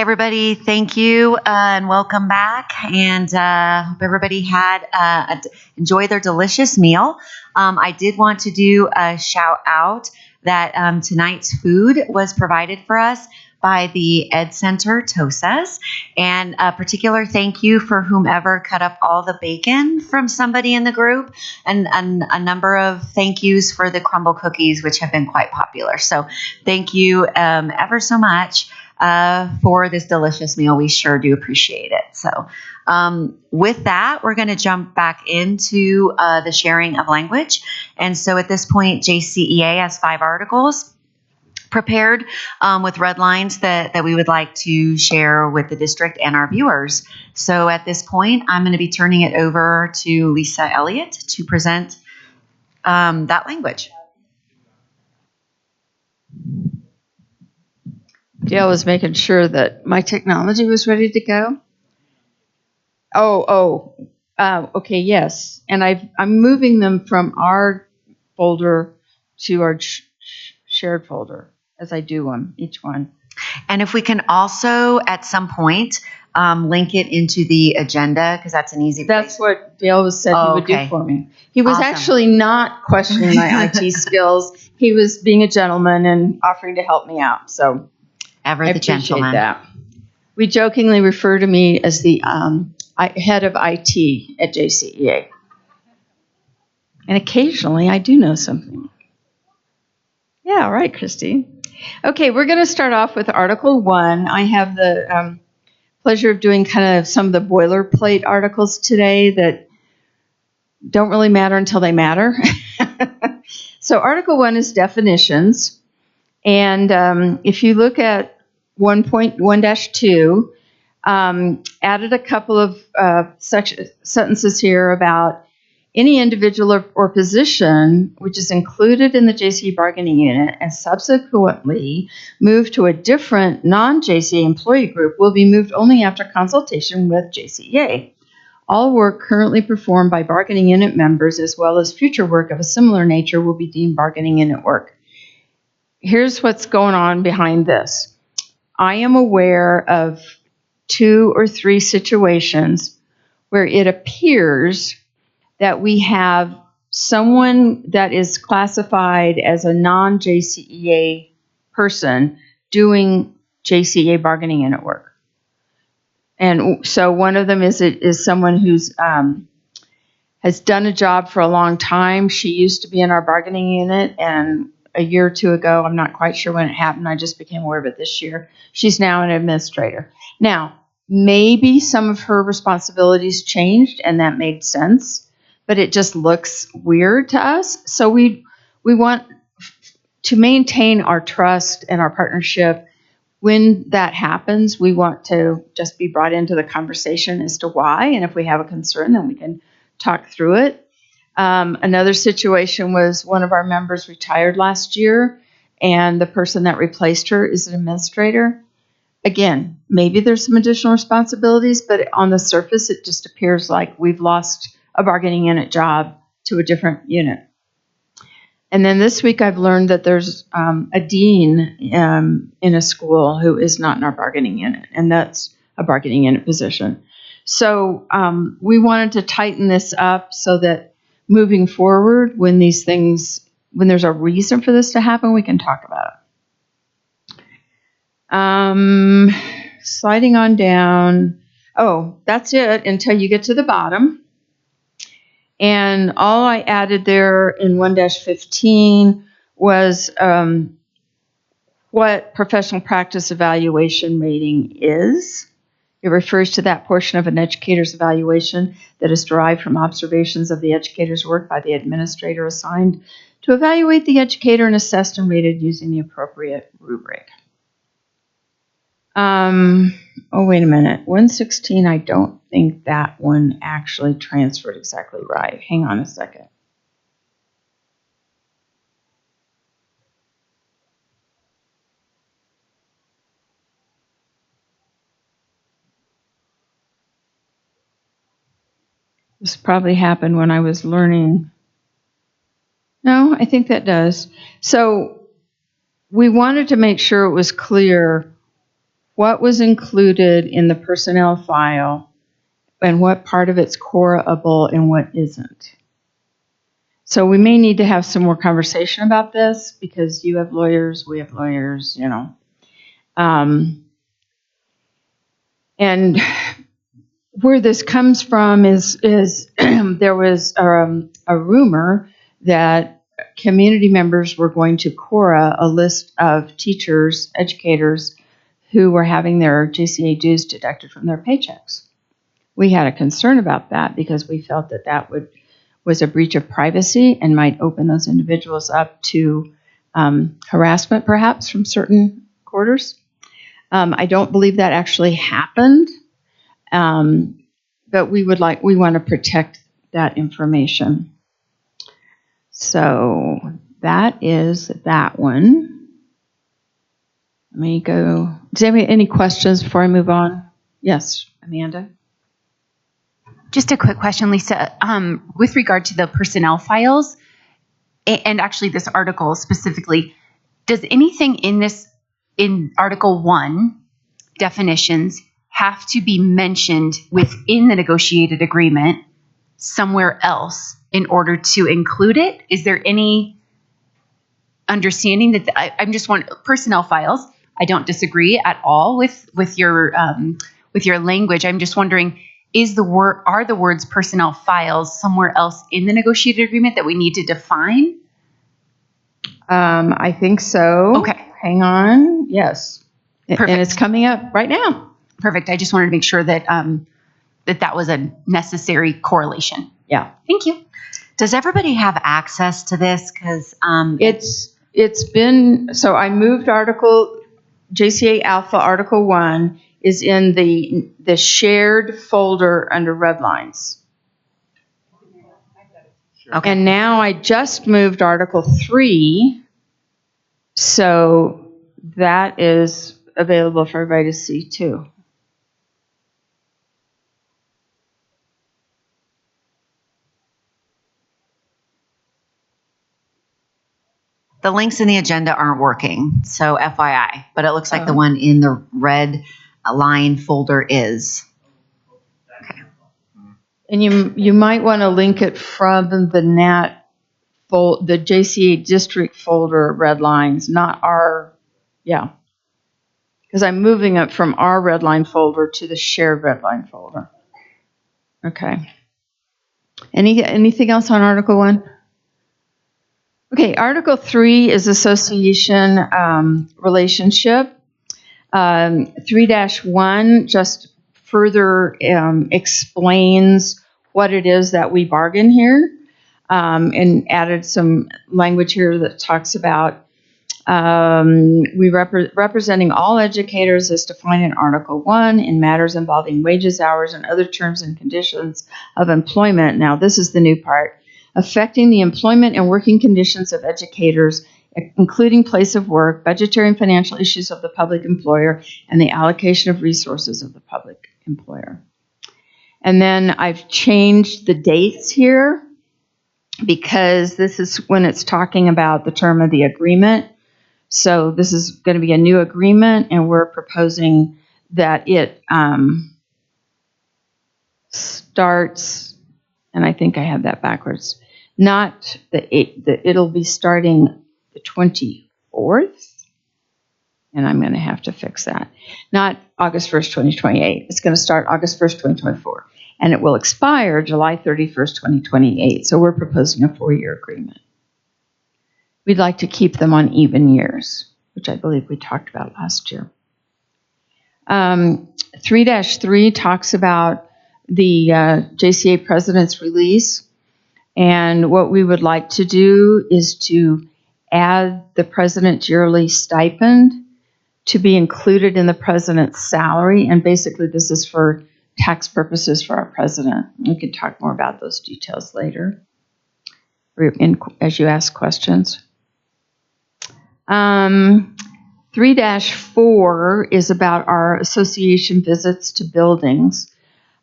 everybody. Thank you and welcome back. And hope everybody had enjoyed their delicious meal. I did want to do a shout out that tonight's food was provided for us by the Ed Center TOSAs. And a particular thank you for whomever cut up all the bacon from somebody in the group, and a number of thank yous for the crumble cookies, which have been quite popular. So thank you ever so much for this delicious meal. We sure do appreciate it. So with that, we're going to jump back into the sharing of language. And so at this point, JCEA has 5 articles prepared with red lines that we would like to share with the district and our viewers. So at this point, I'm going to be turning it over to Lisa Elliott to present that language. Dale was making sure that my technology was ready to go. Okay, yes. And I'm moving them from our folder to our shared folder as I do them, each one. And if we can also, at some point, link it into the agenda, because that's an easy place. That's what Dale said he would do for me. He was actually not questioning my IT skills. He was being a gentleman and offering to help me out. So ever I the appreciate gentleman. that. We jokingly refer to me as the head of IT at JCEA. And occasionally I do know something. Yeah, all right, Christy. Okay, we're going to start off with Article 1. I have the pleasure of doing kind of some of the boilerplate articles today that don't really matter until they matter. So Article 1 is definitions. And if you look at 1.1-2, added a couple of sentences here about any individual or position which is included in the JCE bargaining unit and subsequently moved to a different non-JCE employee group will be moved only after consultation with JCEA. All work currently performed by bargaining unit members as well as future work of a similar nature will be deemed bargaining unit work. Here's what's going on behind this. I am aware of 2 or 3 situations where it appears that we have someone that is classified as a non-JCEA person doing JCEA bargaining unit work. And so one of them is someone who's has done a job for a long time. She used to be in our bargaining unit, and a year or 2 ago, I'm not quite sure when it happened, I just became aware of it this year, she's now an administrator. Now, maybe some of her responsibilities changed, and that made sense. But it just looks weird to us. So we want to maintain our trust and our partnership. When that happens, we want to just be brought into the conversation as to why. And if we have a concern, then we can talk through it. Another situation was one of our members retired last year, and the person that replaced her is an administrator. Again, maybe there's some additional responsibilities, but on the surface, it just appears like we've lost a bargaining unit job to a different unit. And then this week I've learned that there's a dean in a school who is not in our bargaining unit, and that's a bargaining unit position. So we wanted to tighten this up so that moving forward, when there's a reason for this to happen, we can talk about it. Sliding on down. Oh, that's it until you get to the bottom. And all I added there in 1-15 was what professional practice evaluation rating is. It refers to that portion of an educator's evaluation that is derived from observations of the educator's work by the administrator assigned to evaluate the educator and assessed and rated using the appropriate rubric. Oh, wait a minute. 116, I don't think that one actually transferred exactly right. Hang on a second. This probably happened when I was learning. No, I think that does. So we wanted to make sure it was clear what was included in the personnel file and what part of it's coreable and what isn't. So we may need to have some more conversation about this because you have lawyers, we have lawyers, you know. And where this comes from is there was a rumor that community members were going to Cora a list of teachers, educators who were having their JCA dues deducted from their paychecks. We had a concern about that because we felt that that was a breach of privacy and might open those individuals up to harassment perhaps from certain quarters. I don't believe that actually happened, but we want to protect that information. So that is that one. Let me go. Does anybody have any questions before I move on? Yes, Amanda. Just a quick question, Lisa. With regard to the personnel files, and actually this article specifically, does anything in Article 1, definitions, have to be mentioned within the negotiated agreement somewhere else in order to include it? Is there any understanding that I'm just wondering, personnel files, I don't disagree at all with your language. I'm just wondering, are the words personnel files somewhere else in the negotiated agreement that we need to define? I think so. Okay. Hang on. Yes. Perfect. And it's coming up right now. Perfect. I just wanted to make sure that that was a necessary correlation. Yeah. Thank you. Does everybody have access to this? Because it's been, so I moved JCA Alpha Article 1 is in the shared folder under red lines. Okay. And now I just moved Article 3, so that is available for everybody to see too. the links in the agenda aren't working, so FYI. But it looks like the one in the red line folder is. And you might want to link it from the the JCA district folder red lines, not our, yeah. Because I'm moving it from our red line folder to the shared red line folder. Okay. Anything else on Article 1? Okay, Article 3 is association relationship. 3-1 just further explains what it is that we bargain here, and added some language here that talks about representing all educators as defined in Article 1 in matters involving wages, hours, and other terms and conditions of employment. Now, this is the new part. Affecting the employment and working conditions of educators, including place of work, budgetary and financial issues of the public employer, and the allocation of resources of the public employer. And then I've changed the dates here because this is when it's talking about the term of the agreement. So this is going to be a new agreement, and we're proposing that it starts, and I think I have that backwards, not it'll be starting the 24th, and I'm going to have to fix that. Not August 1st, 2028. It's going to start August 1st, 2024, and it will expire July 31st, 2028. So we're proposing a 4-year agreement. We'd like to keep them on even years, which I believe we talked about last year. 3-3 talks about the JCA president's release. And what we would like to do is to add the president's yearly stipend to be included in the president's salary. And basically, this is for tax purposes for our president. We can talk more about those details later as you ask questions. 3-4 is about our association visits to buildings.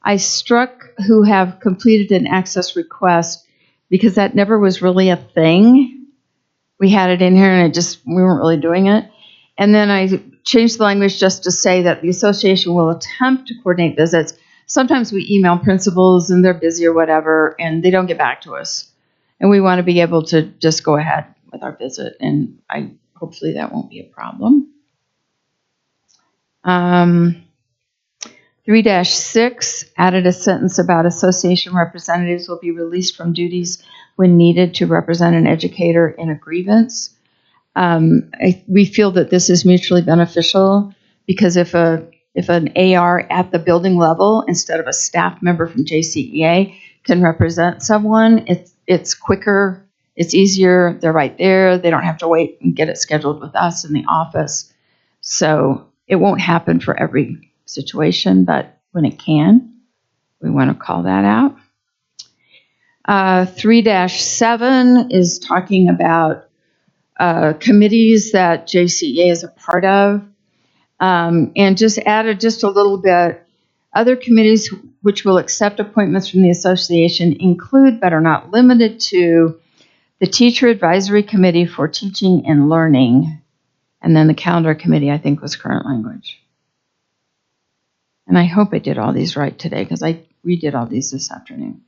I struck who have completed an access request because that never was really a thing. We had it in here and we weren't really doing it. And then changed the language just to say that the association will attempt to coordinate visits. Sometimes we email principals and they're busy or whatever, and they don't get back to us. And we want to be able to just go ahead with our visit, and hopefully that won't be a problem. 3-6 added a sentence about association representatives will be released from duties when needed to represent an educator in a grievance. We feel that this is mutually beneficial because if an AR at the building level instead of a staff member from JCEA can represent someone, it's quicker, it's easier, they're right there, they don't have to wait and get it scheduled with us in the office. So it won't happen for every situation, but when it can, we want to call that out. 3-7 is talking about committees that JCEA is a part of, and just added just a little bit. Other committees which will accept appointments from the association include, but are not limited to, the Teacher Advisory Committee for Teaching and Learning, and then the Calendar Committee, I think, was current language. And I hope I did all these right today because I redid all these this afternoon.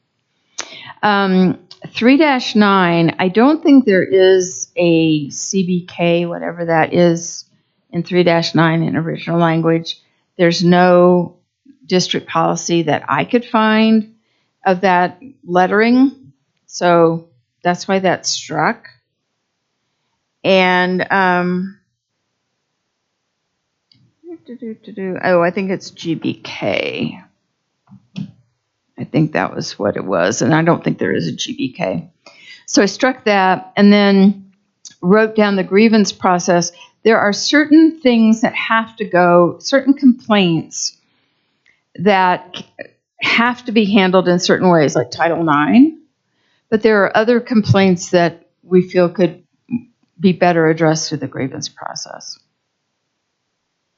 3-9, I don't think there is a CBK, whatever that is, in 3-9 in original language. There's no district policy that I could find of that lettering, so that's why that's struck. And I think it's GBK. I think that was what it was, and I don't think there is a GBK. So I struck that and then wrote down the grievance process. There are certain things that have to go, certain complaints that have to be handled in certain ways, like Title IX, but there are other complaints that we feel could be better addressed through the grievance process.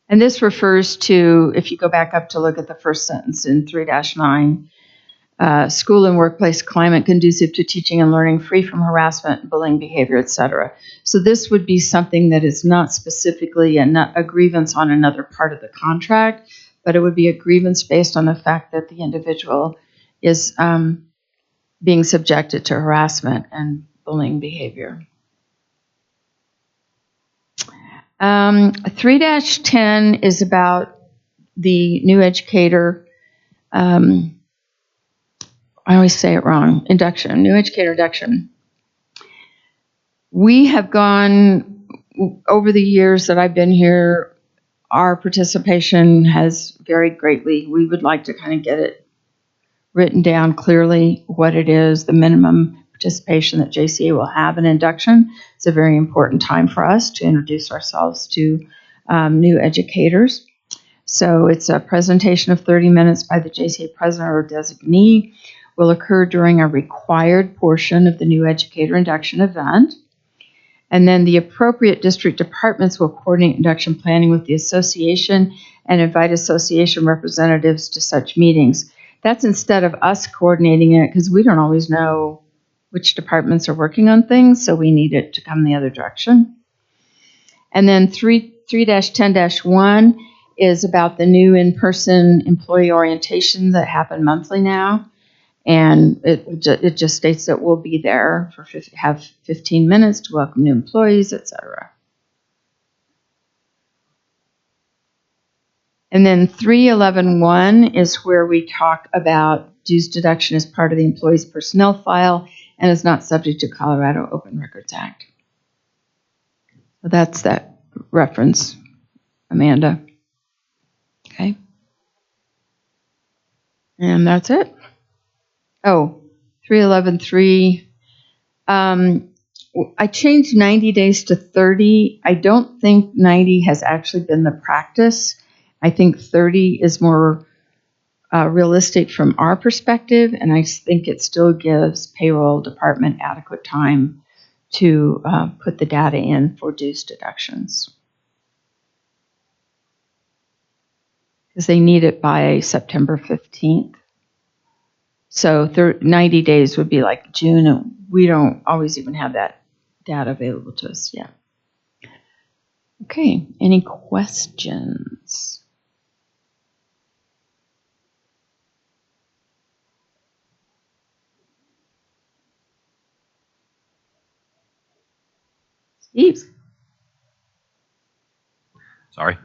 And this refers to, if you go back up to look at the first sentence in 3-9, school and workplace climate conducive to teaching and learning, free from harassment, bullying behavior, etc. So this would be something that is not specifically a grievance on another part of the contract, but it would be a grievance based on the fact that the individual is being subjected to harassment and bullying behavior. 3-10 is about the new educator, I always say it wrong, induction, new educator induction. We have gone, over the years that I've been here, our participation has varied greatly. We would like to kind of get it written down clearly what it is, the minimum participation that JCEA will have in induction. It's a very important time for us to introduce ourselves to new educators. So it's a presentation of 30 minutes by the JCEA president or designee, will occur during a required portion of the new educator induction event. And then the appropriate district departments will coordinate induction planning with the association and invite association representatives to such meetings. That's instead of us coordinating it, because we don't always know which departments are working on things, so we need it to come the other direction. And then 3-10-1 is about the new in-person employee orientation that happen monthly now. And it just states that we'll be there for have 15 minutes to welcome new employees, etc. And then 3-11-1 is where we talk about dues deduction as part of the employee's personnel file and is not subject to Colorado Open Records Act. So that's that reference, Amanda. Okay. And that's it. Oh, 3-11-3. I changed 90 days to 30. I don't think 90 has actually been the practice. I think 30 is more realistic from our perspective, and I think it still gives payroll department adequate time to put the data in for dues deductions. Because they need it by September 15th. So 90 days would be like June, and we don't always even have that data available to us yet. Okay, any questions? Steve? Sorry.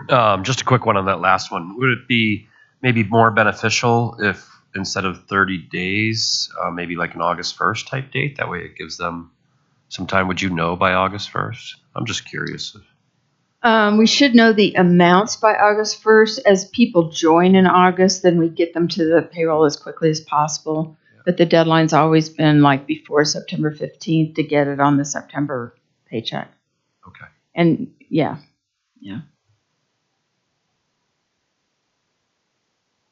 Just a quick one on that last one. Would it be maybe more beneficial if instead of 30 days, maybe like an August 1st type date? That way it gives them some time. Would you know by August 1st? I'm just curious. We should know the amounts by August 1st. As people join in August, then we get them to the payroll as quickly as possible. But the deadline's always been like before September 15th to get it on the September paycheck. Okay. And yeah.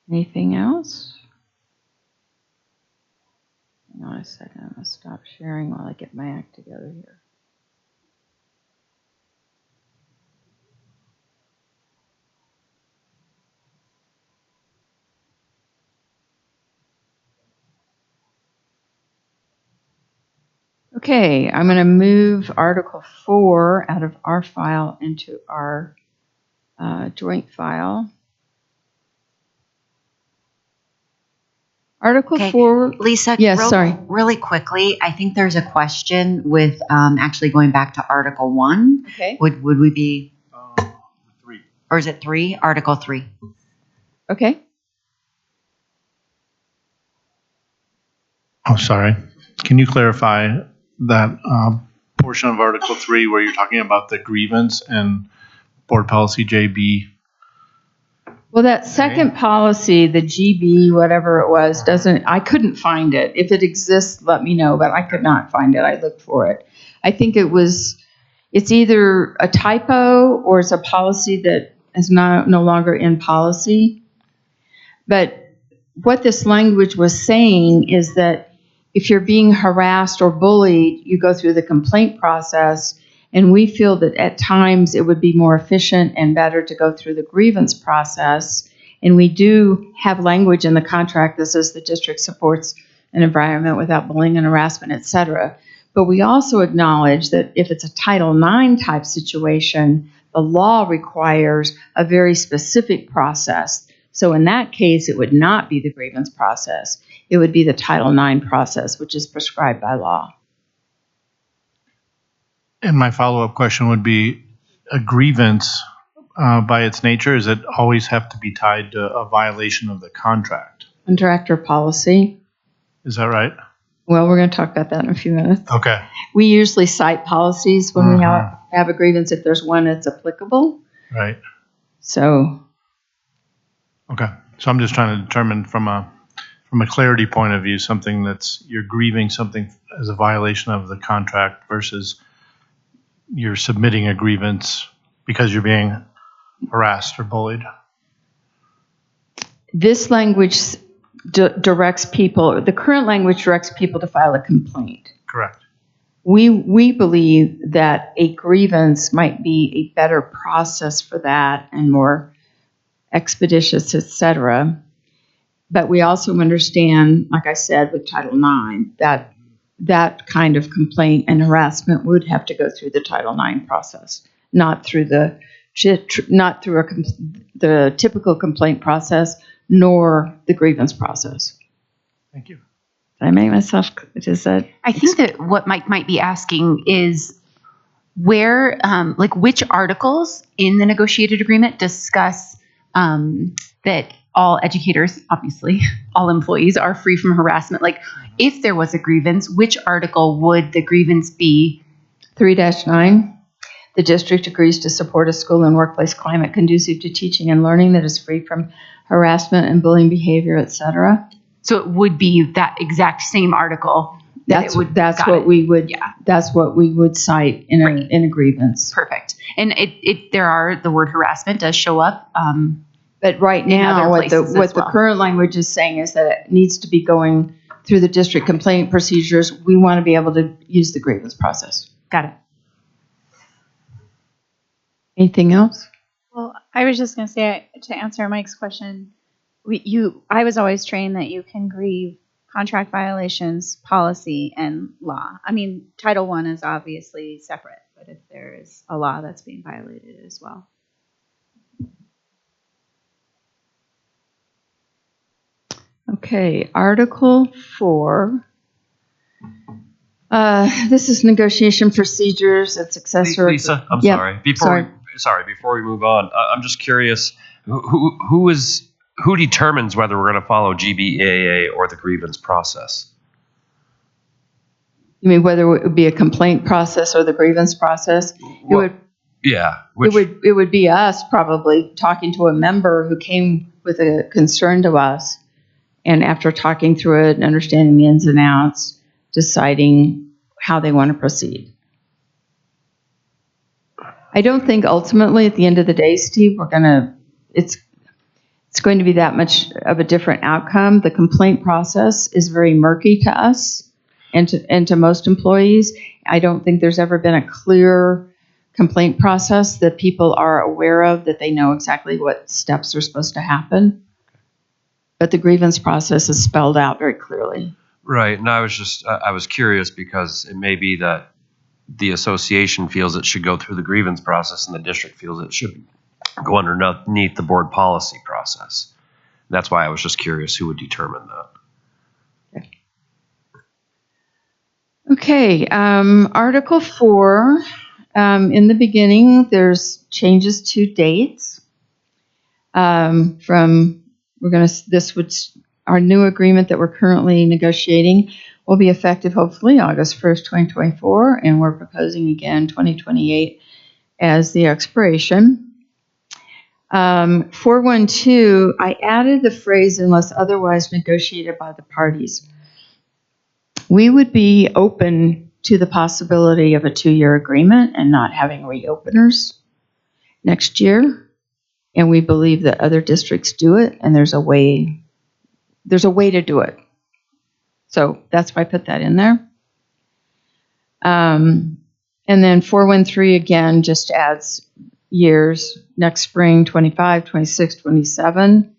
Anything else? Hang on a second. I'm going to stop sharing while I get my act together here. Okay, I'm going to move Article 4 out of our file into our joint file. Article Okay, 4. Lisa, Yes, sorry. really quickly, I think there's a question with actually going back to Article 1. Okay. Would we be 3. Or is it 3? Article 3. Okay. Oh, sorry. Can you clarify that portion of Article 3 where you're talking about the grievance and Board Policy JB? Well, that second policy, the GB, whatever it was, I couldn't find it. If it exists, let me know, but I could not find it. I looked for it. I think it's either a typo or it's a policy that is no longer in policy. But what this language was saying is that if you're being harassed or bullied, you go through the complaint process. And we feel that at times it would be more efficient and better to go through the grievance process. And we do have language in the contract that says the district supports an environment without bullying and harassment, et cetera. But we also acknowledge that if it's a Title IX type situation, the law requires a very specific process. So in that case, it would not be the grievance process. It would be the Title IX process, which is prescribed by law. And my follow-up question would be, a grievance, by its nature, does it always have to be tied to a violation of the contract? Contractor policy. Is that right? Well, we're going to talk about that in a few minutes. Okay. We usually cite policies when we have a grievance if there's one that's applicable. Right. So. Okay. So I'm just trying to determine from a clarity point of view, something you're grieving something as a violation of the contract versus you're submitting a grievance because you're being harassed or bullied. This language directs people, the current language directs people to file a complaint. Correct. We believe that a grievance might be a better process for that and more expeditious, et cetera. But we also understand, like I said, with Title IX, that kind of complaint and harassment would have to go through the Title IX process, not through the typical complaint process, nor the grievance process. Thank you. Did I make myself? I think that what Mike might be asking is where, which articles in the negotiated agreement discuss that all educators, obviously, all employees are free from harassment. Like, if there was a grievance, which article would the grievance be? 3-9. The district agrees to support a school and workplace climate conducive to teaching and learning that is free from harassment and bullying behavior, et cetera. So it would be that exact same article. That's what we would cite in a grievance. Perfect. And there are, the word harassment does show up. But right now, what the current language is saying is that it needs to be going through the district complaint procedures. We want to be able to use the grievance process. Got it. Anything else? Well, I was just going to say, to answer Mike's question, I was always trained that you can grieve contract violations, policy, and law. I mean, Title I is obviously separate, but if there is a law that's being violated as well. Okay, Article 4. This is negotiation procedures and successor. Lisa, I'm Yep, sorry. Before we move on, I'm just curious, who determines whether we're going to follow GBAA or the grievance process? You mean whether it would be a complaint process or the grievance process? Yeah. It would be us probably talking to a member who came with a concern to us, and after talking through it and understanding the ins and outs, deciding how they want to proceed. I don't think ultimately at the end of the day, Steve, it's going to be that much of a different outcome. The complaint process is very murky to us and to most employees. I don't think there's ever been a clear complaint process that people are aware of, that they know exactly what steps are supposed to happen. But the grievance process is spelled out very clearly. Right. And I was curious because it may be that the association feels it should go through the grievance process and the district feels it should go underneath the board policy process. That's why I was just curious who would determine that. Okay, Article 4, in the beginning, there's changes to dates. Our new agreement that we're currently negotiating will be effective hopefully August 1st, 2024, and we're proposing again 2028 as the expiration. 412, I added the phrase unless otherwise negotiated by the parties. We would be open to the possibility of a 2-year agreement and not having reopeners next year. And we believe that other districts do it, and there's a way to do it. So that's why I put that in there. And then 413 again just adds years, next spring, 25, 26, 27.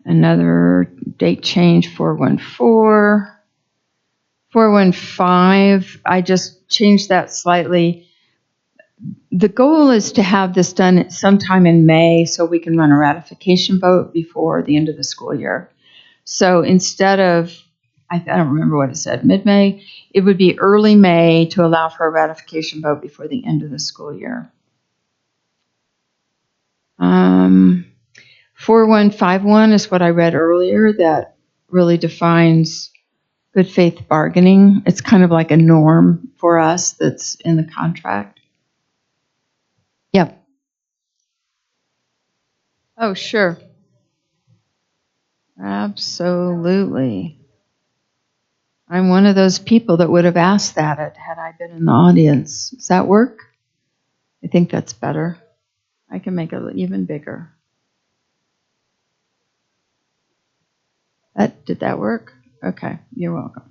Another date change, 414. 415, I just changed that slightly. The goal is to have this done sometime in May so we can run a ratification vote before the end of the school year. So instead of, I don't remember what it said, mid-May, it would be early May to allow for a ratification vote before the end of the school year. 4151 is what I read earlier that really defines good faith bargaining. It's kind of like a norm for us that's in the contract. Yep. Oh, sure. Absolutely. I'm one of those people that would have asked that had I been in the audience. Does that work? I think that's better. I can make it even bigger. Did that work? Okay, you're welcome.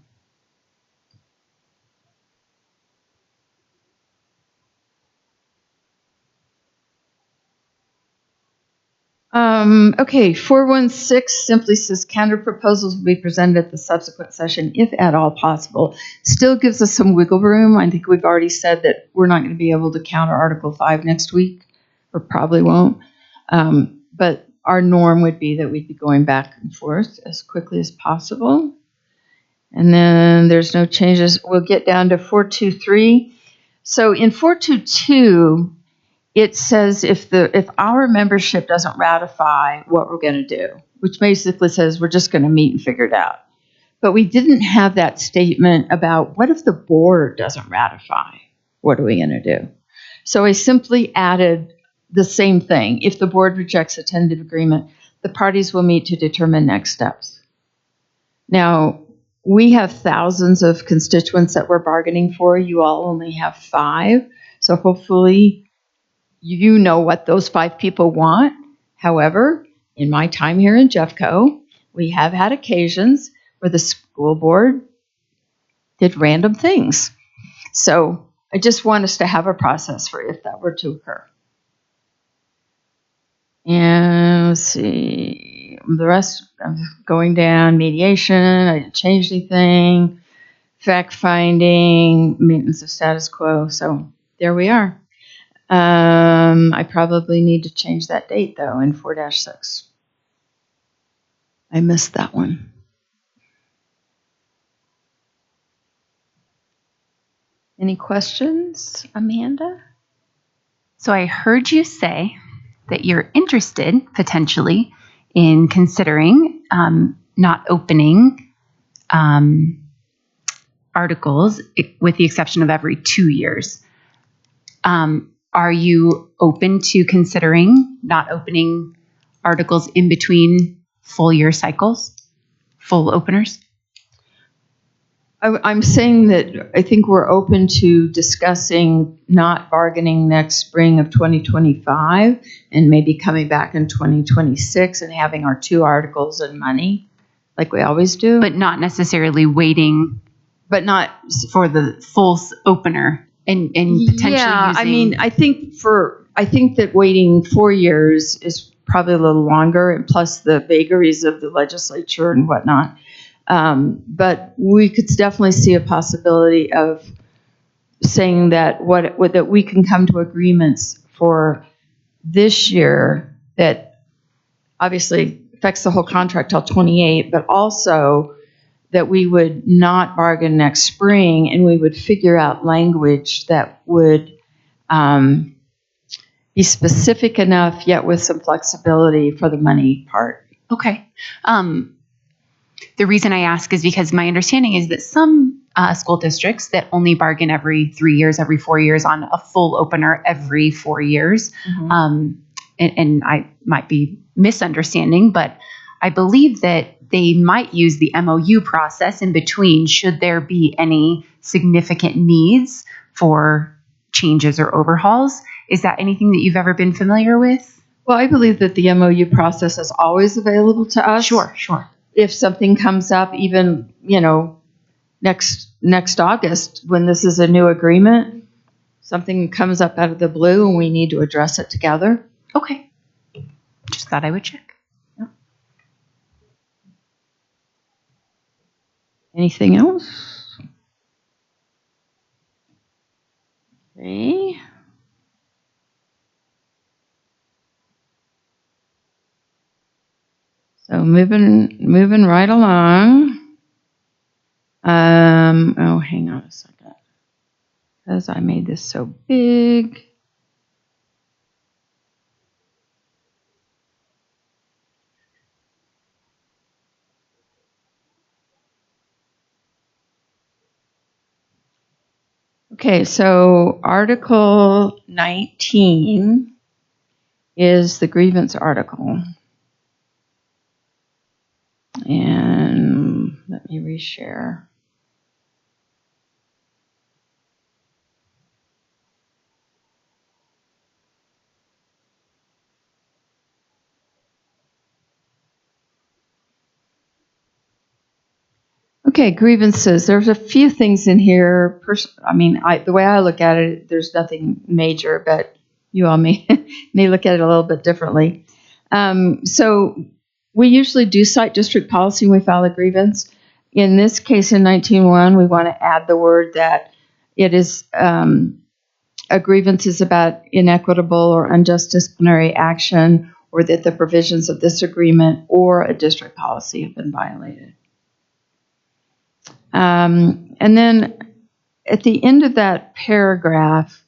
Okay, 416 simply says counter proposals will be presented at the subsequent session, if at all possible. Still gives us some wiggle room. I think we've already said that we're not going to be able to counter Article 5 next week, or probably won't. But our norm would be that we'd be going back and forth as quickly as possible. And then there's no changes. We'll get down to 423. So in 422, it says if our membership doesn't ratify what we're going to do, which basically says we're just going to meet and figure it out. But we didn't have that statement about what if the board doesn't ratify? What are we going to do? So I simply added the same thing. If the board rejects a tentative agreement, the parties will meet to determine next steps. Now, we have thousands of constituents that we're bargaining for. You all only have 5. So hopefully you know what those 5 people want. However, in my time here in Jeffco, we have had occasions where the school board did random things. So I just want us to have a process for if that were to occur. And let's see, the rest, I'm going down, mediation, I didn't change anything. fact finding, maintenance of status quo. So there we are. I probably need to change that date though in 4-6. I missed that one. Any questions, Amanda? So I heard you say that you're interested potentially in considering not opening articles with the exception of every 2 years. Are you open to considering not opening articles in between full year cycles, full openers? I'm saying that I think we're open to discussing not bargaining next spring of 2025 and maybe coming back in 2026 and having our 2 articles and money like we always do. But not necessarily waiting But not for the full opener and potentially yeah, using... I mean, I think that waiting 4 years is probably a little longer, and plus the vagaries of the legislature and whatnot. But we could definitely see a possibility of saying that that we can come to agreements for this year that obviously affects the whole contract till 28, but also that we would not bargain next spring and we would figure out language that would be specific enough yet with some flexibility for the money part. Okay. The reason I ask is because my understanding is that some school districts that only bargain every 3 years, every 4 years on a full opener every 4 years, and I might be misunderstanding, but I believe that they might use the MOU process in between should there be any significant needs for changes or overhauls. Is that anything that you've ever been familiar with? Well, I believe that the MOU process is always available to us. Sure. If something comes up, even, next August, when this is a new agreement, something comes up out of the blue and we need to address it together. Okay. Just thought I would check. Anything else? Okay. So moving right along. Hang on a second. Because I made this so big. Okay, so Article 19 is the grievance article. And let me reshare. Okay, grievances. There's a few things in here. The way I look at it, there's nothing major, but you all may look at it a little bit differently. So we usually do cite district policy when we file a grievance. In this case, in 19.1, we want to add the word that it is a grievance is about inequitable or unjust disciplinary action, or that the provisions of this agreement or a district policy have been violated. And then at the end of that paragraph,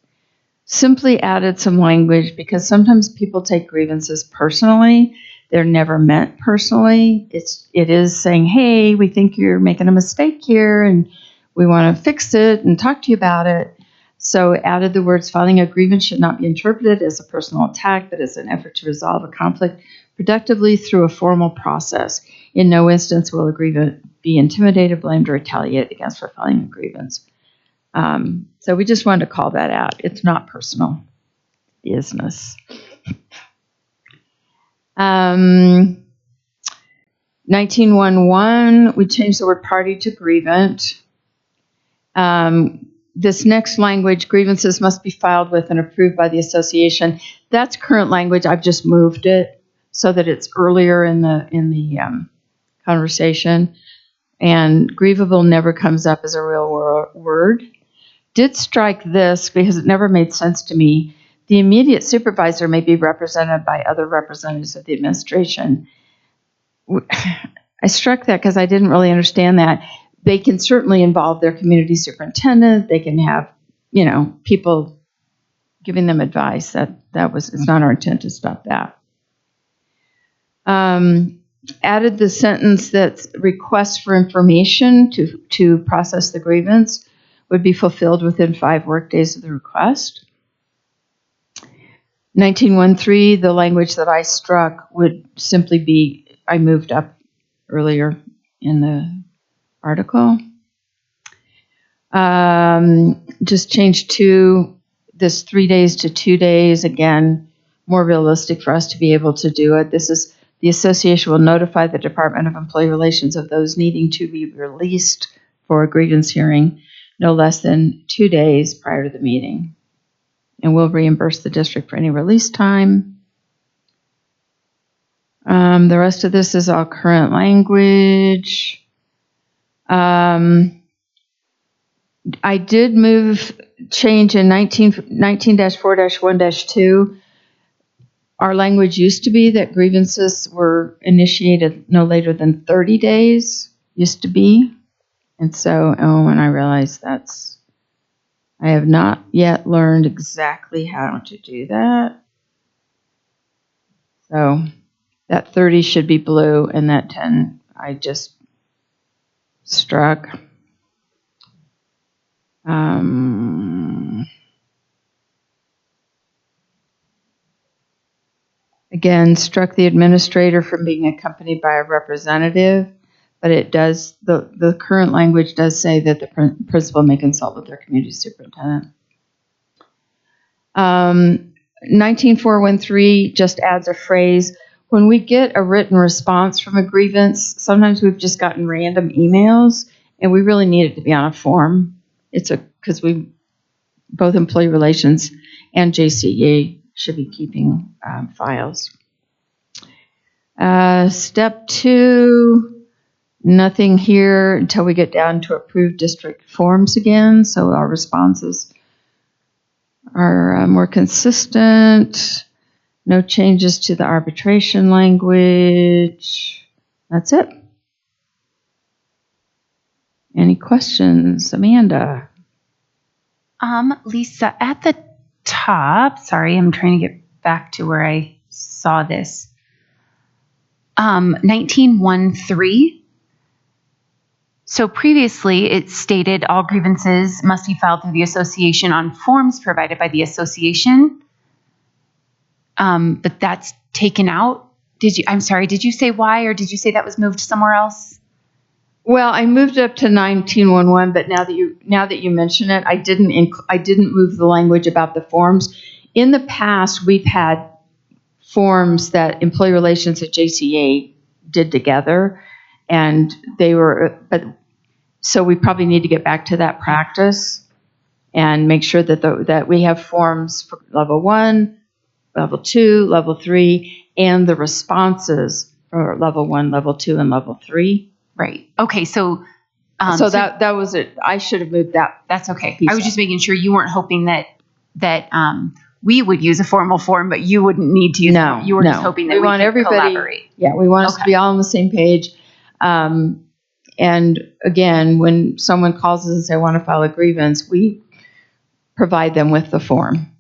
simply added some language because sometimes people take grievances personally. They're never meant personally. It is saying, hey, we think you're making a mistake here and we want to fix it and talk to you about it. So added the words, filing a grievance should not be interpreted as a personal attack, but as an effort to resolve a conflict productively through a formal process. In no instance will a grievant be intimidated, blamed, or retaliated against for filing a grievance. So we just wanted to call that out. It's not personal business. 19.1.1, we changed the word party to grievant. This next language, grievances must be filed with and approved by the association. That's current language. I've just moved it so that it's earlier in the conversation. and grievable never comes up as a real word. Did strike this because it never made sense to me. The immediate supervisor may be represented by other representatives of the administration. I struck that because I didn't really understand that. They can certainly involve their community superintendent. They can have, people giving them advice. It's not our intent to stop that. Added the sentence that requests for information to process the grievance would be fulfilled within 5 workdays of the request. 1913, the language that I struck would simply be, I moved up earlier in the article. Just changed this 3 days to 2 days. Again, more realistic for us to be able to do it. This is, the association will notify the Department of Employee Relations of those needing to be released for a grievance hearing no less than 2 days prior to the meeting. And we'll reimburse the district for any release time. The rest of this is all current language. I did change in 19-4-1-2. Our language used to be that grievances were initiated no later than 30 days, used to be. And so, and I realized I have not yet learned exactly how to do that. So that 30 should be blue, and that 10 I just struck. Again, struck the administrator from being accompanied by a representative, but it does, the current language does say that the principal may consult with their community superintendent. 19-4-1-3 just adds a phrase. When we get a written response from a grievance, sometimes we've just gotten random emails, and we really need it to be on a form. Because both employee relations and Jcea should be keeping files. Step 2, nothing here until we get down to approved district forms again. So our responses are more consistent. No changes to the arbitration language. That's it. Any questions, Amanda? Lisa, at the top, sorry, I'm trying to get back to where I saw this. 19-1-3. So previously it stated all grievances must be filed through the association on forms provided by the association. But that's taken out. Did you say why, or did you say that was moved somewhere else? Well, I moved up to 19-1-1, but now that you mention it, I didn't move the language about the forms. In the past, we've had forms that employee relations at Jcea did together, and so we probably need to get back to that practice and make sure that we have forms for level 1, level 2, level 3, and the responses for level 1, level 2, and level 3. Right. Okay. So that was it. I should have moved that. That's okay. I was just making sure you weren't hoping that we would use a formal form, but you wouldn't need to use it. You were just hoping that we want could everybody, collaborate. Yeah, we want us to be all on the same page. And again, when someone calls us and says, I want to file a grievance, we provide them with the form.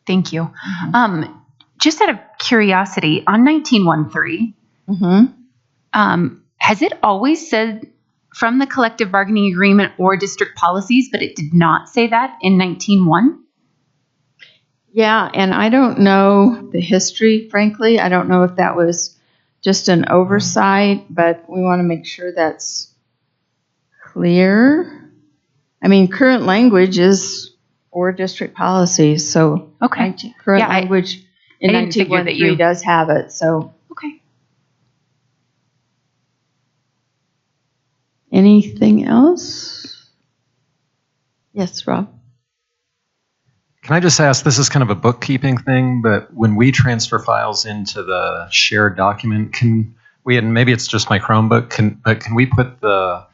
Thank you. Mm-hmm. Just out of curiosity, on 19-1-3, has it always said from the collective bargaining agreement or district policies, but it did not say that in 19-1? Yeah, and I don't know the history, frankly. I don't know if that was just an oversight, but we want to make sure that's clear. I mean, current language is or district policies, so current language in 19-1-3 does have it. So okay. Anything else? Yes, Rob. Can I just ask, this is kind of a bookkeeping thing, but when we transfer files into the shared document, can we, and maybe it's just my Chromebook, can we put the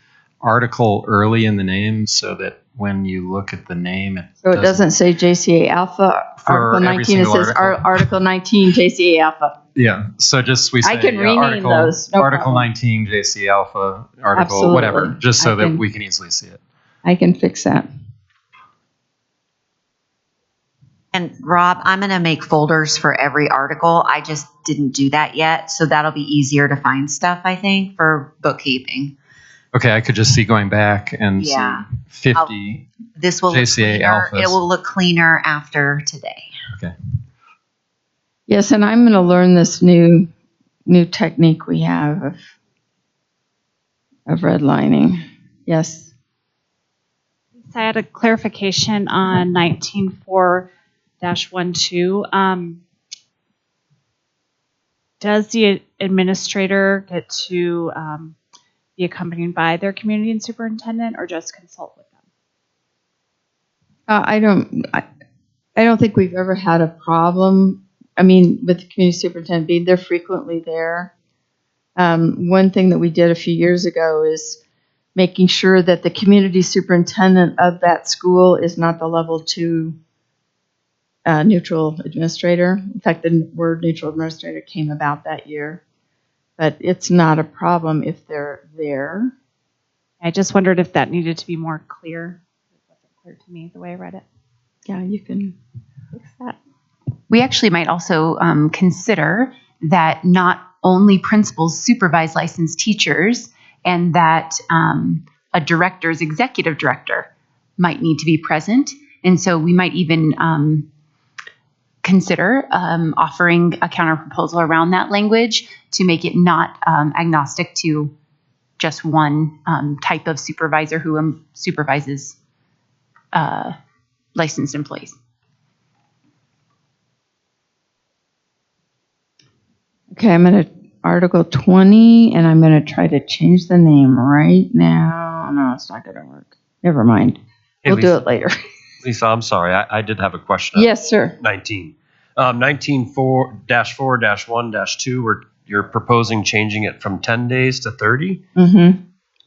article early in the name so that when you look at the name, So it doesn't say JCA Alpha, For Article every 19, it single says Article 19 JCA Alpha. Yeah. So just we say I can rename article, those, no Article problem. 19 JC Alpha, Article Absolutely. whatever, just so I that can- we can easily see it. I can fix that. And Rob, I'm going to make folders for every article. I just didn't do that yet. So that'll be easier to find stuff, I think, for bookkeeping. Okay, I could just see going back and Yeah. see 50 This will look JCA cleaner. alphas. It will look cleaner after today. Okay. Yes, and I'm going to learn this new technique we have of redlining. Yes. So I had a clarification on 19.4-12. Does the administrator get to be accompanied by their community and superintendent, or just consult with them? I don't think we've ever had a problem. I mean, with the community superintendent being there frequently there. One thing that we did a few years ago is making sure that the community superintendent of that school is not the level 2 neutral administrator. In fact, the word neutral administrator came about that year, but it's not a problem if they're there. I just wondered if that needed to be more clear. It wasn't clear to me the way I read it. Yeah, you can fix that. We actually might also consider that not only principals supervise licensed teachers, and that a director's executive director might need to be present. And so we might even consider offering a counter proposal around that language to make it not agnostic to just one type of supervisor who supervises licensed employees. Okay, I'm going to Article 20, and I'm going to try to change the name right now. No, it's not going to work. Never mind. Hey, We'll do Lisa. it later. Lisa, I'm sorry. I did have a question. Yes, sir. 19. 19.4-1-2, where you're proposing changing it from 10 days to 30 Mm-hmm.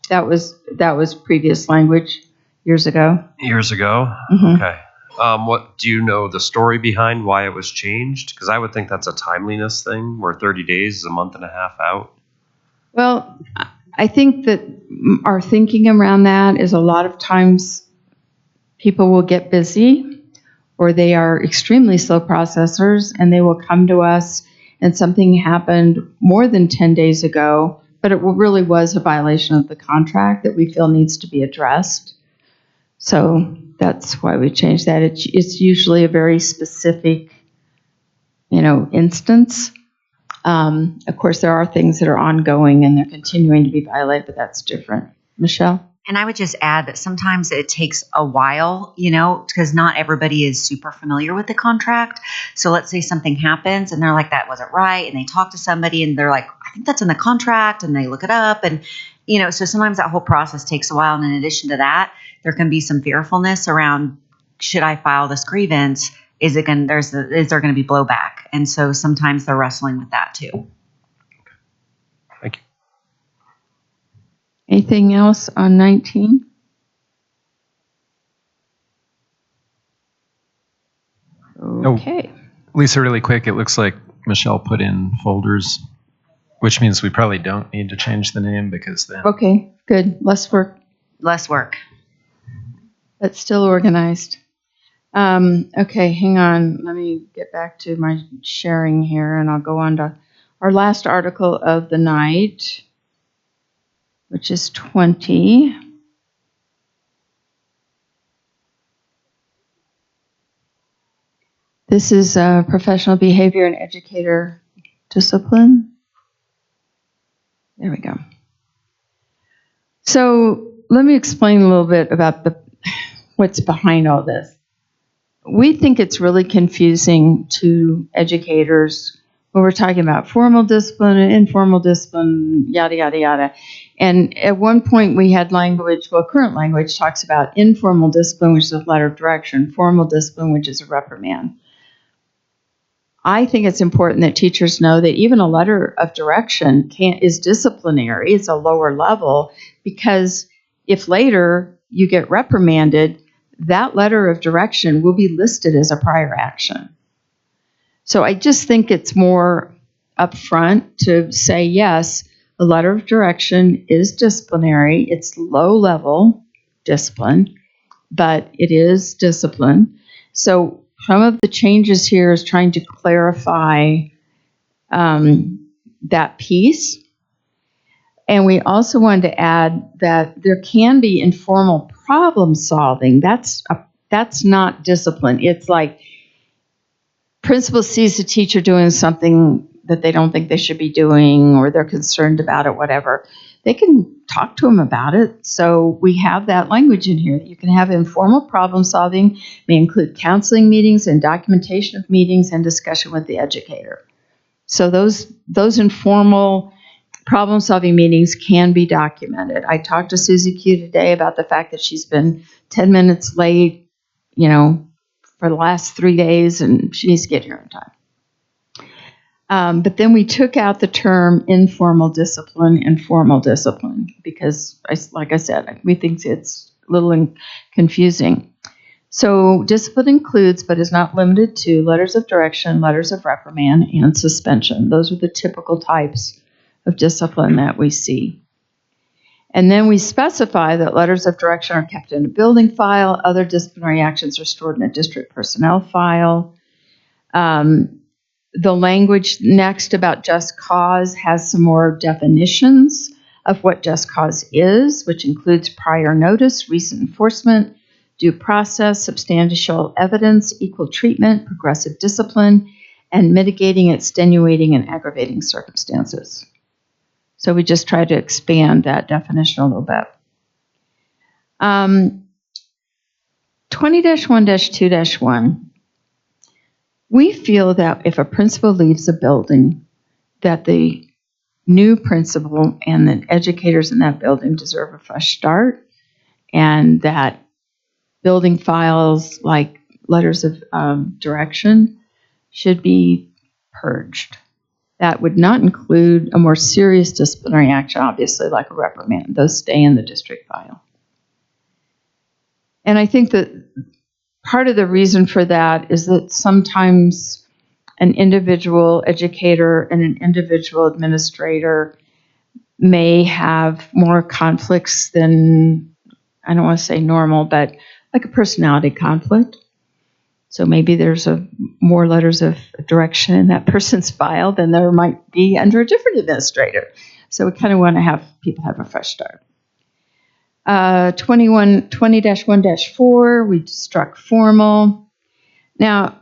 That was previous language years ago. years ago. Mhm. Okay. What do you know the story behind why it was changed? Because I would think that's a timeliness thing, where 30 days is a month and a half out. Well, I think that our thinking around that is a lot of times people will get busy, or they are extremely slow processors, and they will come to us and something happened more than 10 days ago, but it really was a violation of the contract that we feel needs to be addressed. So that's why we changed that. It's usually a very specific, instance. Of course, there are things that are ongoing and they're continuing to be violated, but that's different. Michelle? And I would just add that sometimes it takes a while, because not everybody is super familiar with the contract. So let's say something happens and they're like, that wasn't right. And they talk to somebody and they're like, I think that's in the contract. And they look it up. And, so sometimes that whole process takes a while. And in addition to that, there can be some fearfulness around, should I file this grievance? Is there going to be blowback? And so sometimes they're wrestling with that too. Thank you. Anything else on 19? Okay. Lisa, really quick, it looks like Michelle put in folders, which means we probably don't need to change the name because then. Okay, good. Less work. Less work. But still organized. Okay, hang on. Let me get back to my sharing here, and I'll go on to our last article of the night, which is 20. This is professional behavior and educator discipline. There we go. So let me explain a little bit about what's behind all this. We think it's really confusing to educators when we're talking about formal discipline and informal discipline, yada, yada, yada. And at one point we had language, current language talks about informal discipline, which is a letter of direction, formal discipline, which is a reprimand. I think it's important that teachers know that even a letter of direction is disciplinary. It's a lower level because if later you get reprimanded, that letter of direction will be listed as a prior action. So I just think it's more upfront to say, yes, a letter of direction is disciplinary. It's low-level discipline, but it is discipline. So some of the changes here is trying to clarify that piece. And we also wanted to add that there can be informal problem solving. That's not discipline. It's like principal sees the teacher doing something that they don't think they should be doing, or they're concerned about it, whatever. They can talk to them about it. So we have that language in here that you can have informal problem solving, may include counseling meetings and documentation of meetings and discussion with the educator. So those informal problem-solving meetings can be documented. I talked to Susie Q today about the fact that she's been 10 minutes late, for the last 3 days, and she needs to get here on time. But then we took out the term informal discipline and formal discipline because, like I said, we think it's a little confusing. So discipline includes, but is not limited to, letters of direction, letters of reprimand, and suspension. Those are the typical types of discipline that we see. And then we specify that letters of direction are kept in a building file. Other disciplinary actions are stored in a district personnel file. The language next about just cause has some more definitions of what just cause is, which includes prior notice, recent enforcement, due process, substantial evidence, equal treatment, progressive discipline, and mitigating, extenuating, and aggravating circumstances. So we just try to expand that definition a little bit. 20-1-2-1, we feel that if a principal leaves a building, that the new principal and the educators in that building deserve a fresh start, and that building files like letters of direction should be purged. That would not include a more serious disciplinary action, obviously, like a reprimand. Those stay in the district file. And I think that part of the reason for that is that sometimes an individual educator and an individual administrator may have more conflicts than, I don't want to say normal, but like a personality conflict. So maybe there's more letters of direction in that person's file than there might be under a different administrator. So we kind of want to have people have a fresh start. 20-1-4, we struck formal. Now,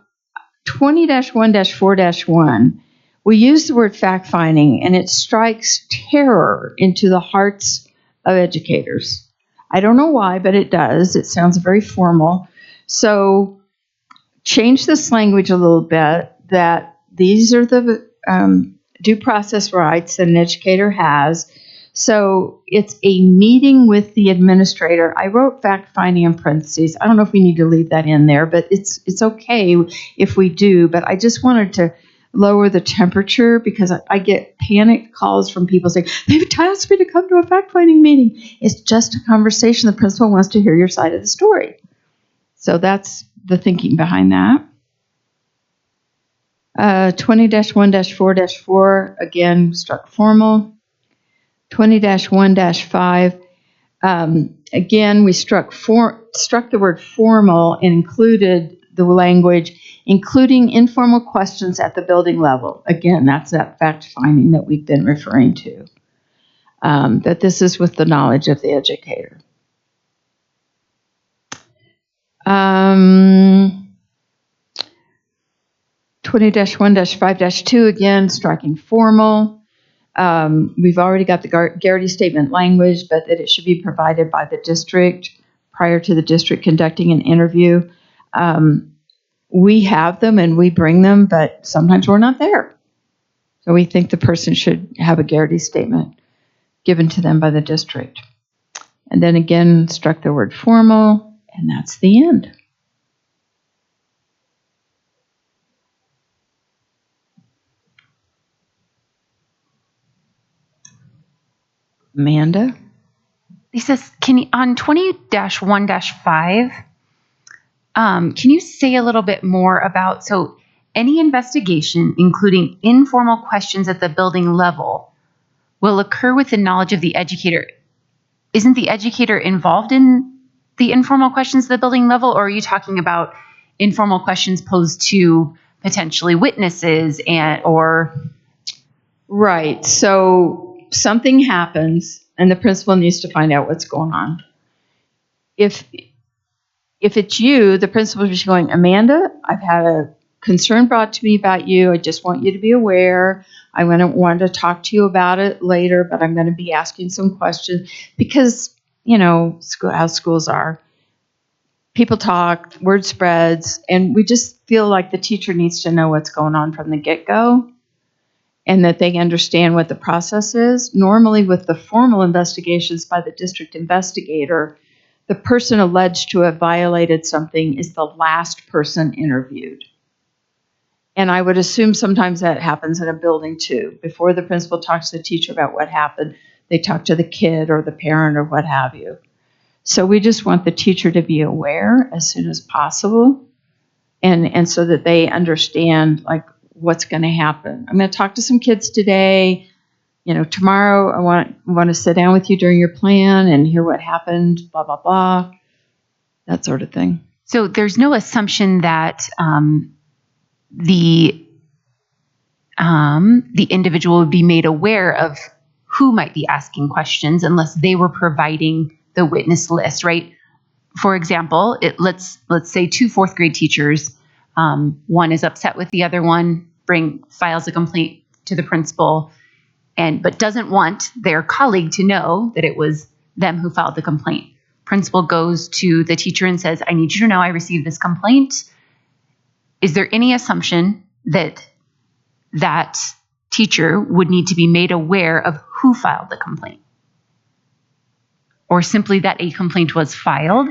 20-1-4-1, we use the word fact-finding, and it strikes terror into the hearts of educators. I don't know why, but it does. It sounds very formal. So change this language a little bit, that these are the due process rights that an educator has. So it's a meeting with the administrator. I wrote fact-finding in parentheses. I don't know if we need to leave that in there, but it's okay if we do. But I just wanted to lower the temperature because I get panicked calls from people saying, they've asked me to come to a fact-finding meeting. It's just a conversation. The principal wants to hear your side of the story. So that's the thinking behind that. 20-1-4-4, again, struck formal. 20-1-5, again, we struck the word formal and included the language, including informal questions at the building level. Again, that's that fact-finding that we've been referring to, that this is with the knowledge of the educator. 20-1-5-2, again, striking formal. We've already got the Garrity statement language, but that it should be provided by the district prior to the district conducting an interview. We have them and we bring them, but sometimes we're not there. So we think the person should have a Garrity statement given to them by the district. And then again, struck the word formal, and that's the end. Amanda? Lisa, on 20-1-5, can you say a little bit more about, so any investigation, including informal questions at the building level, will occur with the knowledge of the educator. Isn't the educator involved in the informal questions at the building level, or are you talking about informal questions posed to potentially witnesses or? Right. So something happens and the principal needs to find out what's going on. If it's you, the principal is going, Amanda, I've had a concern brought to me about you. I just want you to be aware. I want to talk to you about it later, but I'm going to be asking some questions because, how schools are. People talk, word spreads, and we just feel like the teacher needs to know what's going on from the get-go and that they understand what the process is. Normally with the formal investigations by the district investigator, the person alleged to have violated something is the last person interviewed. And I would assume sometimes that happens in a building too. Before the principal talks to the teacher about what happened, they talk to the kid or the parent or what have you. So we just want the teacher to be aware as soon as possible and so that they understand like what's going to happen. I'm going to talk to some kids today. Tomorrow I want to sit down with you during your plan and hear what happened, blah, blah, blah, that sort of thing. So there's no assumption that the individual would be made aware of who might be asking questions unless they were providing the witness list, right? For example, let's say 2 4th grade teachers, one is upset with the other one, files a complaint to the principal, but doesn't want their colleague to know that it was them who filed the complaint. Principal goes to the teacher and says, I need you to know I received this complaint. Is there any assumption that that teacher would need to be made aware of who filed the complaint? Or simply that a complaint was filed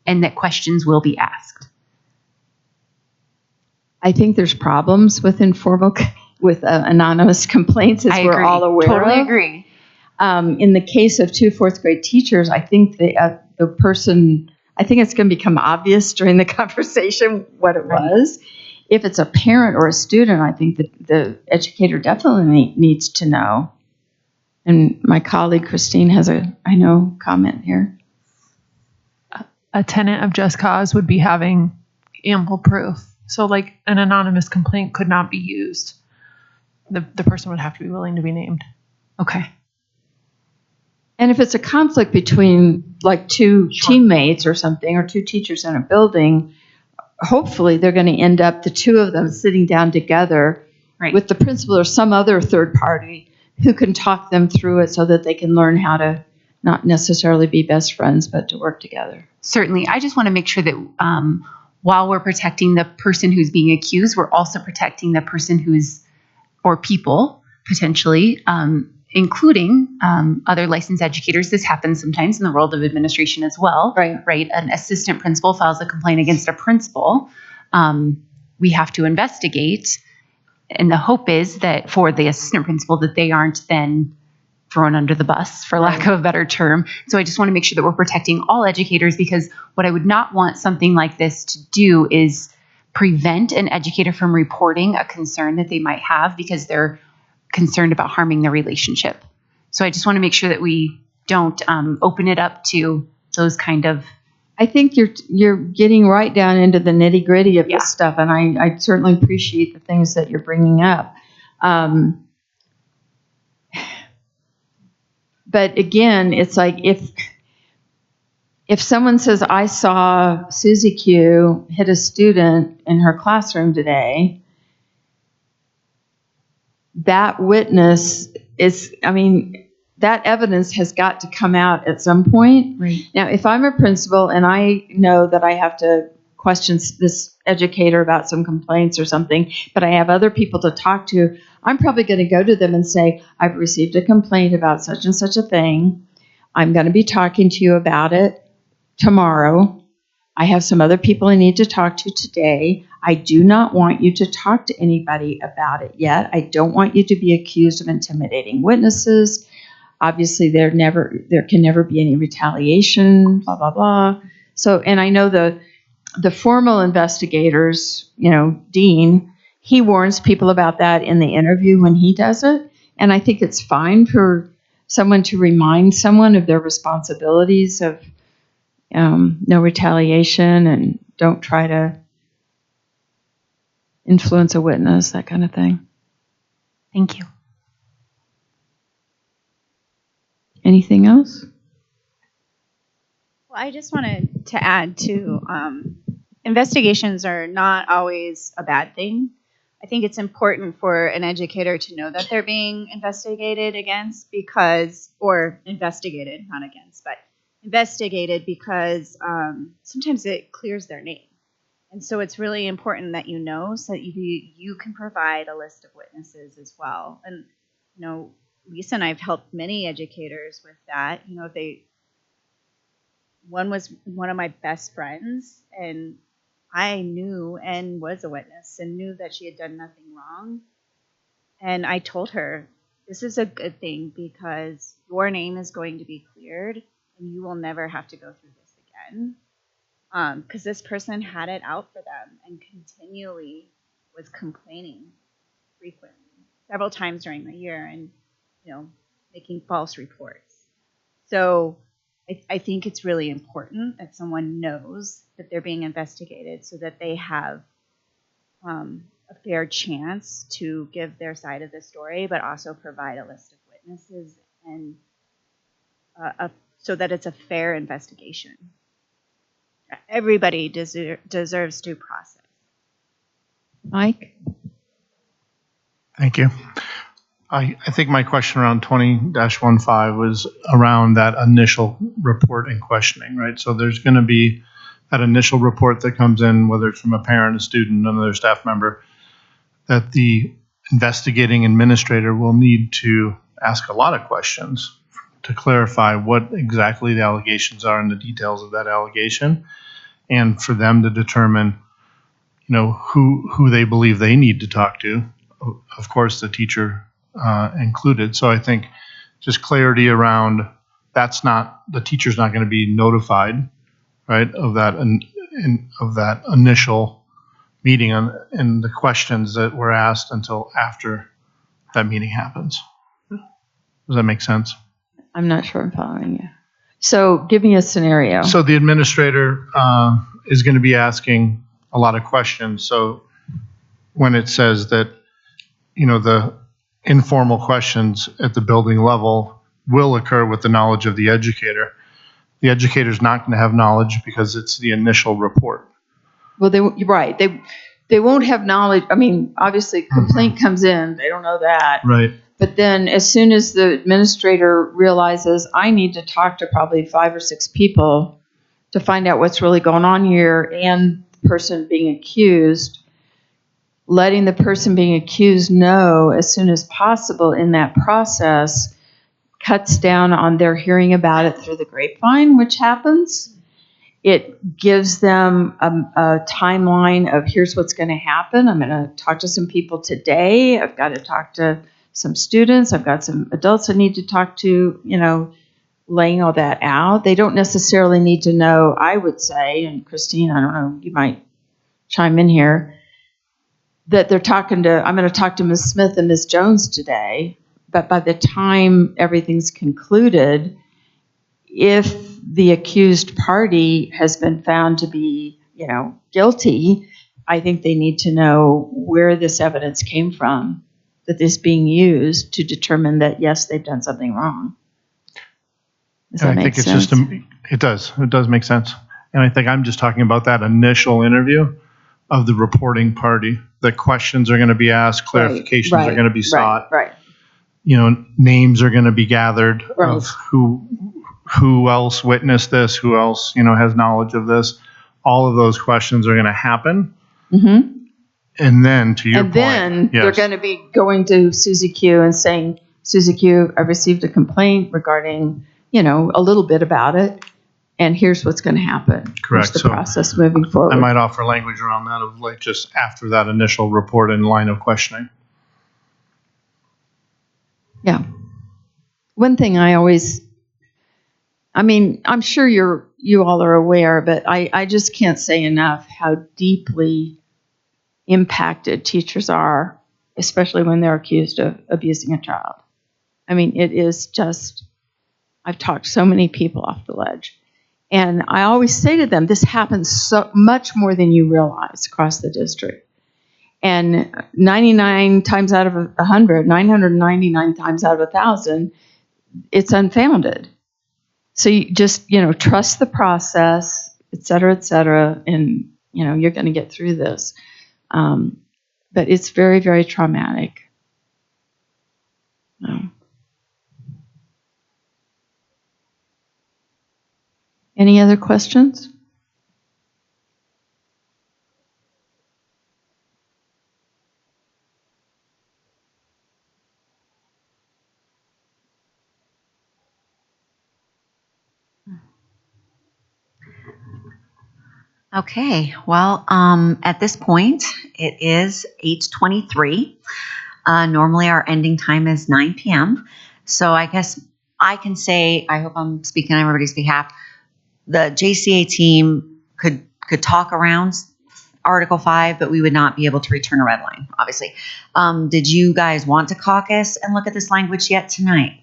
and that questions will be asked? I think there's problems with anonymous complaints, as we're all aware of. Totally agree. In the case of 2 4th grade teachers, I think I think it's going to become obvious during the conversation what it was. If it's a parent or a student, I think that the educator definitely needs to know. And my colleague Christine has comment here. A tenet of just cause would be having ample proof. So like an anonymous complaint could not be used. The person would have to be willing to be named. Okay. And if it's a conflict between like 2 teammates or something, or 2 teachers in a building, hopefully they're going to end up, the 2 of them sitting down together with the principal or some other third party who can talk them through it so that they can learn how to not necessarily be best friends, but to work together. Certainly. I just want to make sure that while we're protecting the person who's being accused, we're also protecting the person or people potentially, including other licensed educators. This happens sometimes in the world of administration as well. Right. An assistant principal files a complaint against a principal. We have to investigate. And the hope is that for the assistant principal that they aren't then thrown under the bus, for lack of a better term. So I just want to make sure that we're protecting all educators, because what I would not want something like this to do is prevent an educator from reporting a concern that they might have because they're concerned about harming the relationship. So I just want to make sure that we don't open it up to those kind of. I think you're getting right down into the nitty gritty of this stuff, and I certainly appreciate the things that you're bringing up. But again, it's like if someone says, I saw Susie Q hit a student in her classroom today, that witness that evidence has got to come out at some point. Right. Now, if I'm a principal and I know that I have to question this educator about some complaints or something, but I have other people to talk to, I'm probably going to go to them and say, I've received a complaint about such and such a thing. I'm going to be talking to you about it tomorrow. I have some other people I need to talk to today. I do not want you to talk to anybody about it yet. I don't want you to be accused of intimidating witnesses. Obviously, there can never be any retaliation, blah, blah, blah. So, and I know the formal investigators, Dean, he warns people about that in the interview when he does it. And I think it's fine for someone to remind someone of their responsibilities of no retaliation and don't try to influence a witness, that kind of thing. Thank you. Anything else? Well, I just wanted to add to investigations are not always a bad thing. I think it's important for an educator to know that they're being investigated against or investigated, not against, but investigated because sometimes it clears their name. And so it's really important that you know so that you can provide a list of witnesses as well. And, Lisa and I have helped many educators with that. One was one of my best friends, and I knew and was a witness and knew that she had done nothing wrong. And I told her, this is a good thing because your name is going to be cleared and you will never have to go through this again. Because this person had it out for them and continually was complaining frequently, several times during the year, and making false reports. So I think it's really important that someone knows that they're being investigated so that they have a fair chance to give their side of the story, but also provide a list of witnesses and so that it's a fair investigation. Everybody deserves due process. Mike? Thank you. I think my question around 20-15 was around that initial report and questioning, right? So there's going to be that initial report that comes in, whether it's from a parent, a student, another staff member, that the investigating administrator will need to ask a lot of questions to clarify what exactly the allegations are and the details of that allegation, and for them to determine, who they believe they need to talk to. Of course, the teacher included. So I think just clarity around the teacher's not going to be notified, right, of that of that initial meeting and the questions that were asked until after that meeting happens. Does that make sense? I'm not sure I'm following you. So give me a scenario. So the administrator is going to be asking a lot of questions. So when it says that, the informal questions at the building level will occur with the knowledge of the educator is not going to have knowledge because it's the initial report. Well, you're right. They won't have knowledge. I mean, obviously, complaint comes in. They don't know that. Right. But then as soon as the administrator realizes, I need to talk to probably 5 or 6 people to find out what's really going on here and the person being accused, letting the person being accused know as soon as possible in that process cuts down on their hearing about it through the grapevine, which happens. It gives them a timeline of here's what's going to happen. I'm going to talk to some people today. I've got to talk to some students. I've got some adults I need to talk to, laying all that out. They don't necessarily need to know, I would say, and Christine, I don't know, you might chime in here, that I'm going to talk to Ms. Smith and Ms. Jones today, but by the time everything's concluded, if the accused party has been found to be, guilty, I think they need to know where this evidence came from that is being used to determine that, yes, they've done something wrong. Does that make sense? It does make sense. And I think I'm just talking about that initial interview of the reporting party. The questions are going to be asked, clarifications are going to be sought. Right. Names are going to be gathered Right. of who else witnessed this, who else, has knowledge of this. All of those questions are going to happen. Mm-hmm. And then to your And point, then yes. they're going to be going to Susie Q and saying, Susie Q, I received a complaint regarding, a little bit about it. And here's what's going to happen. Correct. Here's the So process moving forward. I might offer language around that of like just after that initial report and line of questioning. Yeah. one thing I'm sure you all are aware, but I just can't say enough how deeply impacted teachers are, especially when they're accused of abusing a child. I mean, it is just, I've talked so many people off the ledge. And I always say to them, this happens so much more than you realize across the district. And 99 times out of 100, 999 times out of 1,000, it's unfounded. So you just, trust the process, et cetera, and, you're going to get through this. But it's very, very traumatic. Any other questions? Okay, well, at this point, it is 8:23. Normally our ending time is 9 p.m. So I guess I can say, I hope I'm speaking on everybody's behalf, the JCA team could talk around Article 5, but we would not be able to return a red line, obviously. Did you guys want to caucus and look at this language yet tonight?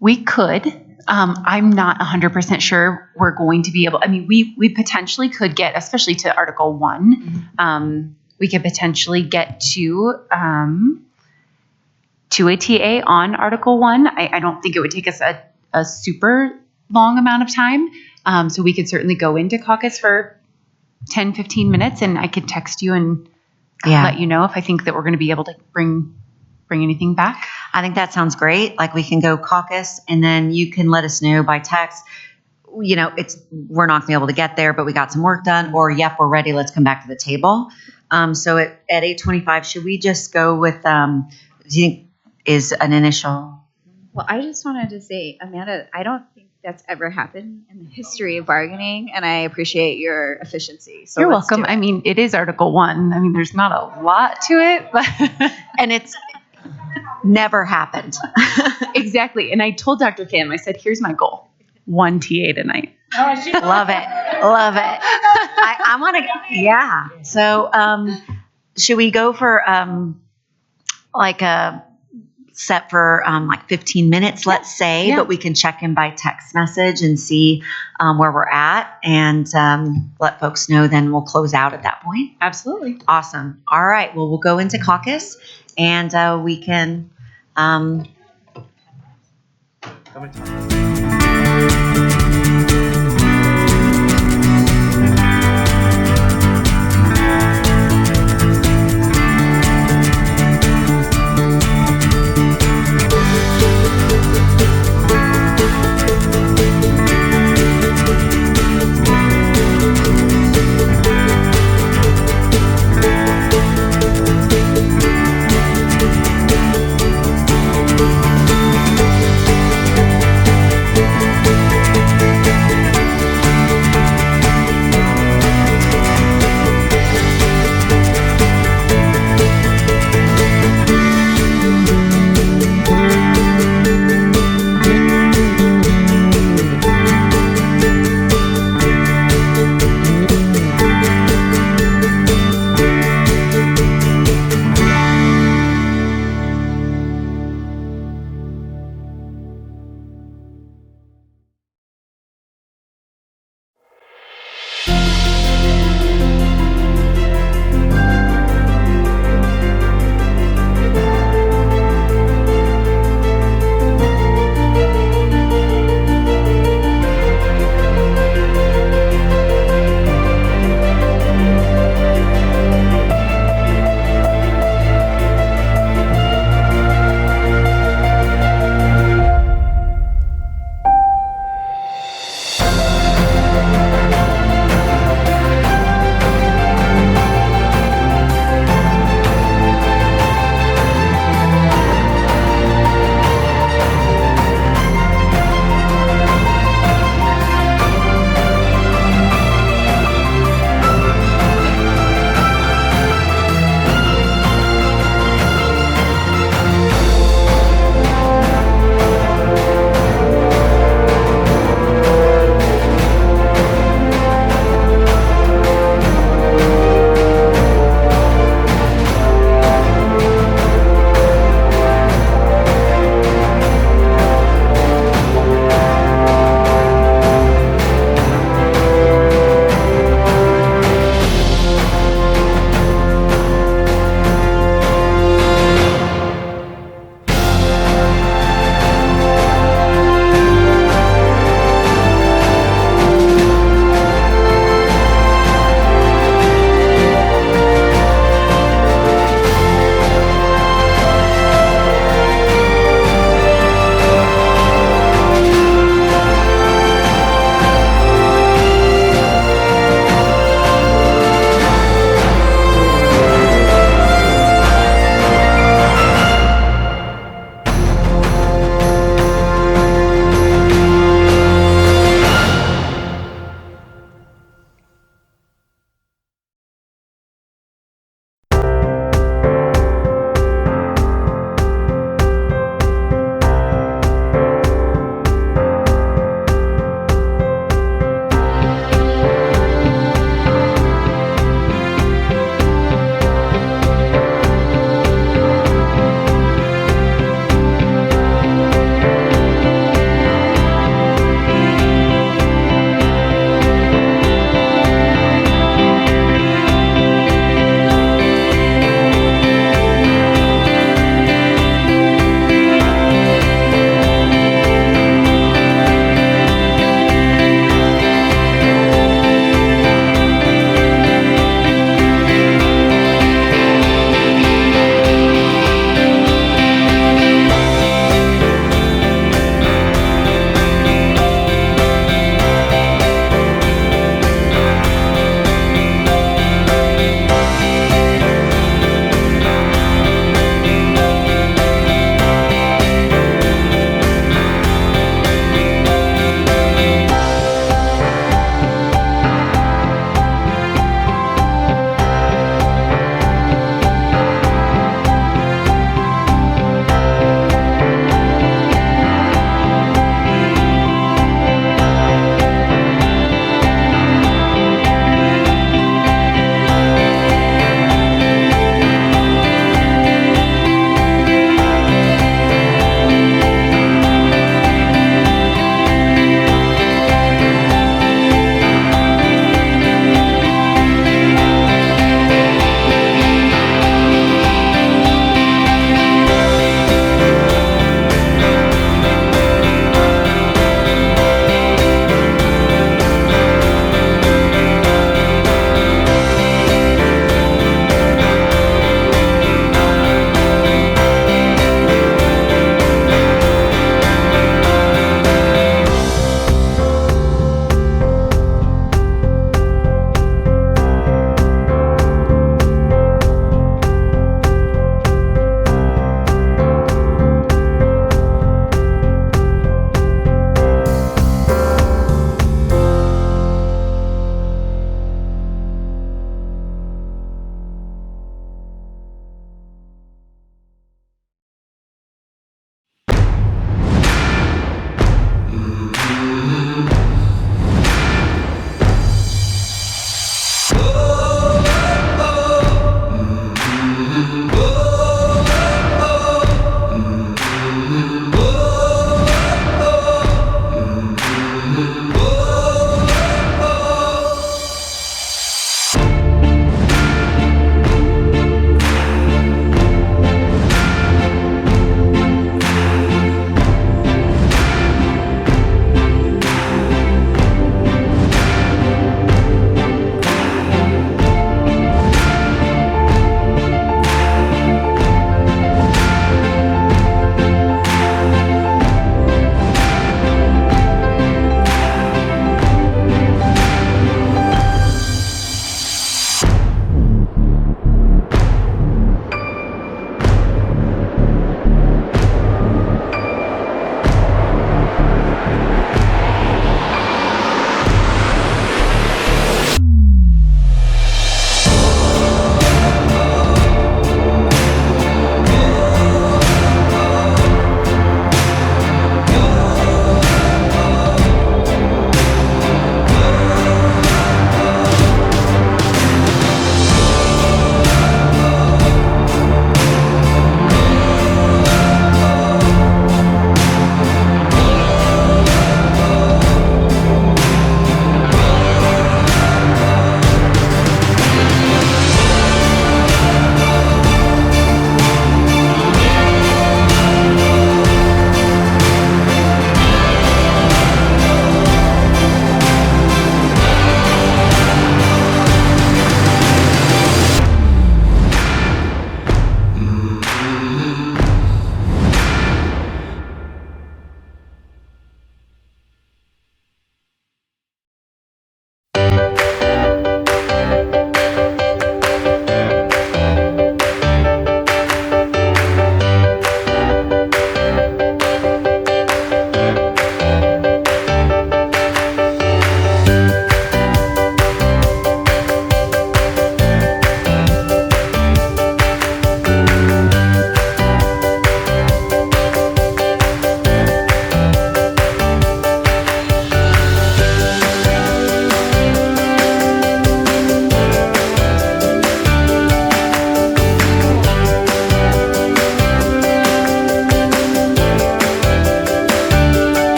We could. I'm not 100% sure we're going to be able, we potentially could get, especially to Article 1, we could potentially get to a TA on Article 1. I don't think it would take us a super long amount of time. So we could certainly go into caucus for 10, 15 minutes, and I could text you and let you know if I think that we're going to be able to bring anything back. I think that sounds great. Like, we can go caucus, and then you can let us know by text, we're not going to be able to get there, but we got some work done, or yep, we're ready, let's come back to the table. So at 8:25, should we just go with, do you think is an initial? Well, I just wanted to say, Amanda, I don't think that's ever happened in the history of bargaining, and I appreciate your efficiency. So You're welcome. It is Article 1. There's not a lot to it, but and it's never happened. Exactly. And I told Dr. Kim, I said, here's my goal. 1 TA tonight. Love it. I want to, yeah. So should we go for like a set for like 15 minutes, let's say, but we can check in by text message and see where we're at, and let folks know, then we'll close out at that point. Absolutely. Awesome. All right. Well, we'll go into caucus, and we can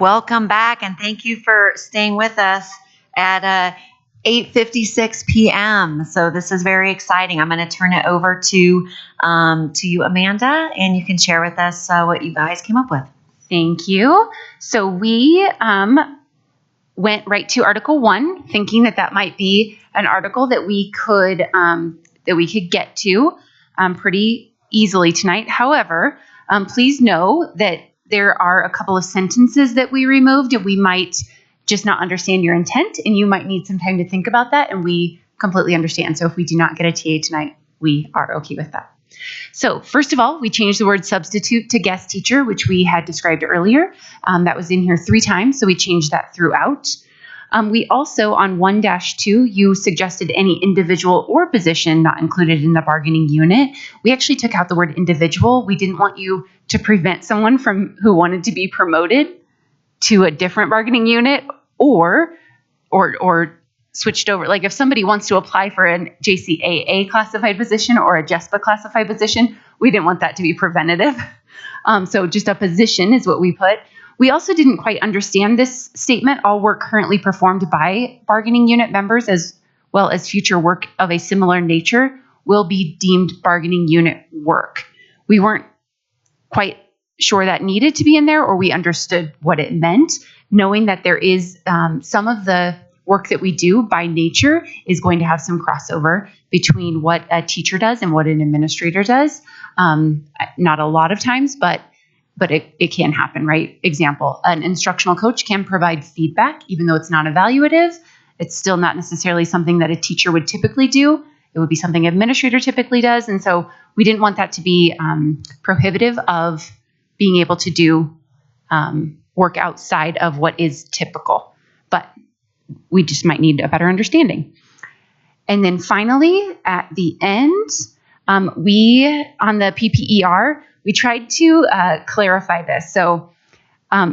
welcome back, and thank you for staying with us at 8:56 p.m. So this is very exciting. I'm going to turn it over to you, Amanda, and you can share with us what you guys came up with. Thank you. So we went right to Article 1, thinking that might be an article that we could get to pretty easily tonight. However, please know that there are a couple of sentences that we removed, and we might just not understand your intent, and you might need some time to think about that, and we completely understand. So if we do not get a TA tonight, we are okay with that. So first of all, we changed the word substitute to guest teacher, which we had described earlier. That was in here 3 times, so we changed that throughout. We also, on 1-2, you suggested any individual or position not included in the bargaining unit. We actually took out the word individual. We didn't want you to prevent someone who wanted to be promoted to a different bargaining unit or switched over. Like if somebody wants to apply for a JCAA classified position or a JESPA classified position, we didn't want that to be preventative. So just a position is what we put. We also didn't quite understand this statement. All work currently performed by bargaining unit members, as well as future work of a similar nature, will be deemed bargaining unit work. We weren't quite sure that needed to be in there, or we understood what it meant, knowing that there is some of the work that we do by nature is going to have some crossover between what a teacher does and what an administrator does. Not a lot of times, but it can happen, right? Example, an instructional coach can provide feedback, even though it's not evaluative. It's still not necessarily something that a teacher would typically do. It would be something an administrator typically does. And so we didn't want that to be prohibitive of being able to do work outside of what is typical. But we just might need a better understanding. And then finally, at the end, on the PPER, we tried to clarify this. So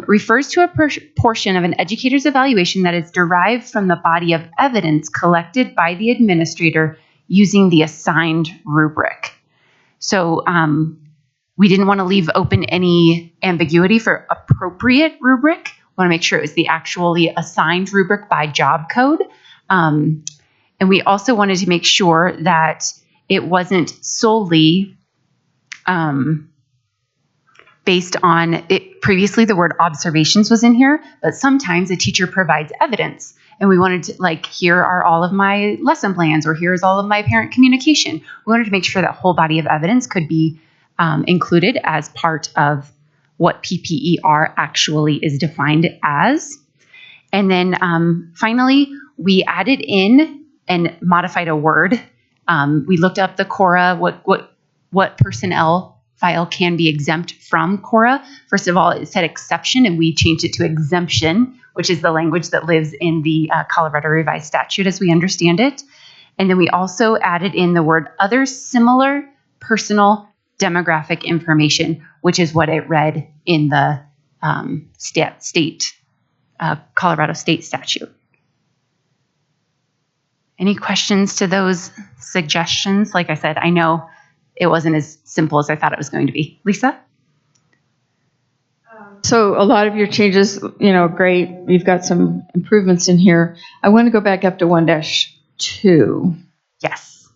refers to a portion of an educator's evaluation that is derived from the body of evidence collected by the administrator using the assigned rubric. So we didn't want to leave open any ambiguity for appropriate rubric. We want to make sure it was the actually assigned rubric by job code. And we also wanted to make sure that it wasn't solely based on it. Previously, the word observations was in here, but sometimes a teacher provides evidence. And we wanted to, like, here are all of my lesson plans, or here's all of my parent communication. We wanted to make sure that whole body of evidence could be included as part of what PPER actually is defined as. And then finally, we added in and modified a word. We looked up the CORA, what personnel file can be exempt from CORA. First of all, it said exception, and we changed it to exemption, which is the language that lives in the Colorado Revised Statute as we understand it. And then we also added in the word other similar personal demographic information, which is what it read in the Colorado State Statute. Any questions to those suggestions? Like I said, I know it wasn't as simple as I thought it was going to be. Lisa? So a lot of your changes, great. We've got some improvements in here. I want to go back up to 1-2. Yes.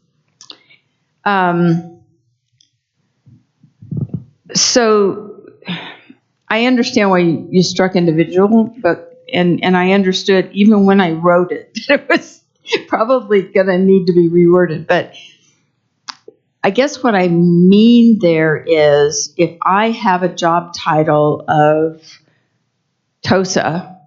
So I understand why you struck individual, and I understood even when I wrote it, it was probably going to need to be reworded. But I guess what I mean there is if I have a job title of TOSA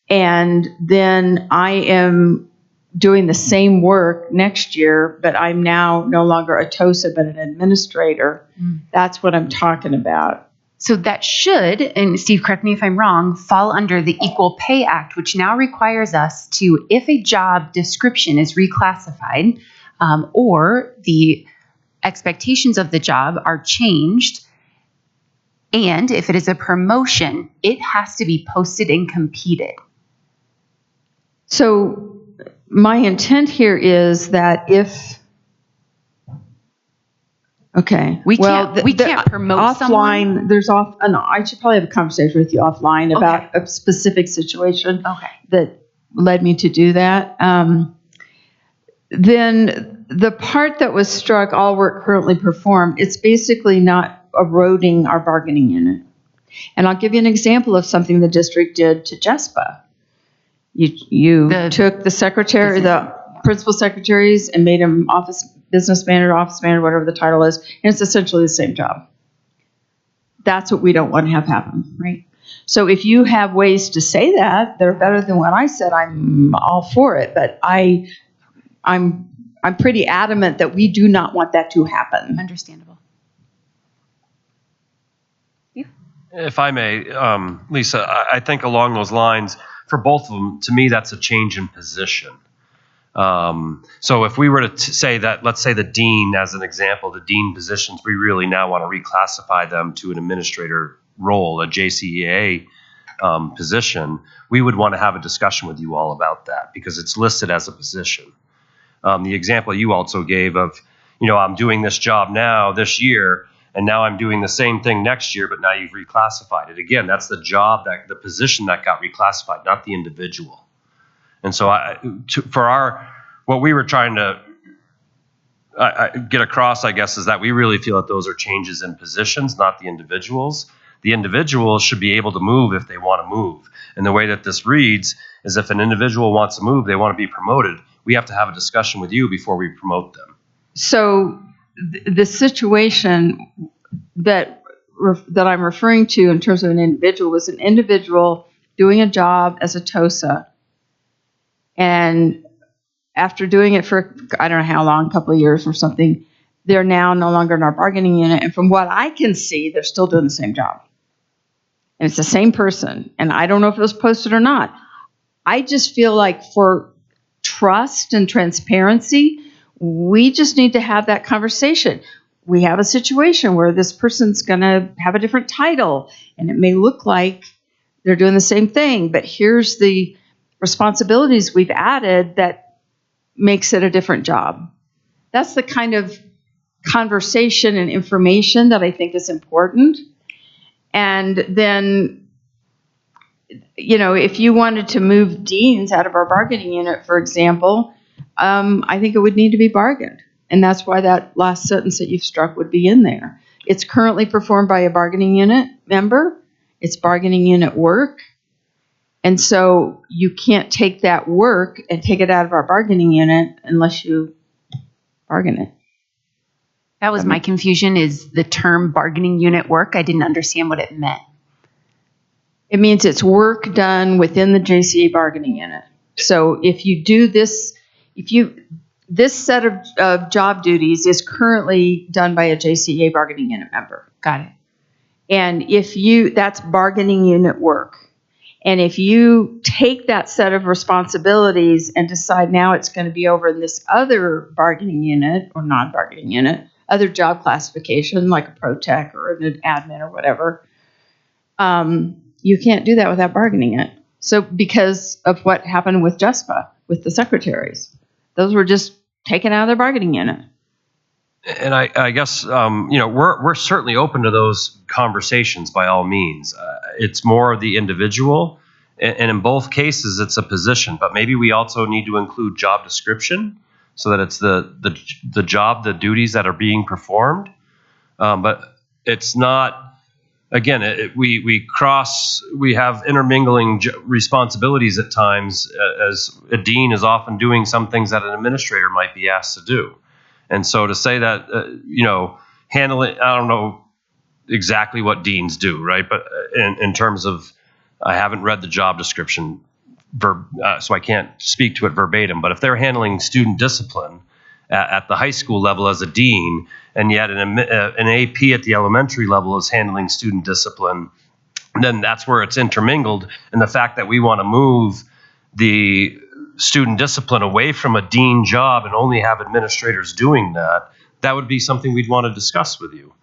and then I am doing the same work next year, but I'm now no longer a TOSA but an administrator, that's what I'm talking about. So that should, and Steve, correct me if I'm wrong, fall under the Equal Pay Act, which now requires us to, if a job description is reclassified or the expectations of the job are changed, and if it is a promotion, it has to be posted and competed. So my intent here is that if Okay. We well, can't we can't promote offline. someone. There's off. No, I should probably have a conversation with you offline about a specific situation that led me to do that. Then the part that was struck, all work currently performed, it's basically not eroding our bargaining unit. And I'll give you an example of something the district did to JESPA. You took the secretary, the principal secretaries, and made them business manager, office manager, whatever the title is, and it's essentially the same job. That's what we don't want to have happen, right? So if you have ways to say that are better than what I said, I'm all for it. But I'm pretty adamant that we do not want that to happen. Understandable. If I may, Lisa, I think along those lines, for both of them, to me, that's a change in position. So if we were to say that, let's say the dean, as an example, the dean positions, we really now want to reclassify them to an administrator role, a Jcea position, we would want to have a discussion with you all about that because it's listed as a position. The example you also gave of, I'm doing this job now this year, and now I'm doing the same thing next year, but now you've reclassified it. Again, that's the job, the position that got reclassified, not the individual. And so what we were trying to get across, I guess, is that we really feel that those are changes in positions, not the individuals. The individuals should be able to move if they want to move. And the way that this reads is if an individual wants to move, they want to be promoted, we have to have a discussion with you before we promote them. So the situation that I'm referring to in terms of an individual was an individual doing a job as a TOSA. And after doing it for, I don't know how long, a couple of years or something, they're now no longer in our bargaining unit. And from what I can see, they're still doing the same job. And it's the same person. And I don't know if it was posted or not. I just feel like for trust and transparency, we just need to have that conversation. We have a situation where this person's going to have a different title, and it may look like they're doing the same thing, but here's the responsibilities we've added that makes it a different job. That's the kind of conversation and information that I think is important. And then, if you wanted to move deans out of our bargaining unit, for example, I think it would need to be bargained. And that's why that last sentence that you've struck would be in there. It's currently performed by a bargaining unit member. It's bargaining unit work. And so you can't take that work and take it out of our bargaining unit unless you bargain it. That was my confusion, is the term bargaining unit work. I didn't understand what it meant. It means it's work done within the Jcea bargaining unit. So if you do this, this set of job duties is currently done by a Jcea bargaining unit member. Got it. And that's bargaining unit work. And if you take that set of responsibilities and decide now it's going to be over in this other bargaining unit or non-bargaining unit, other job classification like a pro tech or an admin or whatever, you can't do that without bargaining it. So because of what happened with JESPA, with the secretaries, those were just taken out of their bargaining unit. And I guess, we're certainly open to those conversations by all means. It's more the individual. And in both cases, it's a position. But maybe we also need to include job description so that it's the job, the duties that are being performed. But it's not, again, we have intermingling responsibilities at times, as a dean is often doing some things that an administrator might be asked to do. And so to say that, handling, I don't know exactly what deans do, right? But in terms of, I haven't read the job description, so I can't speak to it verbatim. But if they're handling student discipline at the high school level as a dean, and yet an AP at the elementary level is handling student discipline, then that's where it's intermingled. And the fact that we want to move the student discipline away from a dean job and only have administrators doing that would be something we'd want to discuss with you.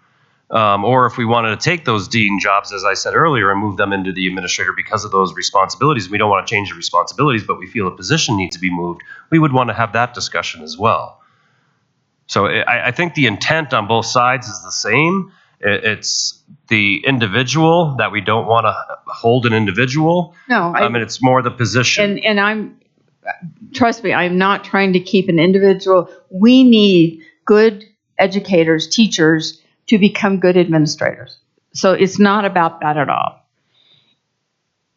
Or if we wanted to take those dean jobs, as I said earlier, and move them into the administrator because of those responsibilities, we don't want to change the responsibilities, but we feel a position needs to be moved, we would want to have that discussion as well. So I think the intent on both sides is the same. It's the individual that we don't want to hold an individual. No, I mean, it's more the position. And trust me, I'm not trying to keep an individual. We need good educators, teachers to become good administrators. So it's not about that at all.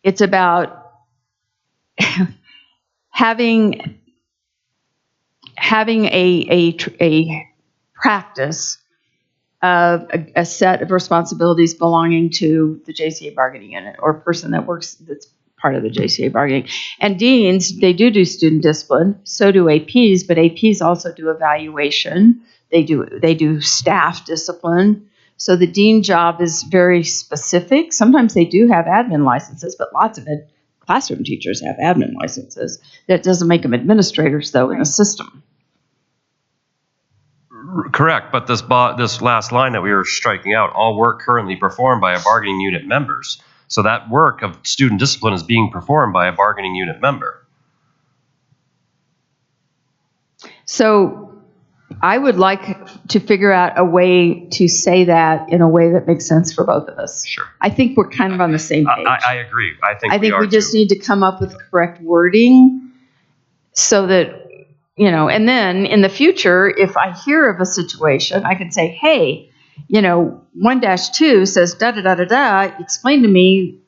It's about having a practice of a set of responsibilities belonging to the JCA bargaining unit or person that's part of the JCA bargaining. And deans, they do student discipline. So do APs, but APs also do evaluation. They do staff discipline. So the dean job is very specific. Sometimes they do have admin licenses, but lots of classroom teachers have admin licenses. That doesn't make them administrators, though, in the system. Correct, but this last line that we were striking out, all work currently performed by a bargaining unit members. So that work of student discipline is being performed by a bargaining unit member. So I would like to figure out a way to say that in a way that makes sense for both of us. Sure. I think we're kind of on the same page. I agree. I think we just need to come up with correct wording so that, and then in the future, if I hear of a situation, I can say, hey, 1-2 says da-da-da-da-da, explain to me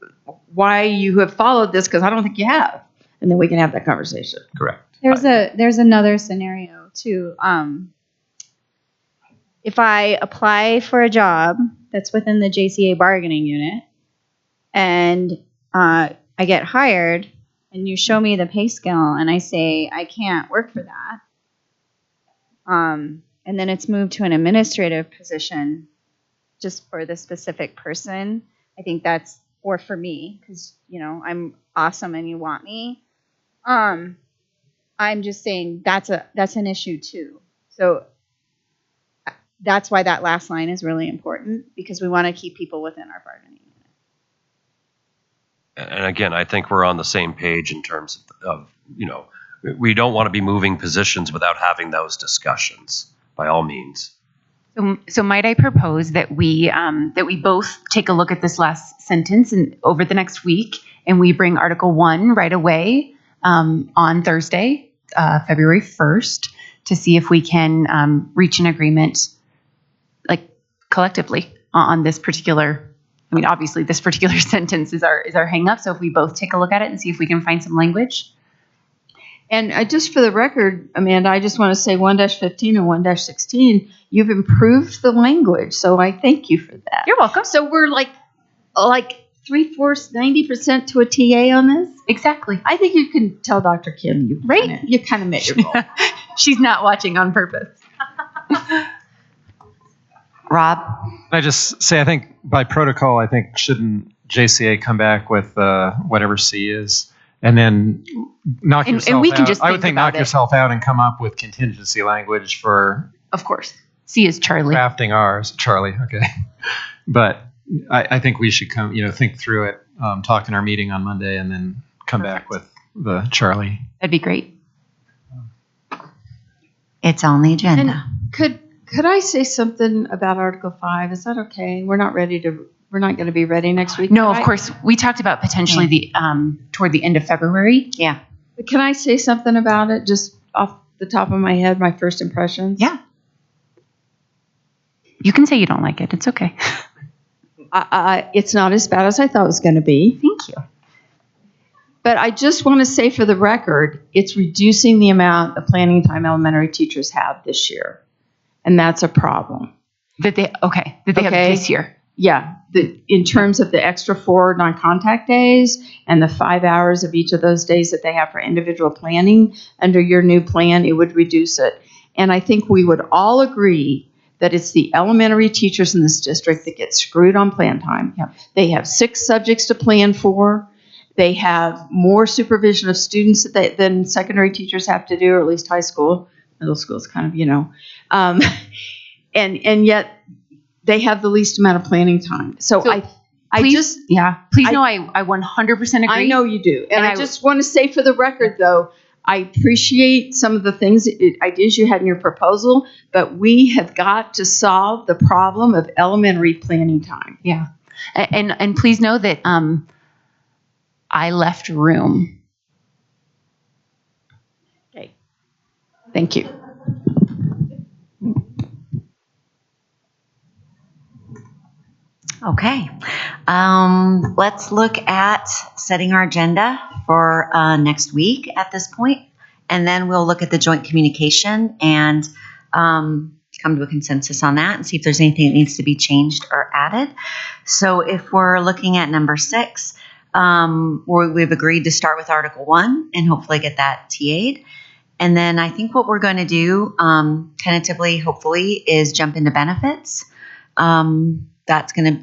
why you have followed this, because I don't think you have. And then we can have that conversation. Correct. There's another scenario too. If I apply for a job that's within the JCA bargaining unit and I get hired and you show me the pay scale and I say I can't work for that, and then it's moved to an administrative position just for the specific person, I think that's, or for me, because, I'm awesome and you want me. I'm just saying that's an issue too. So that's why that last line is really important, because we want to keep people within our bargaining unit. And again, I think we're on the same page in terms of, we don't want to be moving positions without having those discussions, by all means. So might I propose that we both take a look at this last sentence and over the next week, and we bring Article 1 right away on Thursday, February 1st, to see if we can reach an agreement, like collectively, on this particular. I mean, obviously, this particular sentence is our hang up. So if we both take a look at it and see if we can find some language. And just for the record, Amanda, I just want to say 1-15 and 1-16, you've improved the language. So I thank you for that. You're welcome. So we're like 3/4, 90% to a TA on this? Exactly. I think you can tell Dr. Kim you kind of met your goal. She's not watching on purpose. Rob? I just say, I think by protocol, shouldn't JCA come back with whatever C is, and then knock yourself out? And we can just I would think knock about it. yourself out and come up with contingency language for. Of course. C is Charlie. Crafting ours. Charlie, okay. But I think we should come, think through it, talk in our meeting on Monday, and then come back with the Charlie. That'd be great. It's on the agenda. And could I say something about Article 5? Is that okay? We're not going to be ready next week. No, of course. We talked about potentially toward the end of February. Yeah. But can I say something about it, just off the top of my head, my first impressions? Yeah. You can say you don't like it. It's okay. It's not as bad as I thought it was going to be. Thank you. But I just want to say for the record, it's reducing the amount of planning time elementary teachers have this year. And that's a problem. That they have this year. Yeah. In terms of the extra 4 non-contact days and the 5 hours of each of those days that they have for individual planning, under your new plan, it would reduce it. And I think we would all agree that it's the elementary teachers in this district that get screwed on plan time. Yep. They have 6 subjects to plan for. They have more supervision of students than secondary teachers have to do, or at least high school. Middle school is kind of, and yet they have the least amount of planning time. So please know I 100% agree. I know you do. And I just want to say for the record, though, I appreciate some of the things, ideas you had in your proposal, but we have got to solve the problem of elementary planning time. Yeah. And please know that I left room. Okay. Thank you. Okay. Let's look at setting our agenda for next week at this point, and then we'll look at the joint communication and come to a consensus on that and see if there's anything that needs to be changed or added. So if we're looking at number 6, we've agreed to start with Article 1 and hopefully get that TA'd. And then I think what we're going to do, tentatively, hopefully, is jump into benefits. That's going to.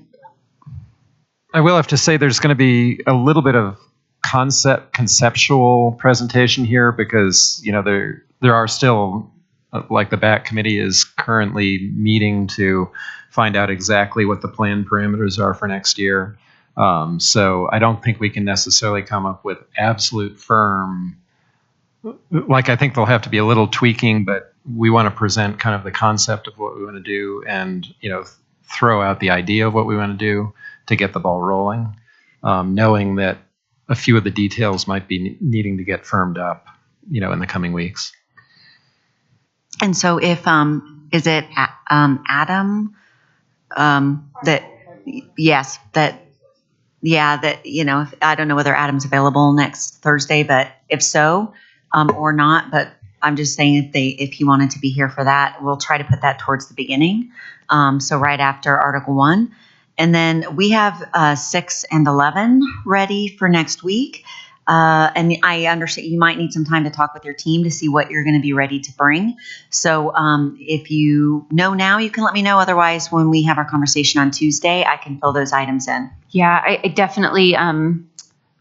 I will have to say there's going to be a little bit of conceptual presentation here because, there are still, like the BAC committee is currently meeting to find out exactly what the plan parameters are for next year. So I don't think we can necessarily come up with absolute firm, like I think there'll have to be a little tweaking, but we want to present kind of the concept of what we want to do and, throw out the idea of what we want to do to get the ball rolling, knowing that a few of the details might be needing to get firmed up, in the coming weeks. And so if, is it Adam, that, yes, that, yeah, that, if, I don't know whether Adam's available next Thursday, but if so, or not, but I'm just saying if he wanted to be here for that, we'll try to put that towards the beginning. So right after Article 1. And then we have 6 and 11 ready for next week. And I understand you might need some time to talk with your team to see what you're going to be ready to bring. So if you know now, you can let me know. Otherwise, when we have our conversation on Tuesday, I can fill those items in. Yeah, I definitely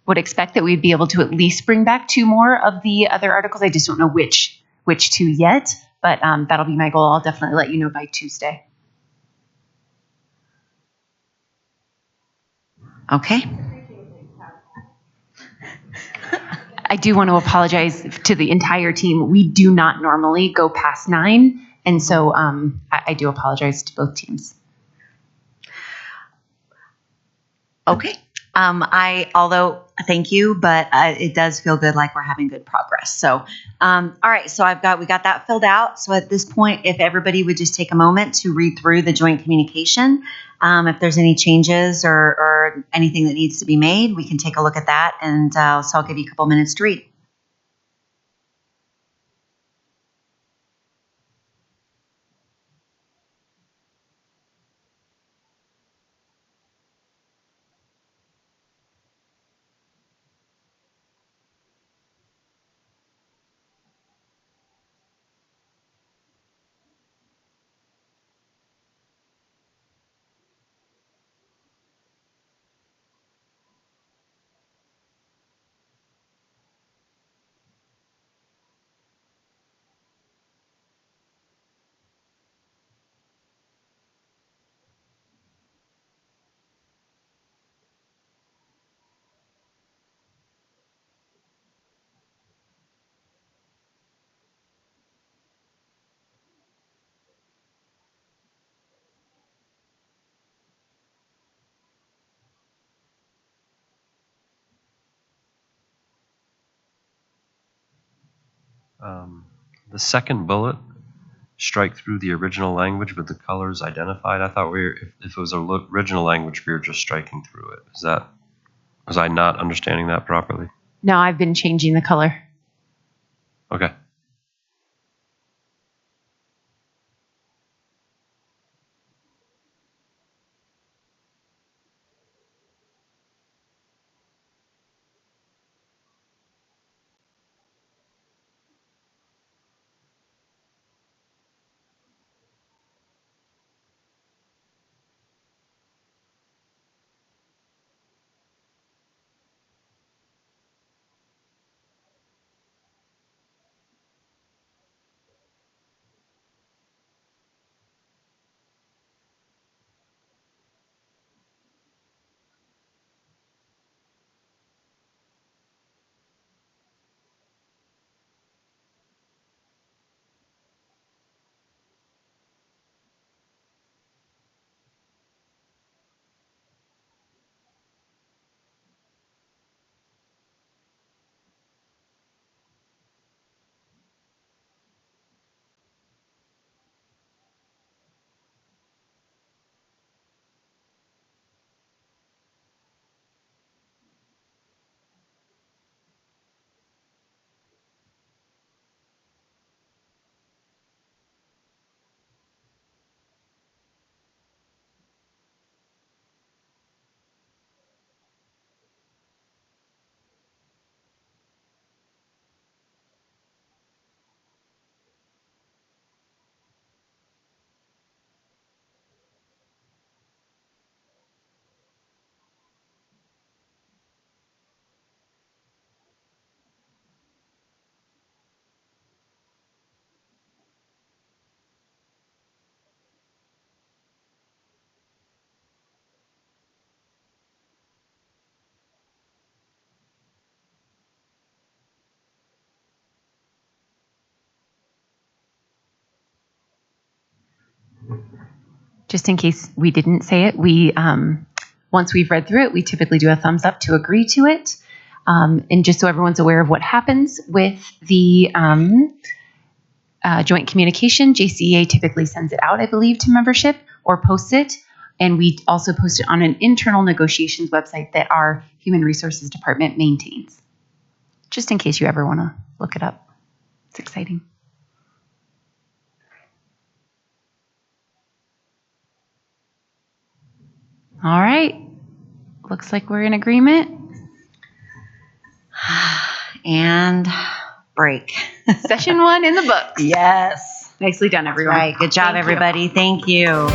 would expect that we'd be able to at least bring back 2 more of the other articles. I just don't know which 2 yet, but that'll be my goal. I'll definitely let you know by Tuesday. Okay. I do want to apologize to the entire team. We do not normally go past 9, and so I do apologize to both teams. Okay. Although thank you, but it does feel good, like we're having good progress. So, all right. So we got that filled out. So at this point, if everybody would just take a moment to read through the joint communication, if there's any changes or anything that needs to be made, we can take a look at that. And so I'll give you a couple minutes to read. The second bullet, strike through the original language with the colors identified. I thought if it was original language, we were just striking through it. Was I not understanding that properly? No, I've been changing the color. Okay. Just in case we didn't say it, we once we've read through it, we typically do a thumbs up to agree to it. And just so everyone's aware of what happens with the joint communication, JCEA typically sends it out, I believe, to membership or posts it. And we also post it on an internal negotiations website that our Human Resources Department maintains. Just in case you ever want to look it up. It's exciting. All right. Looks like we're in agreement. And break. Session 1 in the books. Yes. Nicely done, everyone. Right. Good job, everybody. Thank you.